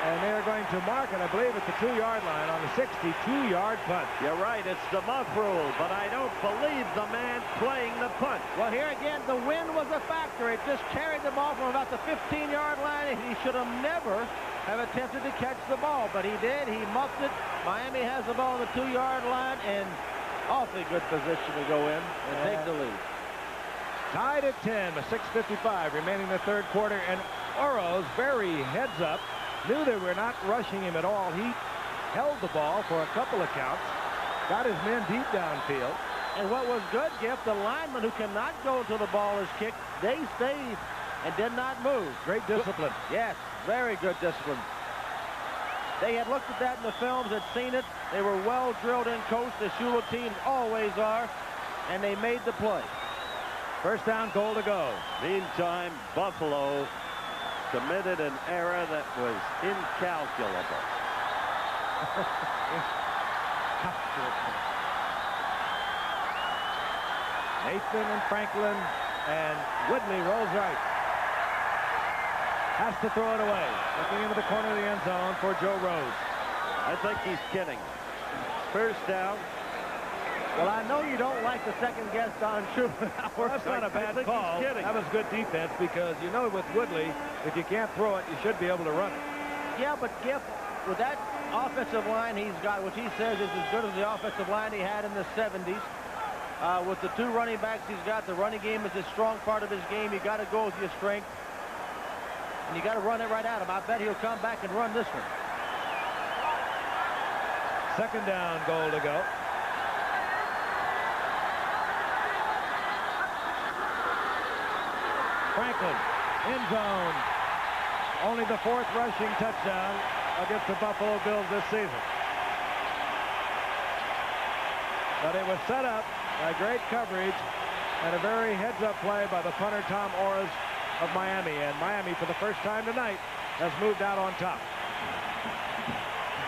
And they are going to mark it, I believe, at the 2-yard line on the 62-yard punt. You're right, it's the muff rule, but I don't believe the man playing the punt. Well, here again, the wind was a factor. It just carried the ball from about the 15-yard line, and he should have never have attempted to catch the ball, but he did. He muffed it. Miami has the ball on the 2-yard line, and awfully good position to go in and take the lead. Tied at 10 with 6:55 remaining in the third quarter, and Oro's very heads up. Knew they were not rushing him at all. He held the ball for a couple of counts, got his men deep downfield. And what was good, Giff, the linemen who cannot go until the ball is kicked, they stayed and did not move. Great discipline. Yes, very good discipline. They had looked at that in the films, had seen it. They were well drilled and coached, as Shula teams always are, and they made the play. First down, goal to go. Meantime, Buffalo committed an error that was incalculable. Nathan and Franklin, and Woodley rolls right. Has to throw it away. Looking into the corner of the end zone for Joe Rose. I think he's kidding. First down. Well, I know you don't like the second guess on Schumann. Well, that's not a bad call. That was good defense, because you know with Woodley, if you can't throw it, you should be able to run it. Yeah, but Giff, with that offensive line he's got, which he says is as good as the offensive line he had in the 70s, with the 2 running backs he's got, the running game is a strong part of his game. You got to go with your strength, and you got to run it right at him. I bet he'll come back and run this one. Second down, goal to go. Franklin, end zone. Only the 4th rushing touchdown against the Buffalo Bills this season. But it was set up by great coverage and a very heads-up play by the punter, Tom Orris of Miami. And Miami, for the first time tonight, has moved out on top.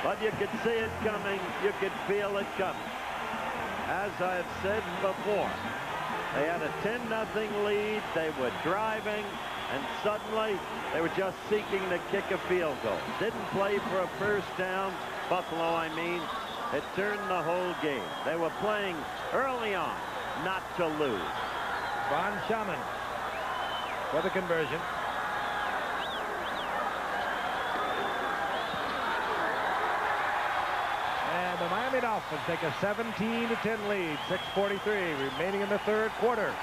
But you could see it coming. You could feel it coming. As I've said before, they had a 10-0 lead. They were driving, and suddenly they were just seeking to kick a field goal. Didn't play for a first down. Buffalo, I mean. It turned the whole game. They were playing early on not to lose. Von Schaman for the conversion. And the Miami Dolphins take a 17-10 lead. 6:43 remaining in the third quarter.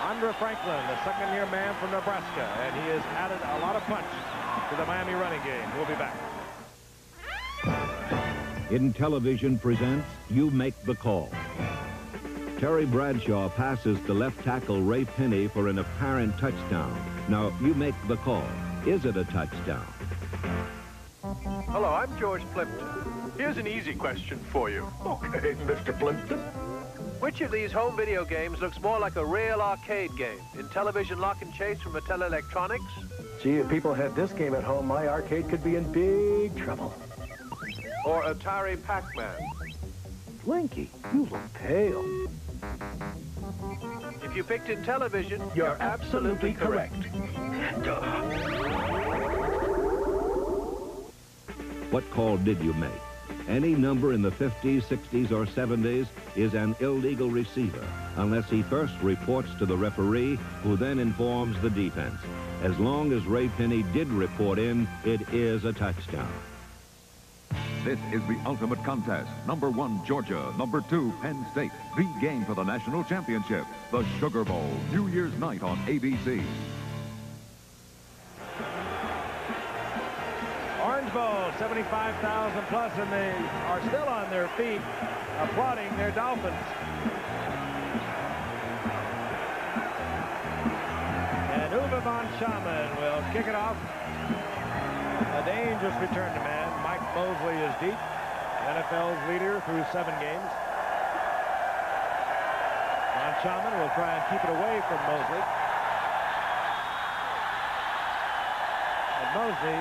Andre Franklin, the second-year man from Nebraska, and he has added a lot of punch to the Miami running game. We'll be back. In Television presents You Make the Call. Terry Bradshaw passes to left tackle Ray Penny for an apparent touchdown. Now, you make the call. Is it a touchdown? Hello, I'm George Plimpton. Here's an easy question for you. Okay, Mr. Plimpton. Which of these home video games looks more like a real arcade game? Intellivision Lock and Chase from Mattel Electronics? Gee, if people had this game at home, my arcade could be in big trouble. Or Atari Pac-Man? Blinky, you look pale. If you picked Intellivision, you're absolutely correct. What call did you make? Any number in the 50s, 60s, or 70s is an illegal receiver unless he first reports to the referee, who then informs the defense. As long as Ray Penny did report in, it is a touchdown. This is the ultimate contest. Number 1, Georgia. Number 2, Penn State. The game for the national championship. The Sugar Bowl, New Year's night on ABC. Orange Bowl, 75,000 plus, and they are still on their feet, applauding their Dolphins. And Uwe von Schaman will kick it off. A dangerous return to man. Mike Mosley is deep, NFL's leader through 7 games. Von Schaman will try and keep it away from Mosley. And Mosley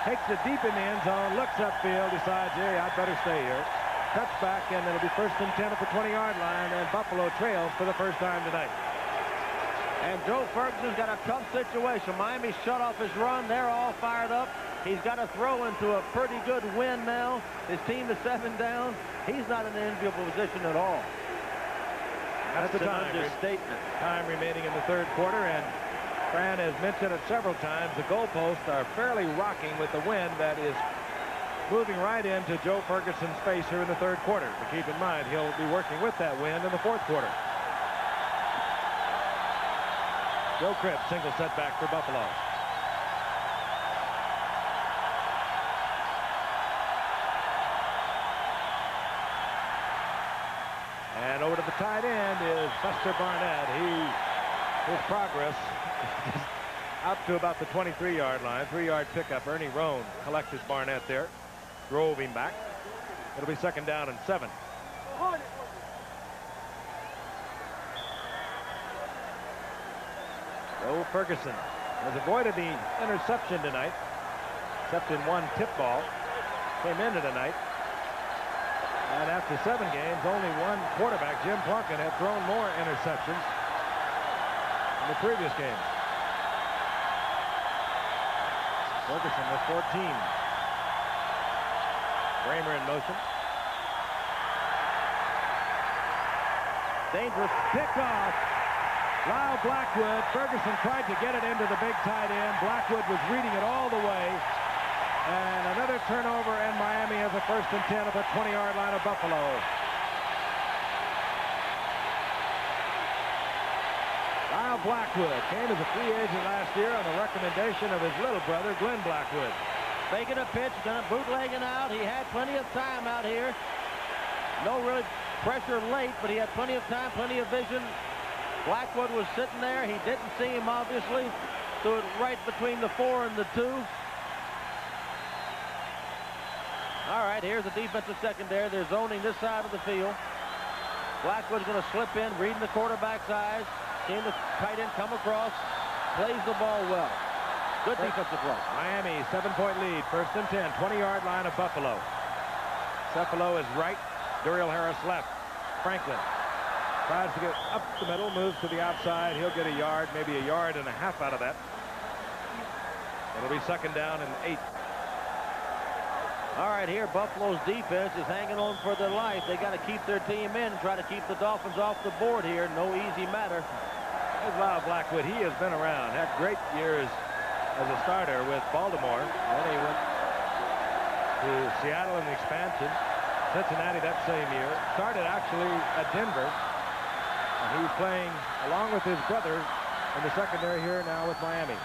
takes it deep in the end zone, looks upfield, decides, hey, I'd better stay here. Touchback, and it'll be 1st and 10 at the 20-yard line, and Buffalo trails for the first time tonight. And Joe Ferguson's got a tough situation. Miami shut off his run. They're all fired up. He's got to throw into a pretty good win now. His team is 7 down. He's not in an enviable position at all. That's the time. Understatement. Time remaining in the third quarter, and Fran has mentioned it several times. The goalposts are fairly rocking with the wind that is moving right into Joe Ferguson's face here in the third quarter. But keep in mind, he'll be working with that wind in the fourth quarter. Joe Cribb, single setback for Buffalo. And over to the tight end is Buster Barnett. His progress is out to about the 23-yard line. 3-yard pickup. Ernie Roan collected Barnett there. Drove him back. It'll be 2nd down and 7. Joe Ferguson has avoided the interception tonight, except in one tip ball. Came into tonight. And after 7 games, only one quarterback, Jim Plunkin, had thrown more interceptions in the previous game. Ferguson with 14. Kramer in motion. Dangerous pickoff. Lyle Blackwood. Ferguson tried to get it into the big tight end. Blackwood was reading it all the way. And another turnover, and Miami has a 1st and 10 at the 20-yard line of Buffalo. Lyle Blackwood came as a free agent last year on the recommendation of his little brother, Glenn Blackwood. Faking a pitch, gonna bootlegging out. He had plenty of time out here. No really pressure late, but he had plenty of time, plenty of vision. Blackwood was sitting there. He didn't see him, obviously. Threw it right between the 4 and the 2. All right, here's the defensive secondary. They're zoning this side of the field. Blackwood's going to slip in, reading the quarterback's eyes, seeing the tight end come across, plays the ball well. Good defensive play. Miami, 7-point lead, 1st and 10, 20-yard line of Buffalo. Cephalo is right, Duriel Harris left. Franklin tries to get up the middle, moves to the outside. He'll get a yard, maybe a yard and a half out of that. It'll be 2nd down and 8. All right, here Buffalo's defense is hanging on for their life. They got to keep their team in, try to keep the Dolphins off the board here. No easy matter. There's Lyle Blackwood. He has been around, had great years as a starter with Baltimore. Then he went to Seattle in the expansion, Cincinnati that same year. Started actually at Denver. And he's playing along with his brother in the secondary here now with Miami.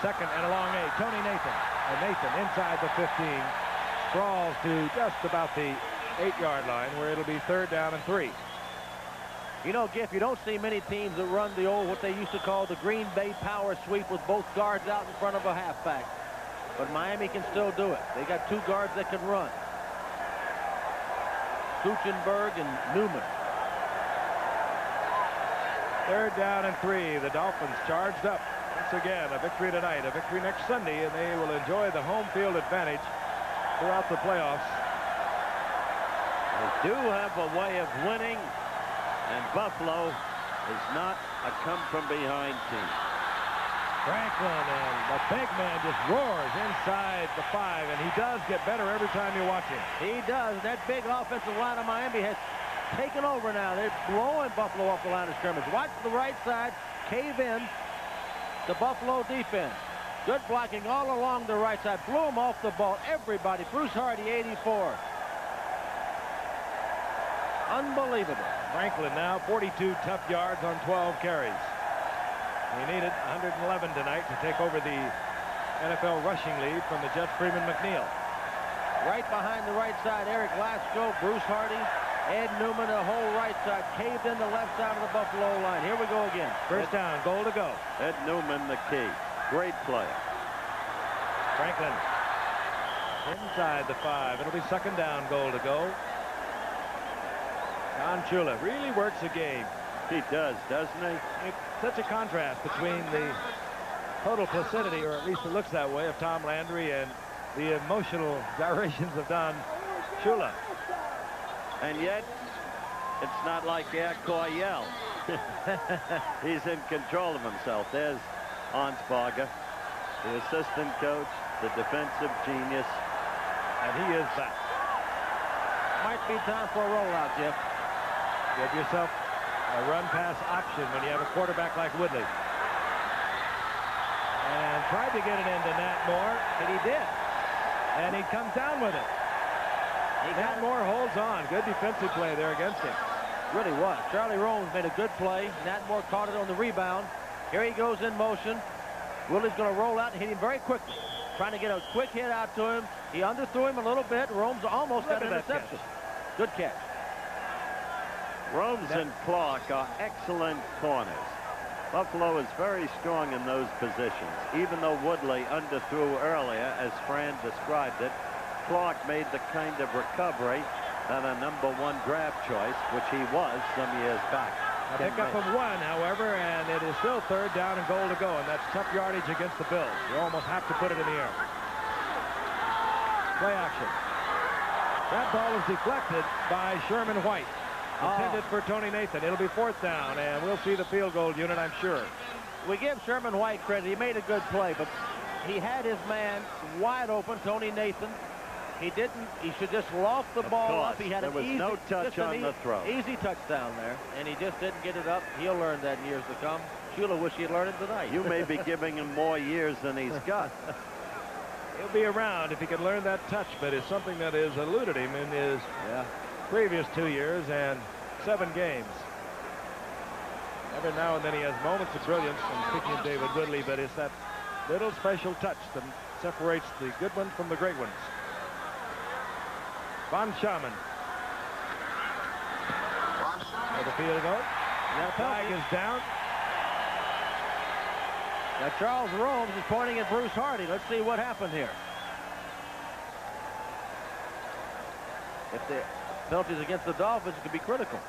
2nd and a long 8. Tony Nathan. And Nathan inside the 15 sprawls to just about the 8-yard line, where it'll be 3rd down and 3. You know, Giff, you don't see many teams that run the old, what they used to call the Green Bay power sweep with both guards out in front of a halfback. But Miami can still do it. They got 2 guards that can run. Kuchenberg and Newman. 3rd down and 3. The Dolphins charged up. Once again, a victory tonight, a victory next Sunday, and they will enjoy the home field advantage throughout the playoffs. They do have a way of winning, and Buffalo is not a come-from-behind team. Franklin, and the big man just roars inside the 5, and he does get better every time you watch him. He does. That big offensive line of Miami has taken over now. They're blowing Buffalo off the line of scrimmage. Watch the right side cave in. The Buffalo defense. Good blocking all along the right side. Blew him off the ball. Everybody. Bruce Hardy, 84. Unbelievable. Franklin now 42 tough yards on 12 carries. He needed 111 tonight to take over the NFL rushing lead from the Jet Freeman McNeil. Right behind the right side, Eric Glasgow, Bruce Hardy, Ed Newman, the whole right side, caved in the left side of the Buffalo line. Here we go again. 1st down, goal to go. Ed Newman, the key. Great player. Franklin inside the 5. It'll be 2nd down, goal to go. Don Shula really works a game. He does, doesn't he? It's such a contrast between the total placidity, or at least it looks that way, of Tom Landry and the emotional gyrations of Don Shula. And yet, it's not like Air Coryell. He's in control of himself. There's Ansparger. the assistant coach, the defensive genius. And he is back. Might be time for a rollout, Jeff. Give yourself a run-pass option when you have a quarterback like Woodley. And tried to get it into Nat Moore, and he did. And he comes down with it. Nat Moore holds on. Good defensive play there against him. Really was. Charlie Romes made a good play. Nat Moore caught it on the rebound. Here he goes in motion. Woodley's going to roll out and hit him very quickly. Trying to get a quick hit out to him. He underthrew him a little bit. Romes almost got an interception. Good catch. Romes and Clark are excellent corners. Buffalo is very strong in those positions. Even though Woodley underthrew earlier, as Fran described it, Clark made the kind of recovery that a #1 draft choice, which he was some years back. A pickup of 1, however, and it is still 3rd down and goal to go, and that's tough yardage against the Bills. You almost have to put it in the air. Play action. That ball is deflected by Sherman White. Intended for Tony Nathan. It'll be 4th down, and we'll see the field goal unit, I'm sure. We give Sherman White credit. He made a good play, but he had his man wide open, Tony Nathan. He didn't. He should just loft the ball up. He had there was no touch on the throw. Easy touchdown there, and he just didn't get it up. He'll learn that in years to come. Shula wish he'd learned it tonight. You may be giving him more years than he's got. He'll be around if he can learn that touch, but it's something that has eluded him in his previous 2 years and 7 games. Every now and then he has moments of brilliance in picking David Woodley, but it's that little special touch that separates the good ones from the great ones. Von Schaman. For the field goal. That flag is down. Now Charles Romes is pointing at Bruce Hardy. Let's see what happened here. If the penalties against the Dolphins could be critical.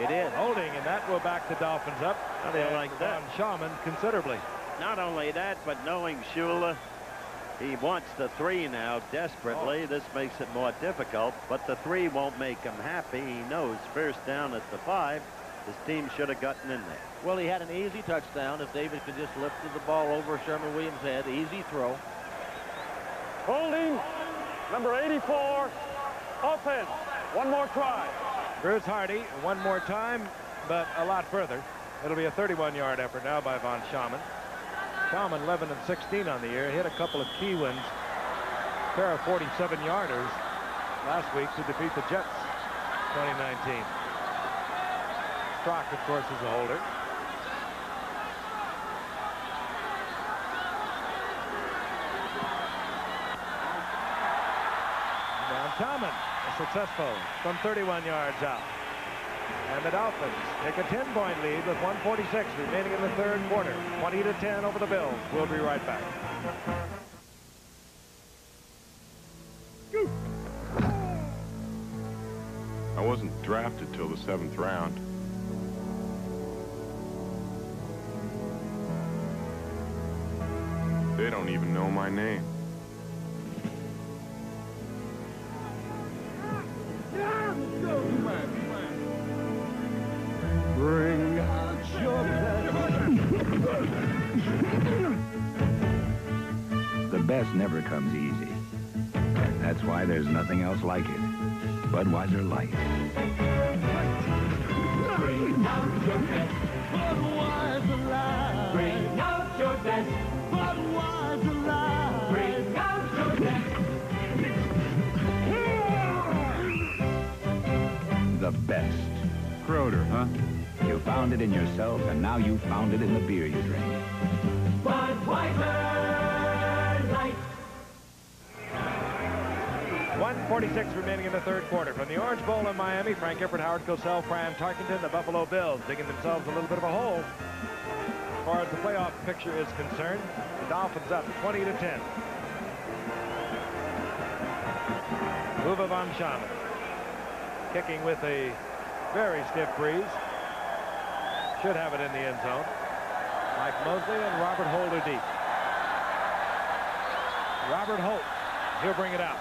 It is. Holding, and that will back the Dolphins up. They like that. Von Schaman considerably. Not only that, but knowing Shula, he wants the 3 now desperately. This makes it more difficult, but the 3 won't make him happy. He knows 1st down at the 5. His team should have gotten in there. Well, he had an easy touchdown. If David could just lift the ball over Sherman Williams' head, easy throw. Holding, number 84, offense. One more try. Bruce Hardy, one more time, but a lot further. It'll be a 31-yard effort now by Von Schaman. Schaman 11 and 16 on the year. Hit a couple of key ones. A pair of 47-yarders last week to defeat the Jets 2019. Strock, of course, is a holder. Von Schaman successful from 31 yards out. And the Dolphins take a 10-point lead with 1:46 remaining in the 3rd quarter. 20-10 over the Bills. We'll be right back. I wasn't drafted till the 7th round. They don't even know my name. Bring out your The best never comes easy. That's why there's nothing else like it. Budweiser Light. Bring out your best. Budweiser Light. Bring out your best. Budweiser Light. Bring out your best. The best. Croder, huh? You found it in yourself, and now you found it in the beer you drink. Budweiser Light. 1:46 remaining in the 3rd quarter. From the Orange Bowl in Miami, Frank Gifford, Howard Cosell, Fran Tarkenton, the Buffalo Bills digging themselves a little bit of a hole. As far as the playoff picture is concerned, the Dolphins up 20-10. Uwe Von Schaman kicking with a very stiff breeze. Should have it in the end zone. Mike Mosley and Robert Holt are deep. Robert Holt, he'll bring it out.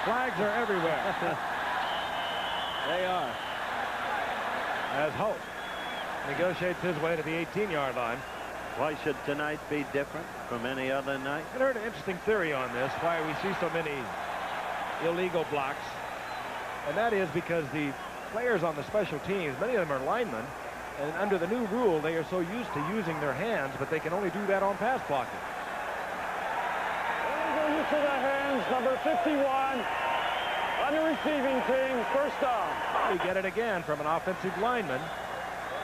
Flags are everywhere. They are. As Holt negotiates his way to the 18-yard line. Why should tonight be different from any other night? I heard an interesting theory on this, why we see so many illegal blocks. And that is because the players on the special teams, many of them are linemen, and under the new rule, they are so used to using their hands, but they can only do that on pass blocking. Illegal use of the hands, number 51, on the receiving team, first down. We get it again from an offensive lineman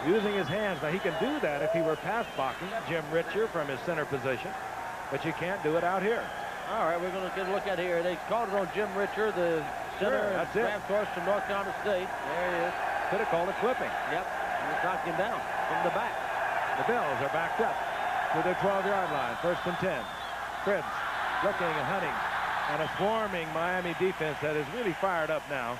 using his hands. Now, he can do that if he were pass blocking, Jim Richer from his center position, but you can't do it out here. All right, we're going to get a look at here. They called it on Jim Richer, the center, that's it. Ramtorch from North Carolina State. There he is. Could have called it clipping. Yep, and he knocked him down from the back. The Bills are backed up to their 12-yard line, 1st and 10. Cribbs looking and hunting, and a swarming Miami defense that is really fired up now.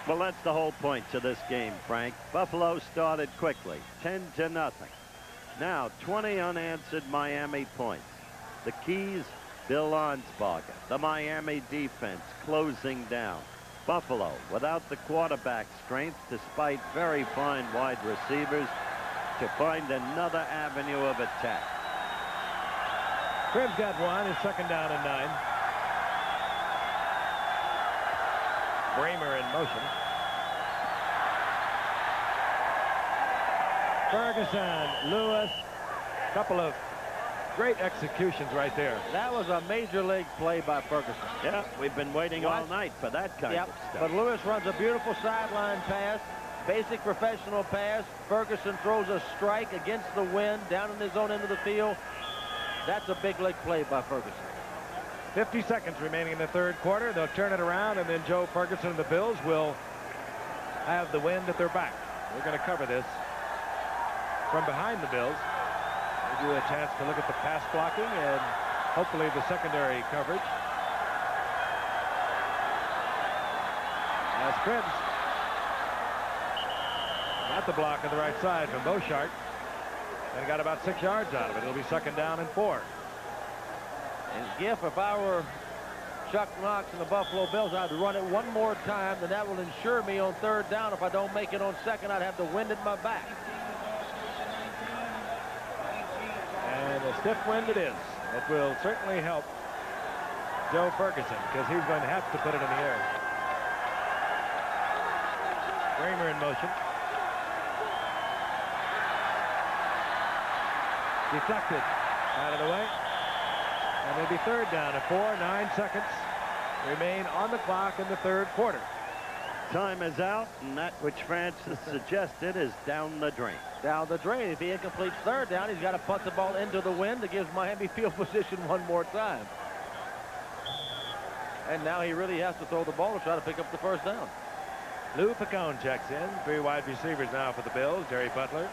Well, that's the whole point to this game, Frank. Buffalo started quickly, 10-0. Now, 20 unanswered Miami points. The keys, Bill Arnsparger. The Miami defense closing down. Buffalo, without the quarterback strength, despite very fine wide receivers, to find another avenue of attack. Cribbs got one. His 2nd down and 9. Bramer in motion. Ferguson, Lewis, couple of great executions right there. That was a major league play by Ferguson. Yeah, we've been waiting all night for that kind of stuff. But Lewis runs a beautiful sideline pass, basic professional pass. Ferguson throws a strike against the wind down in his own end of the field. That's a big league play by Ferguson. 50 seconds remaining in the 3rd quarter. They'll turn it around, and then Joe Ferguson and the Bills will have the wind at their back. We're going to cover this from behind the Bills. Give you a chance to look at the pass blocking and hopefully the secondary coverage. As Cribbs got the block on the right side from Beauchart and got about 6 yards out of it. It'll be 2nd down and 4. And Giff, if I were Chuck Knox and the Buffalo Bills, I'd run it one more time, then that will ensure me on 3rd down. If I don't make it on 2nd, I'd have the wind at my back. And a stiff wind it is. It will certainly help Joe Ferguson because he's going to have to put it in the air. Bramer in motion. Deflected out of the way. And it'll be 3rd down and 4. 9 seconds remain on the clock in the 3rd quarter. Time is out, and that which Francis suggested is down the drain. Down the drain. If he incompletes 3rd down, he's got to punt the ball into the wind to give Miami field position one more time. And now he really has to throw the ball to try to pick up the 1st down. Lou Picone checks in. 3 wide receivers now for the Bills. Jerry Butler,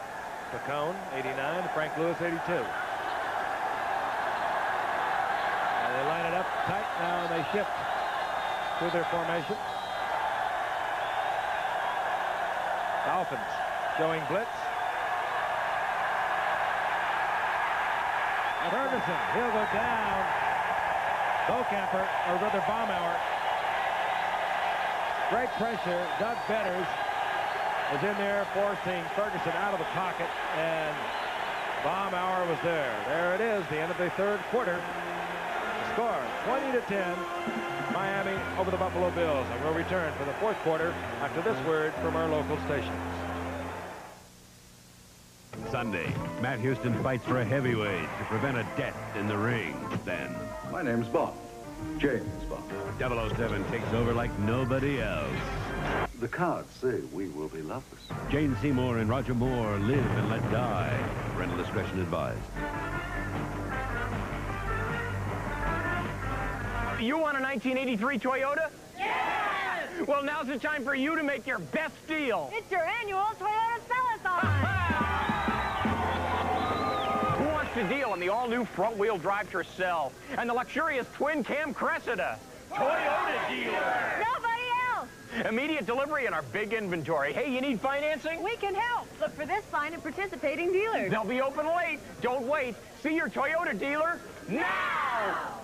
Picone, 89, Frank Lewis, 82. And they line it up tight now, and they shift to their formation. Dolphins showing blitz. Ferguson, he'll go down. Bocamper, or rather Baumauer. Great pressure. Doug Betters is in there forcing Ferguson out of the pocket, and Baumauer was there. There it is, the end of the 3rd quarter. The score, 20-10, Miami over the Buffalo Bills. And we'll return for the 4th quarter after this word from our local stations. Sunday, Matt Houston fights for a heavyweight to prevent a death in the ring. Then, my name's Bob. James Bond. 007 takes over like nobody else. The cards say we will be lovers. Jane Seymour and Roger Moore live and let die. Parental discretion advised. You want a 1983 Toyota? Yes! Well, now's the time for you to make your best deal. It's your annual Toyota Sell-A-thon. Who wants to deal on the all-new front-wheel drive Tercel and the luxurious twin-cam Cressida? Toyota dealer. Nobody else. Immediate delivery in our big inventory. Hey, you need financing? We can help. Look for this sign at participating dealers. They'll be open late. Don't wait. See your Toyota dealer now.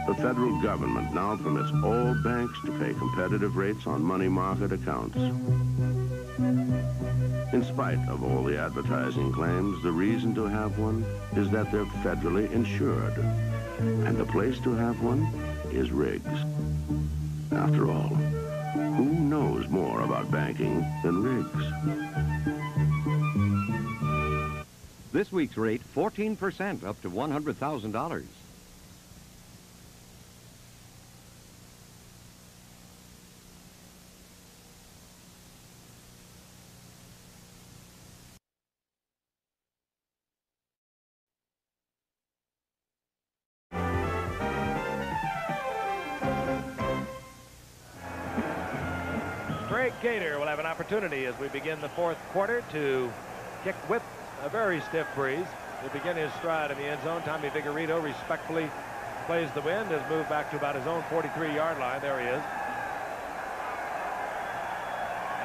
The federal government now permits all banks to pay competitive rates on money market accounts. In spite of all the advertising claims, the reason to have one is that they're federally insured. And the place to have one is Riggs. After all, who knows more about banking than Riggs? This week's rate, 14% up to $100,000. Greg Gator will have an opportunity as we begin the fourth quarter to kick with a very stiff breeze. He'll begin his stride in the end zone. Tommy Vigorito respectfully plays the wind, has moved back to about his own 43-yard line. There he is.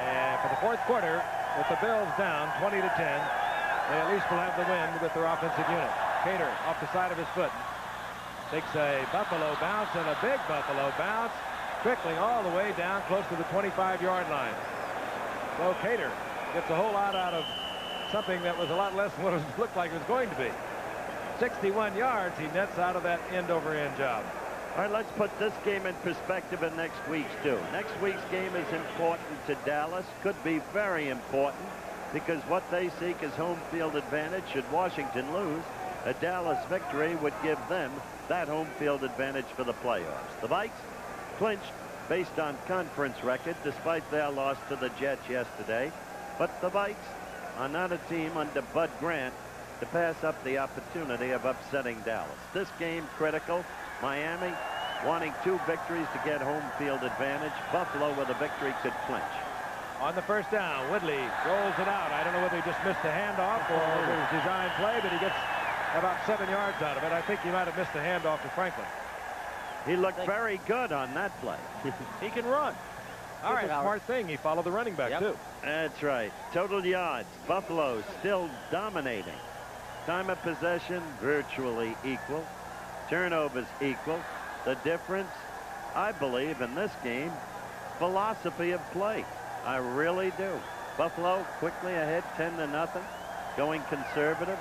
And for the fourth quarter, with the Bills down 20-10, they at least will have the wind with their offensive unit. Gator off the side of his foot. Takes a Buffalo bounce and a big Buffalo bounce, trickling all the way down close to the 25-yard line. So Cater gets a whole lot out of something that was a lot less than what it looked like it was going to be. 61 yards he nets out of that end-over-end job. All right, let's put this game in perspective in next week's too. Next week's game is important to Dallas, could be very important, because what they seek is home field advantage. Should Washington lose, a Dallas victory would give them that home field advantage for the playoffs. The Vikes clinched based on conference record despite their loss to the Jets yesterday, but the Vikes are not a team under Bud Grant to pass up the opportunity of upsetting Dallas. This game critical. Miami wanting 2 victories to get home field advantage. Buffalo with a victory could clinch. On the first down, Woodley rolls it out. I don't know whether he just missed a handoff or it was designed play, but he gets about 7 yards out of it. I think he might have missed a handoff to Franklin. He looked very good on that play. He can run. All right, a smart thing. He followed the running back, too. That's right. Total yards. Buffalo still dominating. Time of possession virtually equal. Turnovers equal. The difference, I believe, in this game, philosophy of play. I really do. Buffalo quickly ahead 10-0, going conservative,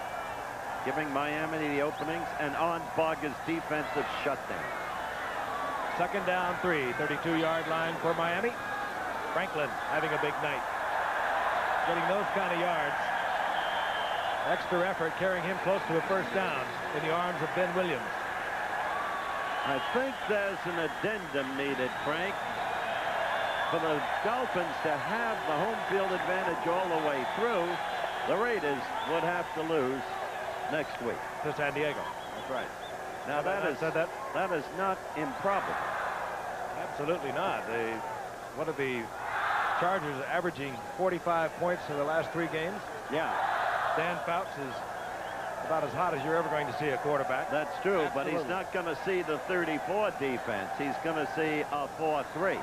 giving Miami the openings, and Arnsparger's defensive shutdown. Second down 3, 32-yard line for Miami. Franklin having a big night. Getting those kind of yards. Extra effort carrying him close to a first down in the arms of Ben Williams. I think there's an addendum needed, Frank, for the Dolphins to have the home field advantage all the way through. The Raiders would have to lose next week to San Diego. That's right. Now that is not improbable. Absolutely not. One of the Chargers averaging 45 points in the last 3 games. Yeah. Dan Fouts is about as hot as you're ever going to see a quarterback. That's true, but he's not going to see the 34 defense. He's going to see a 4-3.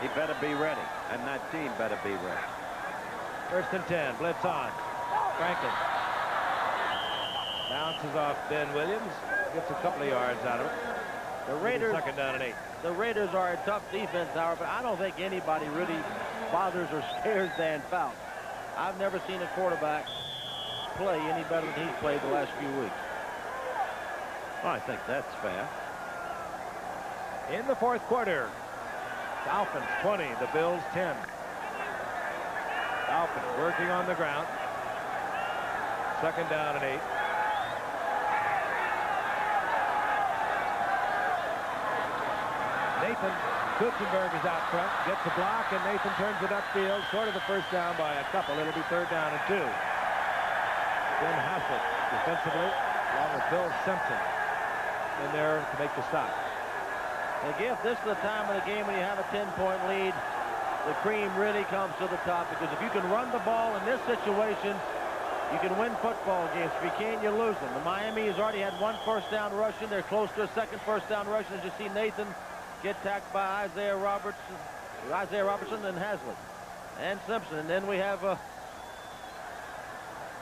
He better be ready, and that team better be ready. First and 10, blitz on. Franklin bounces off Ben Williams, gets a couple of yards out of it. The Raiders, second down and 8. The Raiders are a tough defense, however, but I don't think anybody really bothers or scares Dan Fouts. I've never seen a quarterback play any better than he's played the last few weeks. Well, I think that's fair. In the fourth quarter, Dolphins 20, the Bills 10. Dolphins working on the ground. Second down and 8. Nathan Kutzenberg is out front, gets a block, and Nathan turns it upfield, short of the first down by a couple. It'll be third down and 2. Ben Hassett defensively, along with Bill Simpson in there to make the stop. Again, this is the time of the game when you have a 10-point lead. The cream really comes to the top, because if you can run the ball in this situation, you can win football games. If you can't, you lose them. And Miami has already had 1 first down rushing. They're close to a 2nd first down rushing. As you see Nathan get tacked by Isaiah Robertson and Haslett and Simpson. And then we have a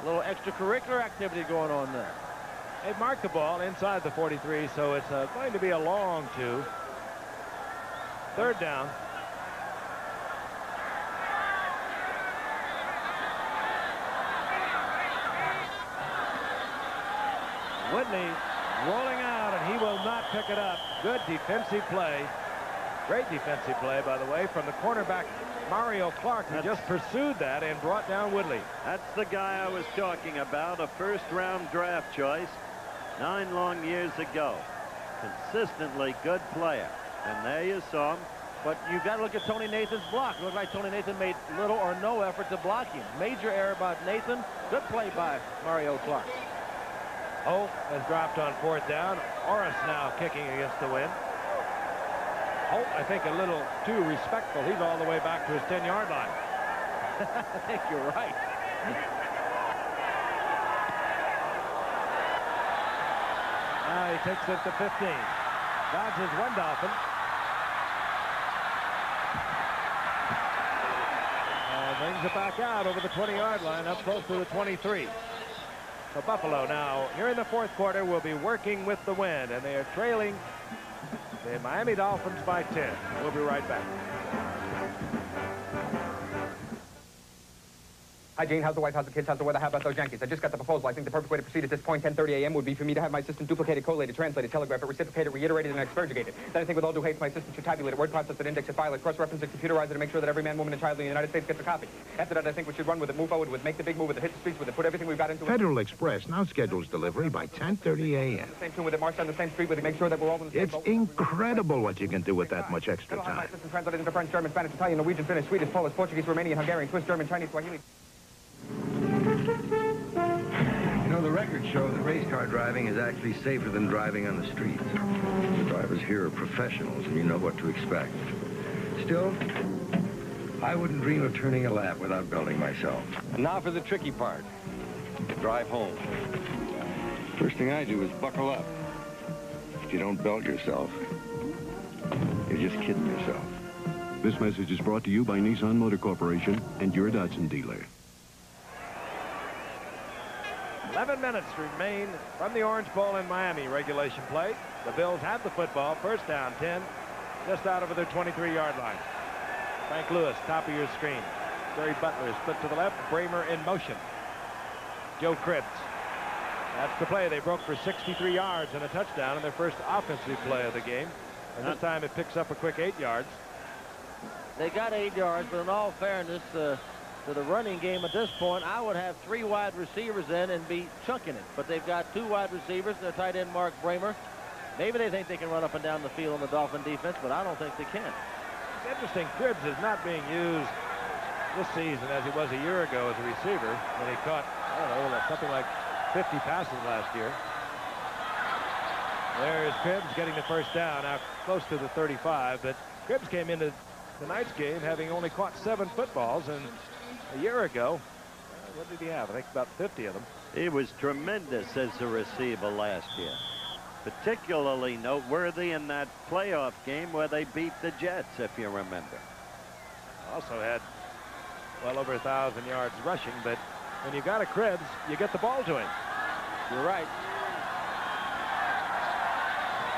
little extracurricular activity going on there. They marked the ball inside the 43, so it's going to be a long 2. Third down. Woodley rolling out, and he will not pick it up. Good defensive play. Great defensive play, by the way, from the cornerback Mario Clark, who just pursued that and brought down Woodley. That's the guy I was talking about, a first-round draft choice 9 long years ago. Consistently good player. And there you saw him. But you've got to look at Tony Nathan's block. It looked like Tony Nathan made little or no effort to block him. Major error by Nathan. Good play by Mario Clark. Holt has dropped on 4th down. Orris now kicking against the wind. Holt, I think, a little too respectful. He's all the way back to his 10-yard line. I think you're right. Now he takes it to 15. Dodges one Dolphin. And brings it back out over the 20-yard line, up close to the 23. So Buffalo now, here in the 4th quarter, will be working with the wind, and they are trailing the Miami Dolphins by 10. We'll be right back. Hi, Gene. How's the wife? How's the kids? How's the weather? How about those Yankees? I just got the proposal. I think the perfect way to proceed at this point, 10:30 a.m., would be for me to have my assistant duplicate it, collate it, translate it, telegraph it, reciprocate it, reiterate it, and expurgate it. Then I think with all due haste, my assistant should tabulate it, word process it, index it, file it, cross-reference it, computerize it, and make sure that every man, woman, and child in the United States gets a copy. After that, I think we should run with it, move forward with it, make the big move with it, hit the streets with it, put everything we've got into it. Federal Express now schedules delivery by 10:30 a.m. Same tune with it, march down the same street with it, make sure that we're all in the same It's boat. incredible what you can do with that much extra My time. assistant translated into French, German, Spanish, Italian, Norwegian, Finnish, Swedish, Polish, Portuguese, Romanian, Hungarian, Swiss, German, Chinese, Swahili. You know, the records show that race car driving is actually safer than driving on the streets. The drivers here are professionals, and you know what to expect. Still, I wouldn't dream of turning a lap without belting myself. And now for the tricky part. Drive home. First thing I do is buckle up. If you don't belt yourself, you're just kidding yourself. This message is brought to you by Nissan Motor Corporation and your Datsun dealer. 11 minutes remain from the Orange Bowl in Miami regulation play. The Bills have the football. First down, 10, just out over their 23-yard line. Frank Lewis, top of your screen. Jerry Butler split to the left. Bramer in motion. Joe Cribbs. That's the play. They broke for 63 yards and a touchdown in their first offensive play of the game. And this time it picks up a quick 8 yards. They got 8 yards, but in all fairness, to the running game at this point, I would have 3 wide receivers in and be chunking it. But they've got 2 wide receivers, their tight end Mark Bramer. Maybe they think they can run up and down the field on the Dolphin defense, but I don't think they can. It's interesting, Cribbs is not being used this season as he was a year ago as a receiver when he caught, I don't know, something like 50 passes last year. There is Cribbs getting the first down, now close to the 35, but Cribbs came into tonight's game having only caught 7 footballs, and a year ago, what did he have? I think about 50 of them. He was tremendous as a receiver last year. Particularly noteworthy in that playoff game where they beat the Jets, if you remember. Also had well over 1,000 yards rushing, but when you got a Cribbs, you get the ball to him. You're right.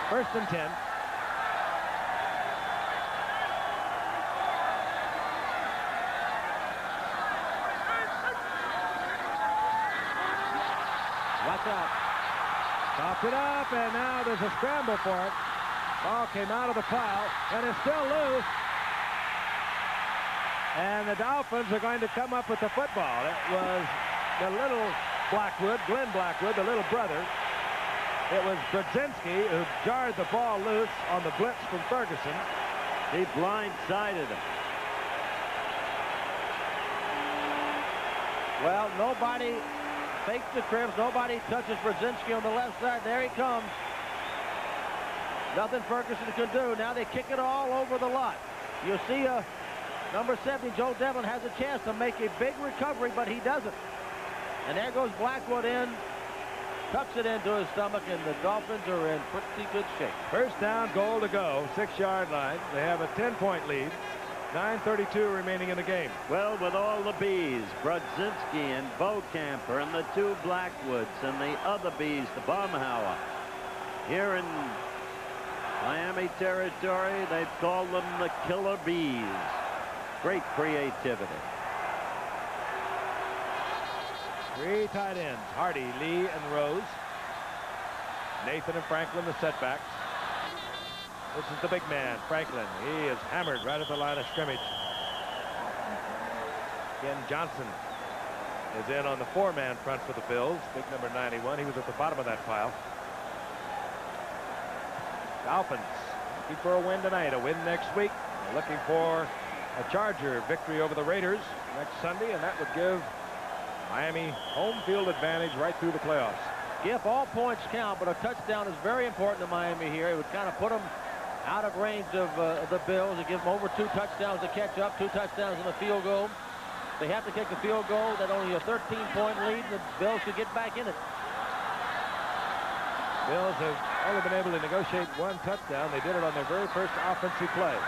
First and 10. Watch out. Popped it up, and now there's a scramble for it. Ball came out of the pile, and it's still loose. And the Dolphins are going to come up with the football. It was the little Blackwood, Glenn Blackwood, the little brother. It was Brzezinski who jarred the ball loose on the blitz from Ferguson. He blindsided him. Well, nobody fakes the Cribbs. Nobody touches Brzezinski on the left side. There he comes. Nothing Ferguson can do. Now they kick it all over the lot. You see number 70, Joe Devlin, has a chance to make a big recovery, but he doesn't. And there goes Blackwood in, tucks it into his stomach, and the Dolphins are in pretty good shape. First down, goal to go, 6-yard line. They have a 10-point lead. 9:32 remaining in the game. Well, with all the Bs, Brodzinski and Beaucamper and the two Blackwoods and the other Bs, the Baumhauer, here in Miami territory, they've called them the Killer Bees. Great creativity. 3 tight ends, Hardy, Lee, and Rose. Nathan and Franklin, the setbacks. This is the big man, Franklin. He is hammered right at the line of scrimmage. Ken Johnson is in on the 4-man front for the Bills. Big number 91. He was at the bottom of that pile. Dolphins looking for a win tonight, a win next week. They're looking for a Charger victory over the Raiders next Sunday, and that would give Miami home field advantage right through the playoffs. If all points count, but a touchdown is very important to Miami here. It would kind of put them out of range of the Bills. It gives them over 2 touchdowns to catch up, 2 touchdowns in the field goal. They have to kick the field goal. That only a 13-point lead. The Bills could get back in it. Bills have only been able to negotiate 1 touchdown. They did it on their very first offensive play.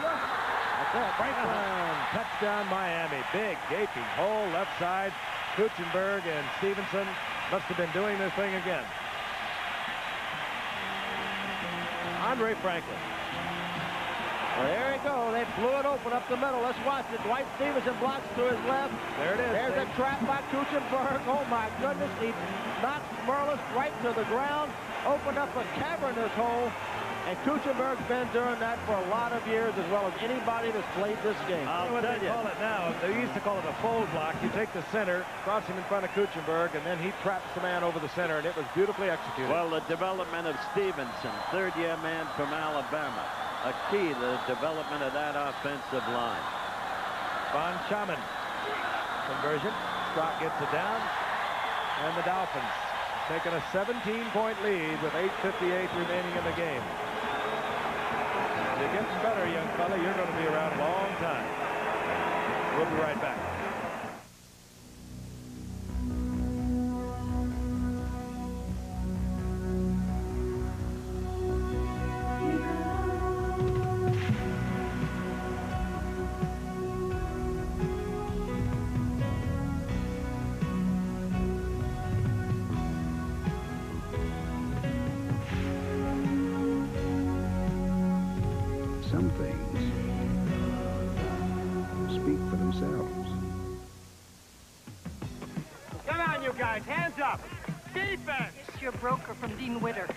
That's it. Franklin, touchdown Miami. Big gaping hole left side. Kuchenberg and Stevenson must have been doing their thing again. Andre Franklin. Well, there you go. They blew it open up the middle. Let's watch it. Dwight Stevenson blocks to his left. There it is. There's a trap by Kuchenberg. Oh, my goodness. He knocked Merlis right to the ground. Opened up a cavernous hole. And Kuchenberg's been doing that for a lot of years, as well as anybody that's played this game. I'll tell you what they call it now. They used to call it a fold block. You take the center, cross him in front of Kuchenberg, and then he traps the man over the center, and it was beautifully executed. Well, the development of Stevenson, 3rd-year man from Alabama, a key to the development of that offensive line. Von Schaman conversion. Strock gets it down, and the Dolphins taking a 17-point lead with 8:58 remaining in the game. You're getting better, young fella. You're going to be around a long time. We'll be right back. Some things speak for themselves. Come on, you guys. Hands up. Defense. It's your broker from Dean Witter.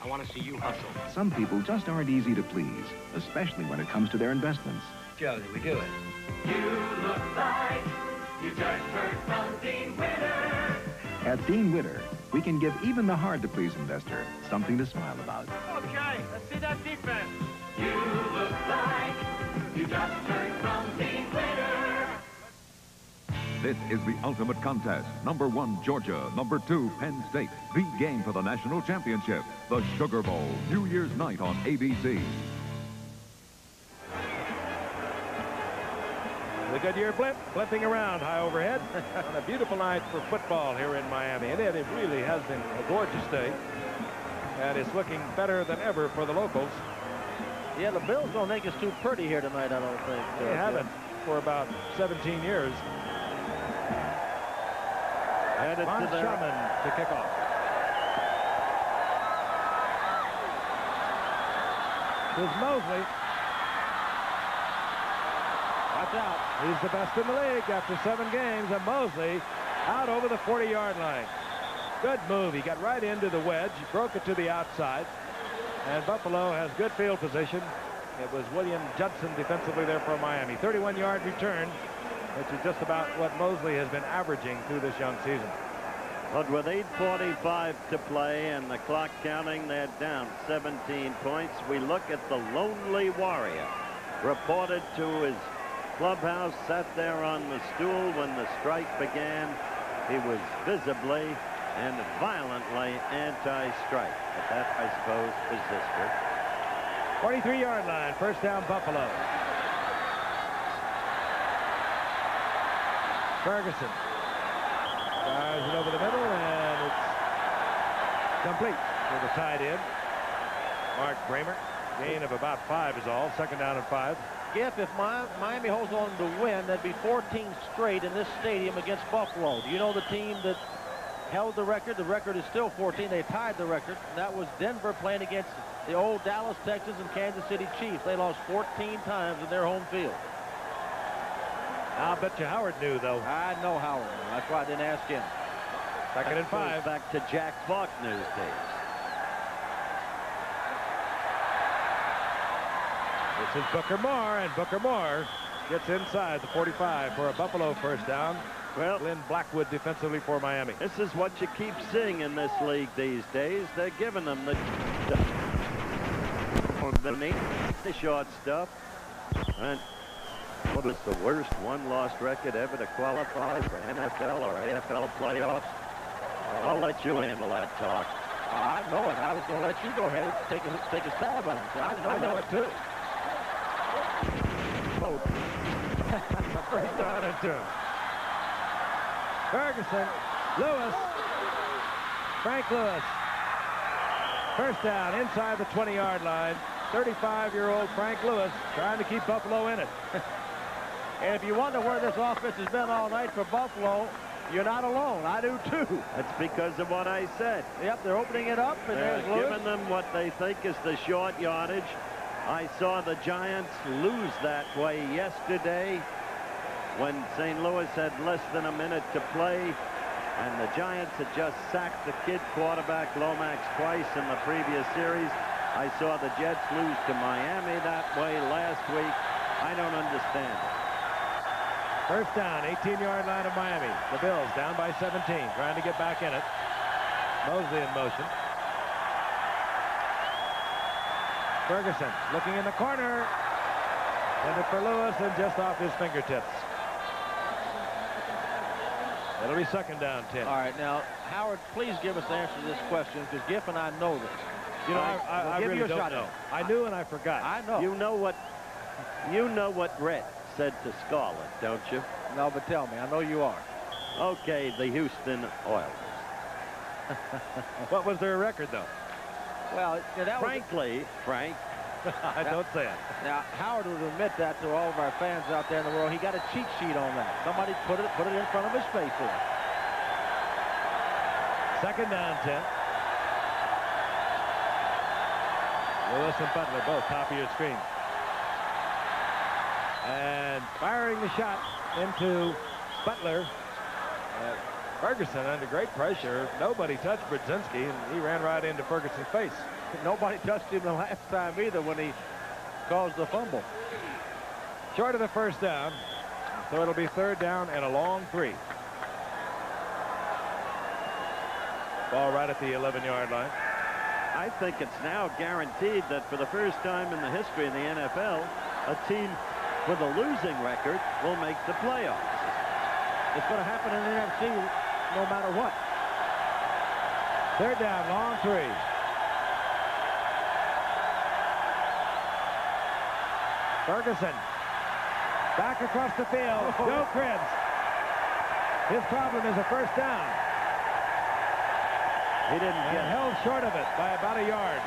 I want to see you hustle. Some people just aren't easy to please, especially when it comes to their investments. Joe, did we do it? You look like you just heard from Dean Witter. At Dean Witter, we can give even the hard-to-please investor something to smile about. Okay, let's see that defense. You look like you just heard from Dean Witter. This is the ultimate contest. Number 1, Georgia. Number 2, Penn State. The game for the national championship. The Sugar Bowl, New Year's night on ABC. The Goodyear blimp blipping around high overhead on a beautiful night for football here in Miami. And it really has been a gorgeous day. And it's looking better than ever for the locals. Yeah, the Bills don't think it's too pretty here tonight, I don't think. They haven't for about 17 years. And it's Von Schaman to kick off. Here's Mosley. Watch out. He's the best in the league after 7 games. And Mosley out over the 40-yard line. Good move. He got right into the wedge. He broke it to the outside. And Buffalo has good field position. It was William Judson defensively there for Miami. 31-yard return, which is just about what Mosley has been averaging through this young season. But with 8:45 to play and the clock counting, they're down 17 points. We look at the Lonely Warrior, reported to his clubhouse, sat there on the stool when the strike began. He was visibly and violently anti-strike. But that, I suppose, is history. 43-yard line, first down Buffalo. Ferguson fires it over the middle, and it's complete for the tight end, Mark Bramer. Gain of about 5 is all. Second down and 5. Giff, if Miami holds on to win, that'd be 14 straight in this stadium against Buffalo. Do you know the team that held the record? The record is still 14. They tied the record. That was Denver playing against the old Dallas Texans and Kansas City Chiefs. They lost 14 times in their home field. I'll bet you Howard knew, though. I know Howard knew. That's why I didn't ask him. Second and 5. Back to Jack Faulkner's days. This is Booker Moore, and Booker Moore gets inside the 45 for a Buffalo first down. Well, Glenn Blackwood defensively for Miami. This is what you keep seeing in this league these days. They're giving them the short stuff. And what is the worst one-loss record ever to qualify for NFL or AFL playoffs? I'll let you handle that talk. I know it. I was going to let you go ahead and take a stab at it. I know it, too. First down and 2. Ferguson, Lewis, Frank Lewis. First down inside the 20-yard line. 35-year-old Frank Lewis trying to keep Buffalo in it. And if you wonder where this offense has been all night for Buffalo, you're not alone. I do, too. That's because of what I said. Yep, they're opening it up, and they're there's Lewis. giving them what they think is the short yardage. I saw the Giants lose that way yesterday when St. Louis had less than a minute to play, and the Giants had just sacked the kid quarterback Lomax twice in the previous series. I saw the Jets lose to Miami that way last week. I don't understand it. First down, 18-yard line of Miami. The Bills down by 17, trying to get back in it. Mosley in motion. Ferguson looking in the corner. Send it for Lewis and just off his fingertips. It'll be second down 10. All right, now, Howard, please give us the answer to this question, because Giff and I know this. You know, I give really you a don't shot know. I knew and I forgot. I know. You know what Rhett said to Scarlett, don't you? No, but tell me. I know you are. Okay, the Houston Oilers. What was their record, though? Well, that frankly, Frank. I don't say it. Now, Howard would admit that to all of our fans out there in the world. He got a cheat sheet on that. Somebody put it in front of his face for him. Second down 10. Lewis and Butler both top of your screen. And firing the shot into Butler. Ferguson under great pressure. Nobody touched Brzezinski, and he ran right into Ferguson's face. Nobody touched him the last time either when he caused the fumble. Short of the first down, so it'll be third down and a long 3. Ball right at the 11-yard line. I think it's now guaranteed that for the first time in the history of the NFL, a team with a losing record will make the playoffs. It's going to happen in the NFC no matter what. Third down, long 3. Ferguson back across the field. Joe Cribbs. His problem is a first down. He didn't get held short of it by about a yard.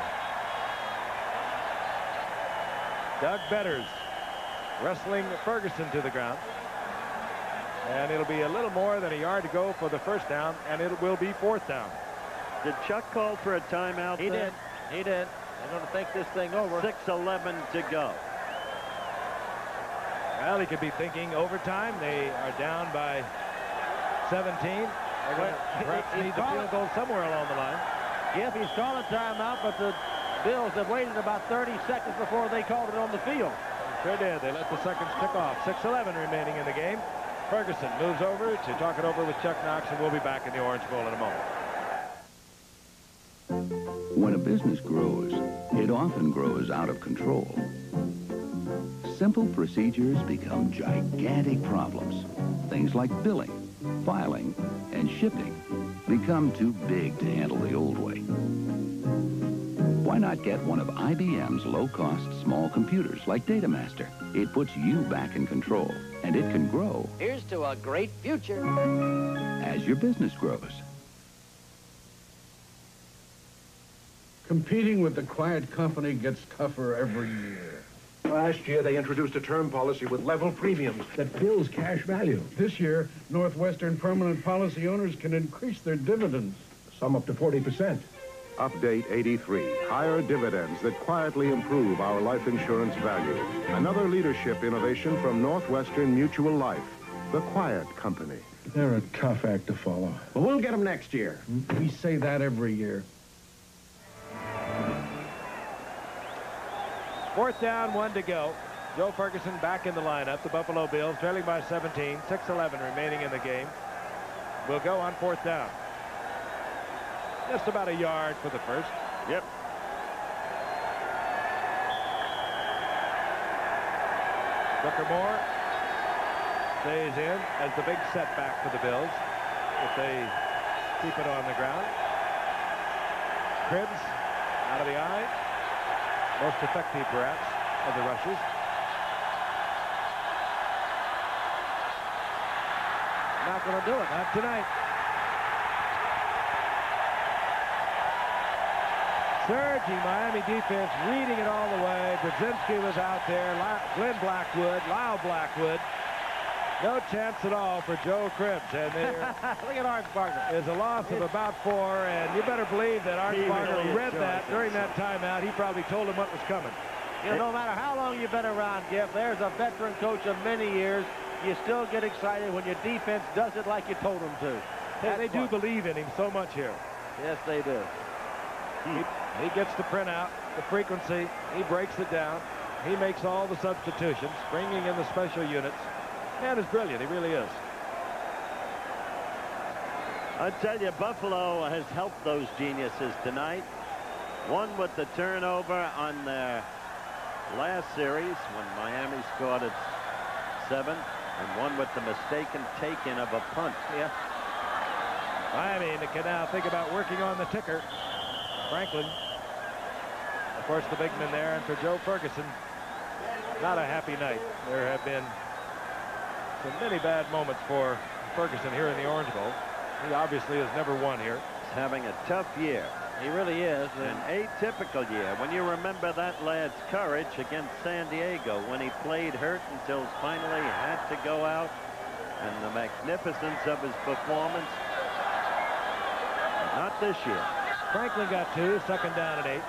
Doug Betters wrestling Ferguson to the ground. And it'll be a little more than a yard to go for the first down, and it will be fourth down. Did Chuck call for a timeout? He did. He did. They're going to think this thing over. 6:11 to go. Well, he could be thinking overtime. They are down by 17. They're going to perhaps need the field goal somewhere along the line. Yep, he's calling timeout, but the Bills have waited about 30 seconds before they called it on the field. Sure did. They let the seconds tick off. 6:11 remaining in the game. Ferguson moves over to talk it over with Chuck Knox, and we'll be back in the Orange Bowl in a moment. When a business grows, it often grows out of control. Simple procedures become gigantic problems. Things like billing, filing, and shipping become too big to handle the old way. Why not get one of IBM's low-cost small computers like DataMaster? It puts you back in control, and it can grow. Here's to a great future. As your business grows. Competing with the quiet company gets tougher every year. Last year, they introduced a term policy with level premiums that builds cash value. This year, Northwestern permanent policy owners can increase their dividends. Some up to 40%. Update 83. Higher dividends that quietly improve our life insurance value. Another leadership innovation from Northwestern Mutual Life, the quiet company. They're a tough act to follow. Well, we'll get them next year. We say that every year. 4th down, 1 to go. Joe Ferguson back in the lineup. The Buffalo Bills trailing by 17, 6:11 remaining in the game. Will go on 4th down. Just about a yard for the first. Yep. Booker Moore stays in as the big setback for the Bills if they keep it on the ground. Cribbs out of the eye. Most effective, perhaps, of the rushes. Not going to do it. Not tonight. Surging Miami defense, reading it all the way. Brzezinski was out there. Glenn Blackwood, Lyle Blackwood. No chance at all for Joe Cribbs. And look at Arnsparger. Is a loss of about 4, and you better believe that Arnsparger read that during that timeout. He probably told him what was coming. You know, no matter how long you've been around, Giff, there's a veteran coach of many years. You still get excited when your defense does it like you told them to. They do believe in him so much here. Yes, they do. He gets the printout, the frequency. He breaks it down. He makes all the substitutions, bringing in the special units. Man is brilliant. He really is. I tell you, Buffalo has helped those geniuses tonight. One with the turnover on their last series when Miami scored at 7, and one with the mistaken take-in of a punt. Yeah. Miami can now think about working on the ticker. Franklin, of course, the big man there, and for Joe Ferguson, not a happy night. There have been so many bad moments for Ferguson here in the Orange Bowl. He obviously has never won here. He's having a tough year. He really is. An atypical year. When you remember that lad's courage against San Diego when he played hurt until finally had to go out, and the magnificence of his performance. Not this year. Franklin got 2, 2nd down and 8.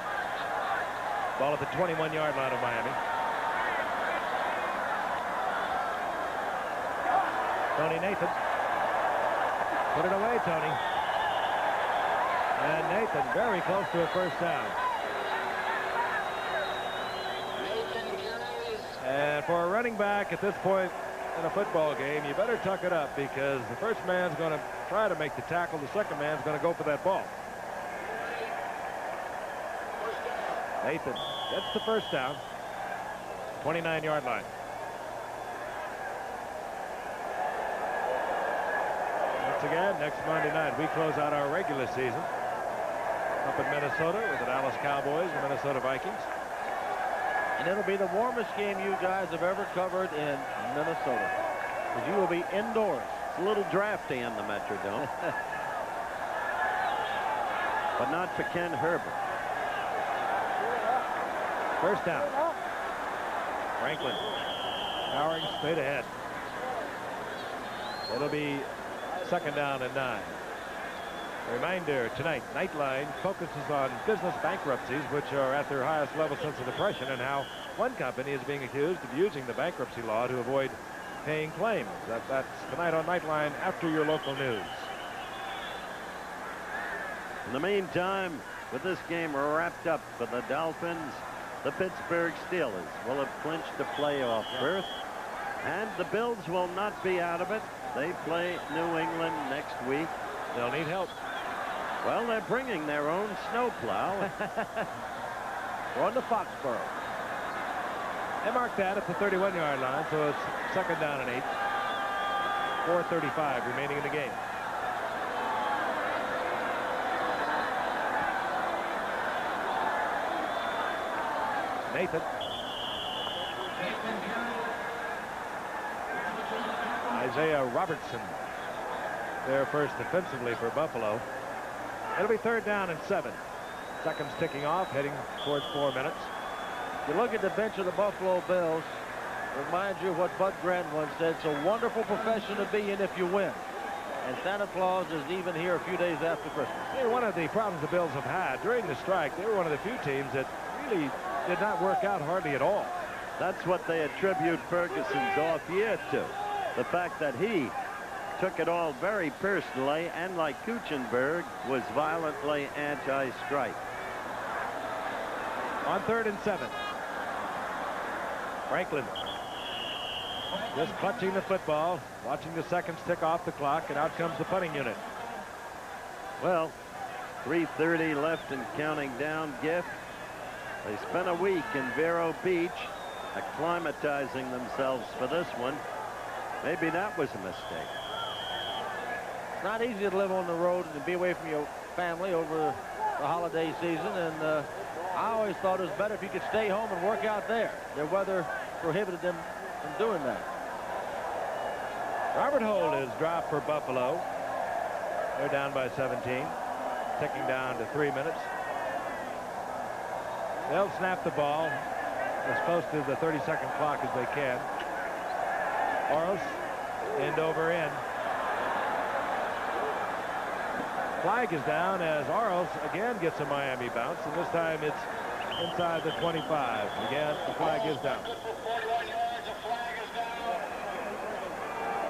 Ball at the 21-yard line of Miami. Tony Nathan. Put it away, Tony. And Nathan very close to a 1st down. And for a running back at this point in a football game, you better tuck it up because the first man's going to try to make the tackle. The second man's going to go for that ball. Nathan gets the 1st down. 29-yard line. Once again, next Monday night, we close out our regular season up in Minnesota with the Dallas Cowboys and Minnesota Vikings. And it'll be the warmest game you guys have ever covered in Minnesota, because you will be indoors. It's a little drafty in the Metrodome. But not for Ken Herbert. 1st down. Franklin powering straight ahead. It'll be 2nd down and 9. A reminder tonight, Nightline focuses on business bankruptcies, which are at their highest level since the Depression, and how one company is being accused of using the bankruptcy law to avoid paying claims. That's tonight on Nightline after your local news. In the meantime, with this game wrapped up for the Dolphins, the Pittsburgh Steelers will have clinched a playoff berth, and the Bills will not be out of it. They play New England next week. They'll need help. Well, they're bringing their own snowplow. Going to Foxborough. They marked that at the 31-yard line, so it's 2nd down and 8. 4:35 remaining in the game. Nathan. Isaiah Robertson there first defensively for Buffalo. It'll be 3rd down and 7. Seconds ticking off, heading towards 4 minutes. You look at the bench of the Buffalo Bills, remind you of what Bud Grant once said, it's a wonderful profession to be in if you win. And Santa Claus is even here a few days after Christmas. Hey, one of the problems the Bills have had during the strike, they were one of the few teams that really did not work out hardly at all. That's what they attribute Ferguson's off year to. The fact that he took it all very personally and, like Kuchenberg, was violently anti-strike. On 3rd and 7. Franklin just clutching the football, watching the seconds tick off the clock, and out comes the punting unit. Well, 3:30 left and counting down, Giff. They spent a week in Vero Beach acclimatizing themselves for this one. Maybe that was a mistake. It's not easy to live on the road and to be away from your family over the holiday season, and I always thought it was better if you could stay home and work out there. Their weather prohibited them from doing that. Robert Holt is dropped for Buffalo. They're down by 17, ticking down to 3 minutes. They'll snap the ball as close to the 30-second clock as they can. Oros, end over end. Flag is down as Oros again gets a Miami bounce, and this time it's inside the 25. Again, the flag is down.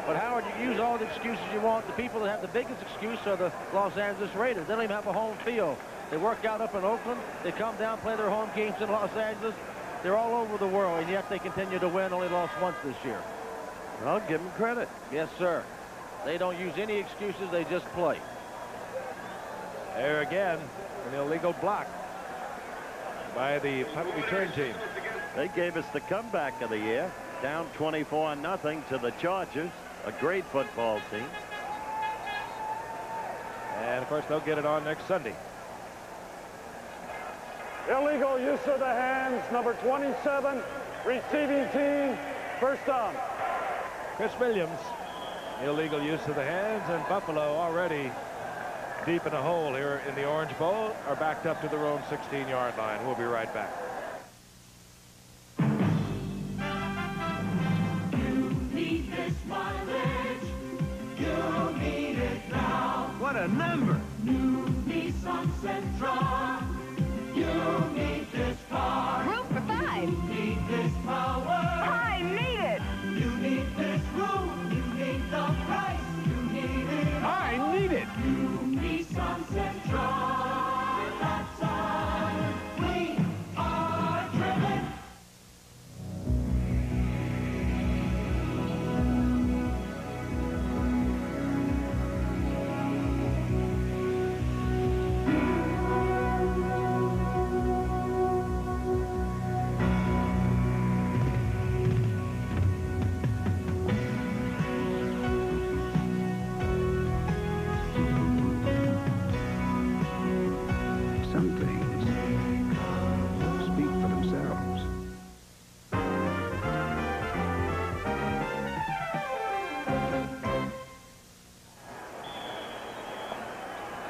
But Howard, you use all the excuses you want. The people that have the biggest excuse are the Los Angeles Raiders. They don't even have a home field. They work out up in Oakland. They come down, play their home games in Los Angeles. They're all over the world, and yet they continue to win. Only lost once this year. I'll give them credit. Yes, sir. They don't use any excuses. They just play. There again, an illegal block by the punt return team. They gave us the comeback of the year, down 24-0 to the Chargers, a great football team. And of course they'll get it on next Sunday. Illegal use of the hands, number 27, receiving team, first down. Chris Williams, illegal use of the hands, and Buffalo already deep in a hole here in the Orange Bowl, are backed up to their own 16-yard line. We'll be right back. You need this mileage. You need it now. What a number! New Nissan Sentra. You need this car. Room for 5. You need this power. I need it. You need this room. You need the price. You need it. I need it. New Nissan Sentra. That's our. We are driven. Some things speak for themselves.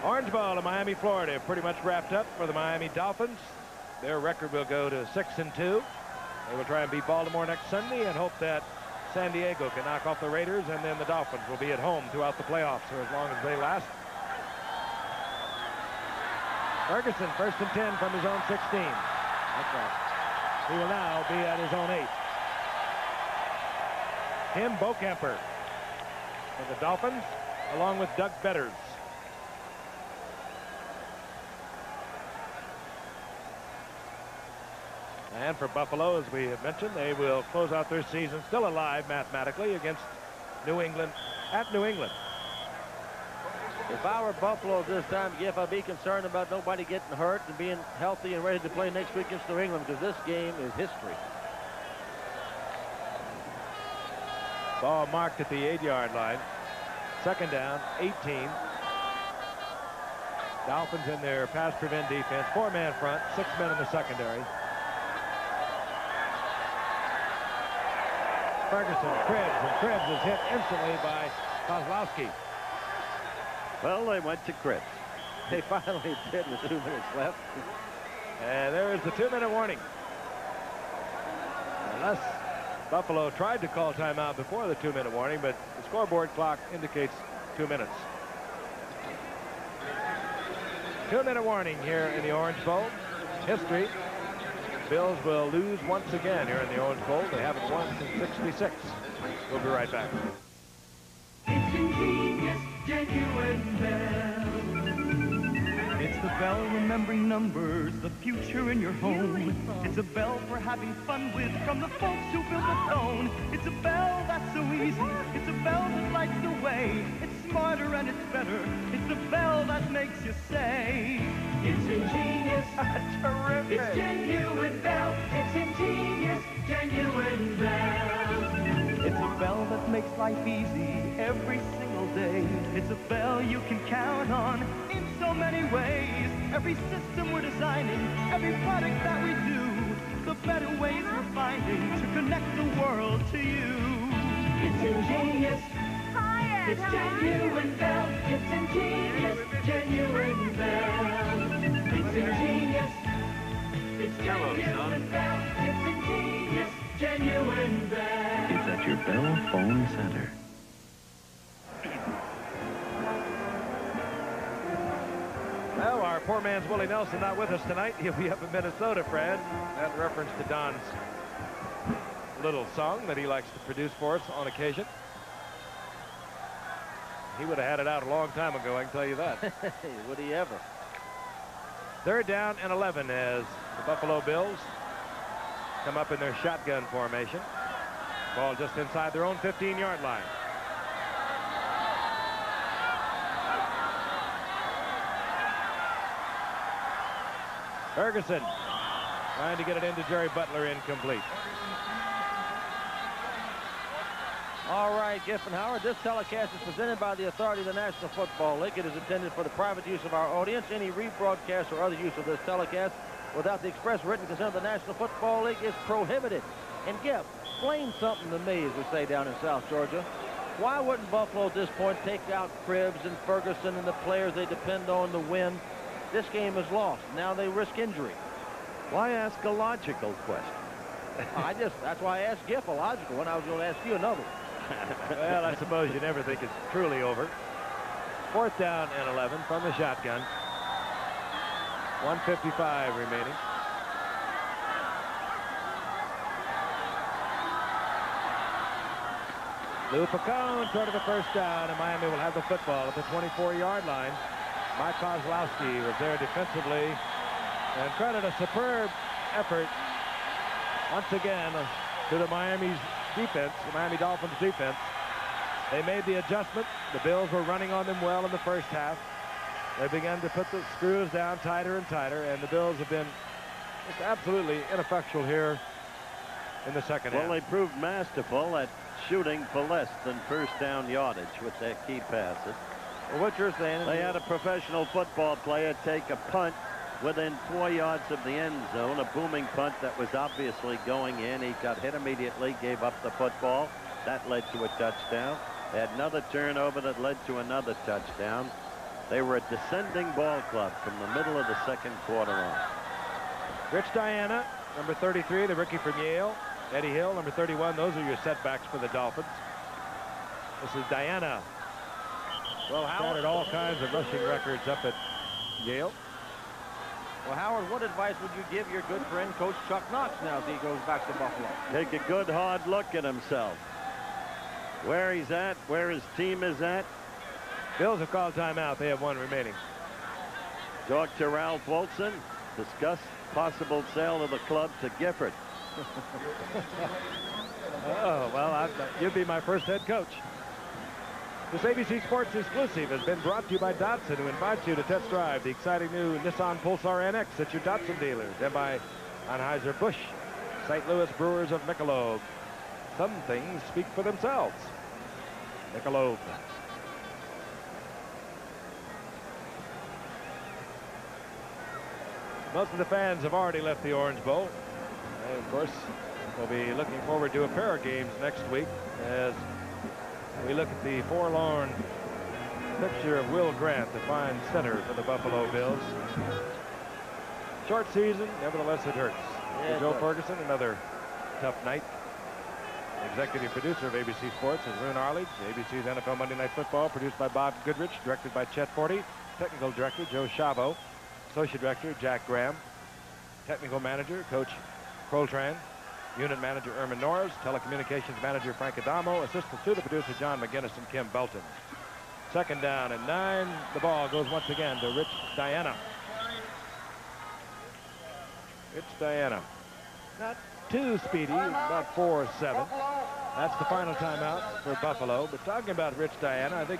Orange Bowl in Miami, Florida, pretty much wrapped up for the Miami Dolphins. Their record will go to 6-2. They will try and beat Baltimore next Sunday and hope that San Diego can knock off the Raiders, and then the Dolphins will be at home throughout the playoffs for as long as they last. Ferguson, 1st and 10 from his own 16. That's right. He will now be at his own 8. Tim Bokemper for the Dolphins, along with Doug Betters. And for Buffalo, as we have mentioned, they will close out their season still alive mathematically against New England, at New England. If I were Buffalo this time, Giff, I'd be concerned about nobody getting hurt and being healthy and ready to play next week against New England, because this game is history. Ball marked at the 8-yard line. 2nd down, 18. Dolphins in their pass prevent defense. 4-man front, 6 men in the secondary. Ferguson, Cribbs, and Cribbs is hit instantly by Kozlowski. Well, they went to Cribbs. They finally did with 2 minutes left. And there is the 2-minute warning. Unless Buffalo tried to call timeout before the 2-minute warning, but the scoreboard clock indicates 2 minutes. 2-minute warning here in the Orange Bowl. History. Bills will lose once again here in the Orange Bowl. They haven't won since '66. We'll be right back. It's ingenious, genuine Bell. It's the bell remembering numbers, the future in your home. It's a bell for having fun with from the folks who built the phone. It's a bell that's so easy. It's a bell that lights the way. It's smarter and it's better. It's a bell that makes you say, It's ingenious, terrific. it's genuine Bell. It's ingenious, genuine Bell. It's a bell that makes life easy every single day. It's a bell you can count on in so many ways. Every system we're designing, every product that we do, the better ways we're finding to connect the world to you. It's ingenious. Hi, Ed. It's genuine Bell. It's ingenious, genuine Bell. It's ingenious. It's genuine Bell. It's ingenious, genuine Bell. It's at your Bell Phone Center. Well, our poor man's Willie Nelson not with us tonight. He'll be up in Minnesota, Fred. That reference to Don's little song that he likes to produce for us on occasion. He would have had it out a long time ago, I can tell you that. Would he ever? 3rd down and 11 as the Buffalo Bills come up in their shotgun formation. Ball just inside their own 15-yard line. Ferguson trying to get it into Jerry Butler, incomplete. All right, Giff and Howard, this telecast is presented by the authority of the National Football League. It is intended for the private use of our audience. Any rebroadcast or other use of this telecast without the express written consent of the National Football League is prohibited. And Giff, explain something to me, as we say down in South Georgia. Why wouldn't Buffalo at this point take out Cribbs and Ferguson and the players they depend on to win? This game is lost. Now they risk injury. Why ask a logical question? That's why I asked Giff a logical one. I was going to ask you another one. Well, I suppose you never think it's truly over. 4th down and 11 from the shotgun. 1:55 remaining. Lou Picone short of the 1st down, and Miami will have the football at the 24-yard line. Mike Kozlowski was there defensively, and credit a superb effort once again to the Miami's defense, the Miami Dolphins defense. They made the adjustment. The Bills were running on them well in the first half. They began to put the screws down tighter and tighter, and the Bills have been just absolutely ineffectual here in the second half. Well, they proved masterful at shooting for less than 1st down yardage with their key passes. Well, what you're saying is they had a professional football player take a punt within 4 yards of the end zone, a booming punt that was obviously going in. He got hit immediately, gave up the football. That led to a touchdown. They had another turnover that led to another touchdown. They were a descending ball club from the middle of the 2nd quarter on. Rich Diana, number 33, the rookie from Yale. Eddie Hill, number 31. Those are your setbacks for the Dolphins. This is Diana. Well, Howard, started all kinds of rushing records up at Yale. Well, Howard, what advice would you give your good friend, Coach Chuck Knox, now as he goes back to Buffalo? Take a good hard look at himself. Where he's at, where his team is at. Bills have called timeout. They have 1 remaining. Talk to Ralph Wilson. Discuss possible sale of the club to Gifford. Oh, well, you'd be my first head coach. This ABC Sports exclusive has been brought to you by Datsun, who invites you to test drive the exciting new Nissan Pulsar NX at your Datsun dealers, and by Anheuser-Busch, St. Louis Brewers of Michelob. Some things speak for themselves. Michelob. Most of the fans have already left the Orange Bowl. And of course, we'll be looking forward to a pair of games next week as we look at the forlorn Picture of Will Grant, the fine center for the Buffalo Bills. Short season, nevertheless it hurts. Yeah, For Joe Ferguson, another tough night. Executive producer of ABC Sports is Roone Arledge. ABC's NFL Monday Night Football, produced by Bob Goodrich, directed by Chet Forty. Technical director, Joe Chavo. Associate director, Jack Graham. Technical manager, Coach Coltrane. Unit manager, Erman Norris. Telecommunications manager, Frank Adamo. Assistant to the producer, John McGinnis and Kim Belton. 2nd down and 9. The ball goes once again to Rich Diana. Rich Diana. Not too speedy, about 4-7. That's the final timeout for Buffalo. But talking about Rich Diana, I think,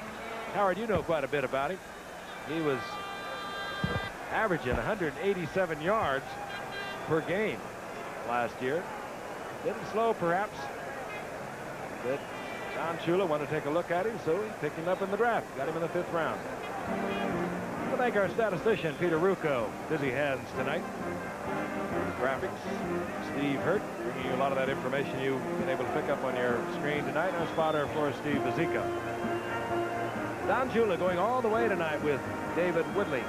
Howard, you know quite a bit about him. He was averaging 187 yards per game last year. Didn't slow, perhaps, but Don Shula wanted to take a look at him, so he picked him up in the draft. Got him in the 5th round. I thank our statistician, Peter Rucco. Busy hands tonight. Graphics, Steve Hurt, bringing you a lot of that information you've been able to pick up on your screen tonight. Our spotter, of course, Steve Bazika. Don Shula going all the way tonight with David Woodley.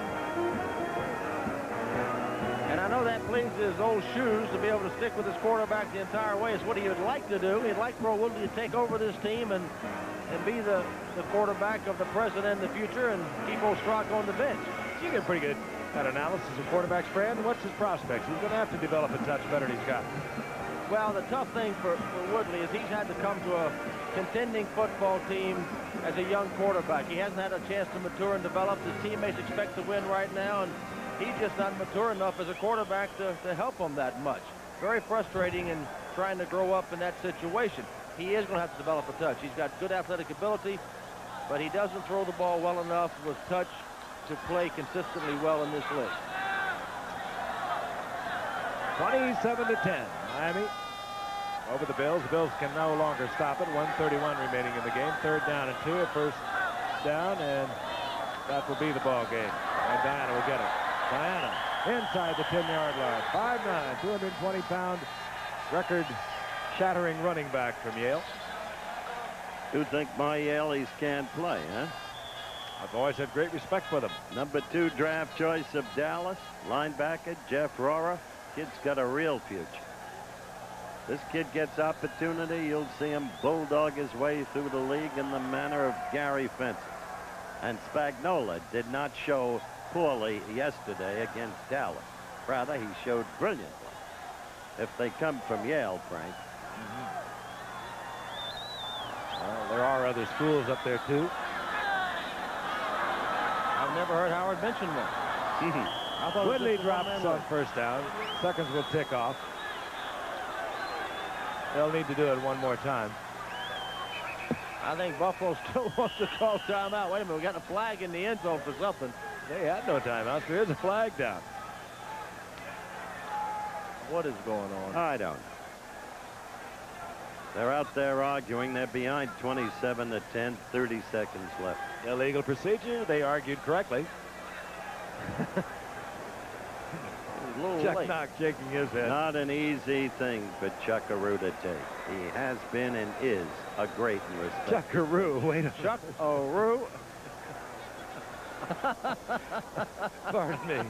And I know that pleases old Shoes to be able to stick with his quarterback the entire way. It's what he would like to do. He'd like for Woodley to take over this team and be the quarterback of the present and the future and keep Ostraka on the bench. You get pretty good at analysis of quarterbacks, Fran. What's his prospects? He's going to have to develop a touch better than he's got. Well, the tough thing for Woodley is he's had to come to a contending football team as a young quarterback. He hasn't had a chance to mature and develop. His teammates expect to win right now, and he's just not mature enough as a quarterback to help them that much. Very frustrating in trying to grow up in that situation. He is going to have to develop a touch. He's got good athletic ability, but he doesn't throw the ball well enough with touch to play consistently well in this league. 27-10. Miami over the Bills. The Bills can no longer stop it. 1:31 remaining in the game. 3rd down and 2. A 1st down, and that will be the ball game. And Diana will get it. Diana inside the 10-yard line. 5'9", 220-pound, record-shattering running back from Yale. You think my Yaleys can't play, huh? I've always had great respect for them. Number 2 draft choice of Dallas, linebacker Jeff Rohrer. Kid's got a real future. This kid gets opportunity. You'll see him bulldog his way through the league in the manner of Gary Fenton. And Spagnuolo did not show poorly yesterday against Dallas. Rather, he showed brilliantly. If they come from Yale, Frank. Well, there are other schools up there, too. I've never heard Howard mention one. Woodley drops on 1st down. Seconds will tick off. They'll need to do it one more time. I think Buffalo still wants to call timeout. Wait a minute, we got a flag in the end zone for something. They had no timeouts. There is a flag down. What is going on? I don't know. They're out there arguing. They're behind 27-10, 30 seconds left. Illegal procedure. They argued correctly. Chuck Knox shaking his head. Not an easy thing for Chuckaroo to take. He has been and is a great and respected. Chuckaroo. Wait a minute. Chuckaroo. Pardon me.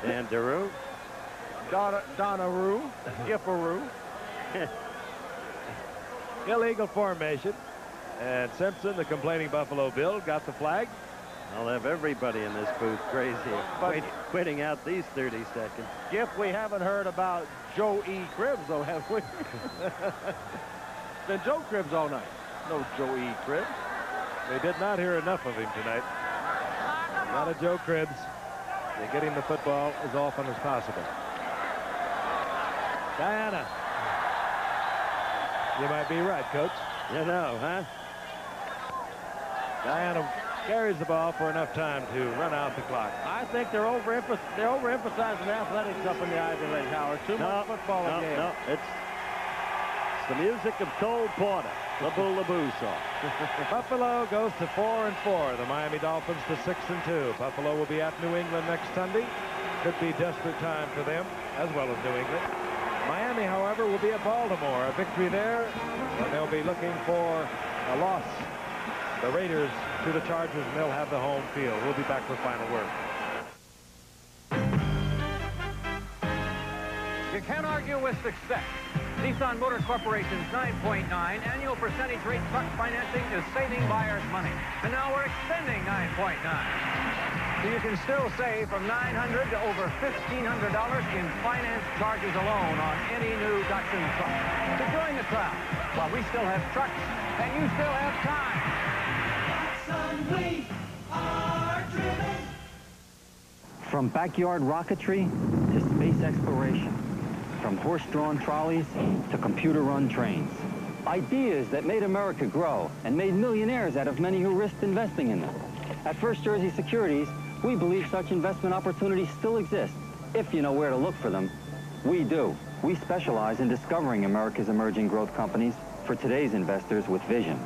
Dandaroo. Donaroo. Giffaroo. Illegal formation. And Simpson, the complaining Buffalo Bill, got the flag. I'll have everybody in this booth crazy quitting out these 30 seconds. Gif, we haven't heard about Joe E. Cribbs, though, have we? Been Joe Cribbs all night. No Joe E. Cribbs. They did not hear enough of him tonight. Not a Joe Cribbs. They're getting the football as often as possible. Diana. You might be right, Coach. You know, huh? Diana carries the ball for enough time to run out the clock. I think they're overemphasizing athletics up in the Ivy League, Howard. Too much football again. No, it's the music of Cole Porter, the Boo song. Buffalo goes to 4-4. The Miami Dolphins to 6-2. Buffalo will be at New England next Sunday. Could be desperate time for them, as well as New England. Miami, however, will be at Baltimore. A victory there, and they'll be looking for a loss the Raiders to the Chargers, and they'll have the home field. We'll be back for final word. You can't argue with success. Nissan Motor Corporation's 9.9 annual percentage rate truck financing is saving buyers money. And now we're extending 9.9. So you can still save from $900 to over $1,500 in finance charges alone on any new Datsun truck. So join the crowd while we still have trucks and you still have time. Datsun, we are driven. From backyard rocketry to space exploration. From horse-drawn trolleys to computer-run trains. Ideas that made America grow and made millionaires out of many who risked investing in them. At First Jersey Securities, we believe such investment opportunities still exist, if you know where to look for them. We do. We specialize in discovering America's emerging growth companies for today's investors with vision.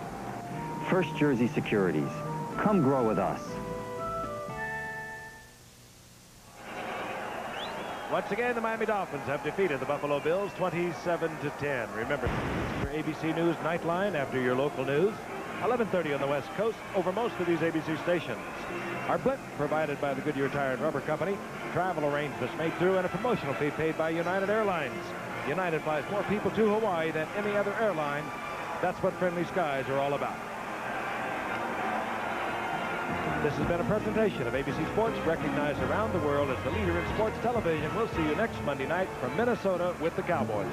First Jersey Securities. Come grow with us. Once again, the Miami Dolphins have defeated the Buffalo Bills 27-10. Remember, your ABC News Nightline after your local news. 11:30 on the West Coast over most of these ABC stations. Our blip provided by the Goodyear Tire and Rubber Company. Travel arrangements made through and a promotional fee paid by United Airlines. United flies more people to Hawaii than any other airline. That's what friendly skies are all about. This has been a presentation of ABC Sports, recognized around the world as the leader in sports television. We'll see you next Monday night from Minnesota with the Cowboys.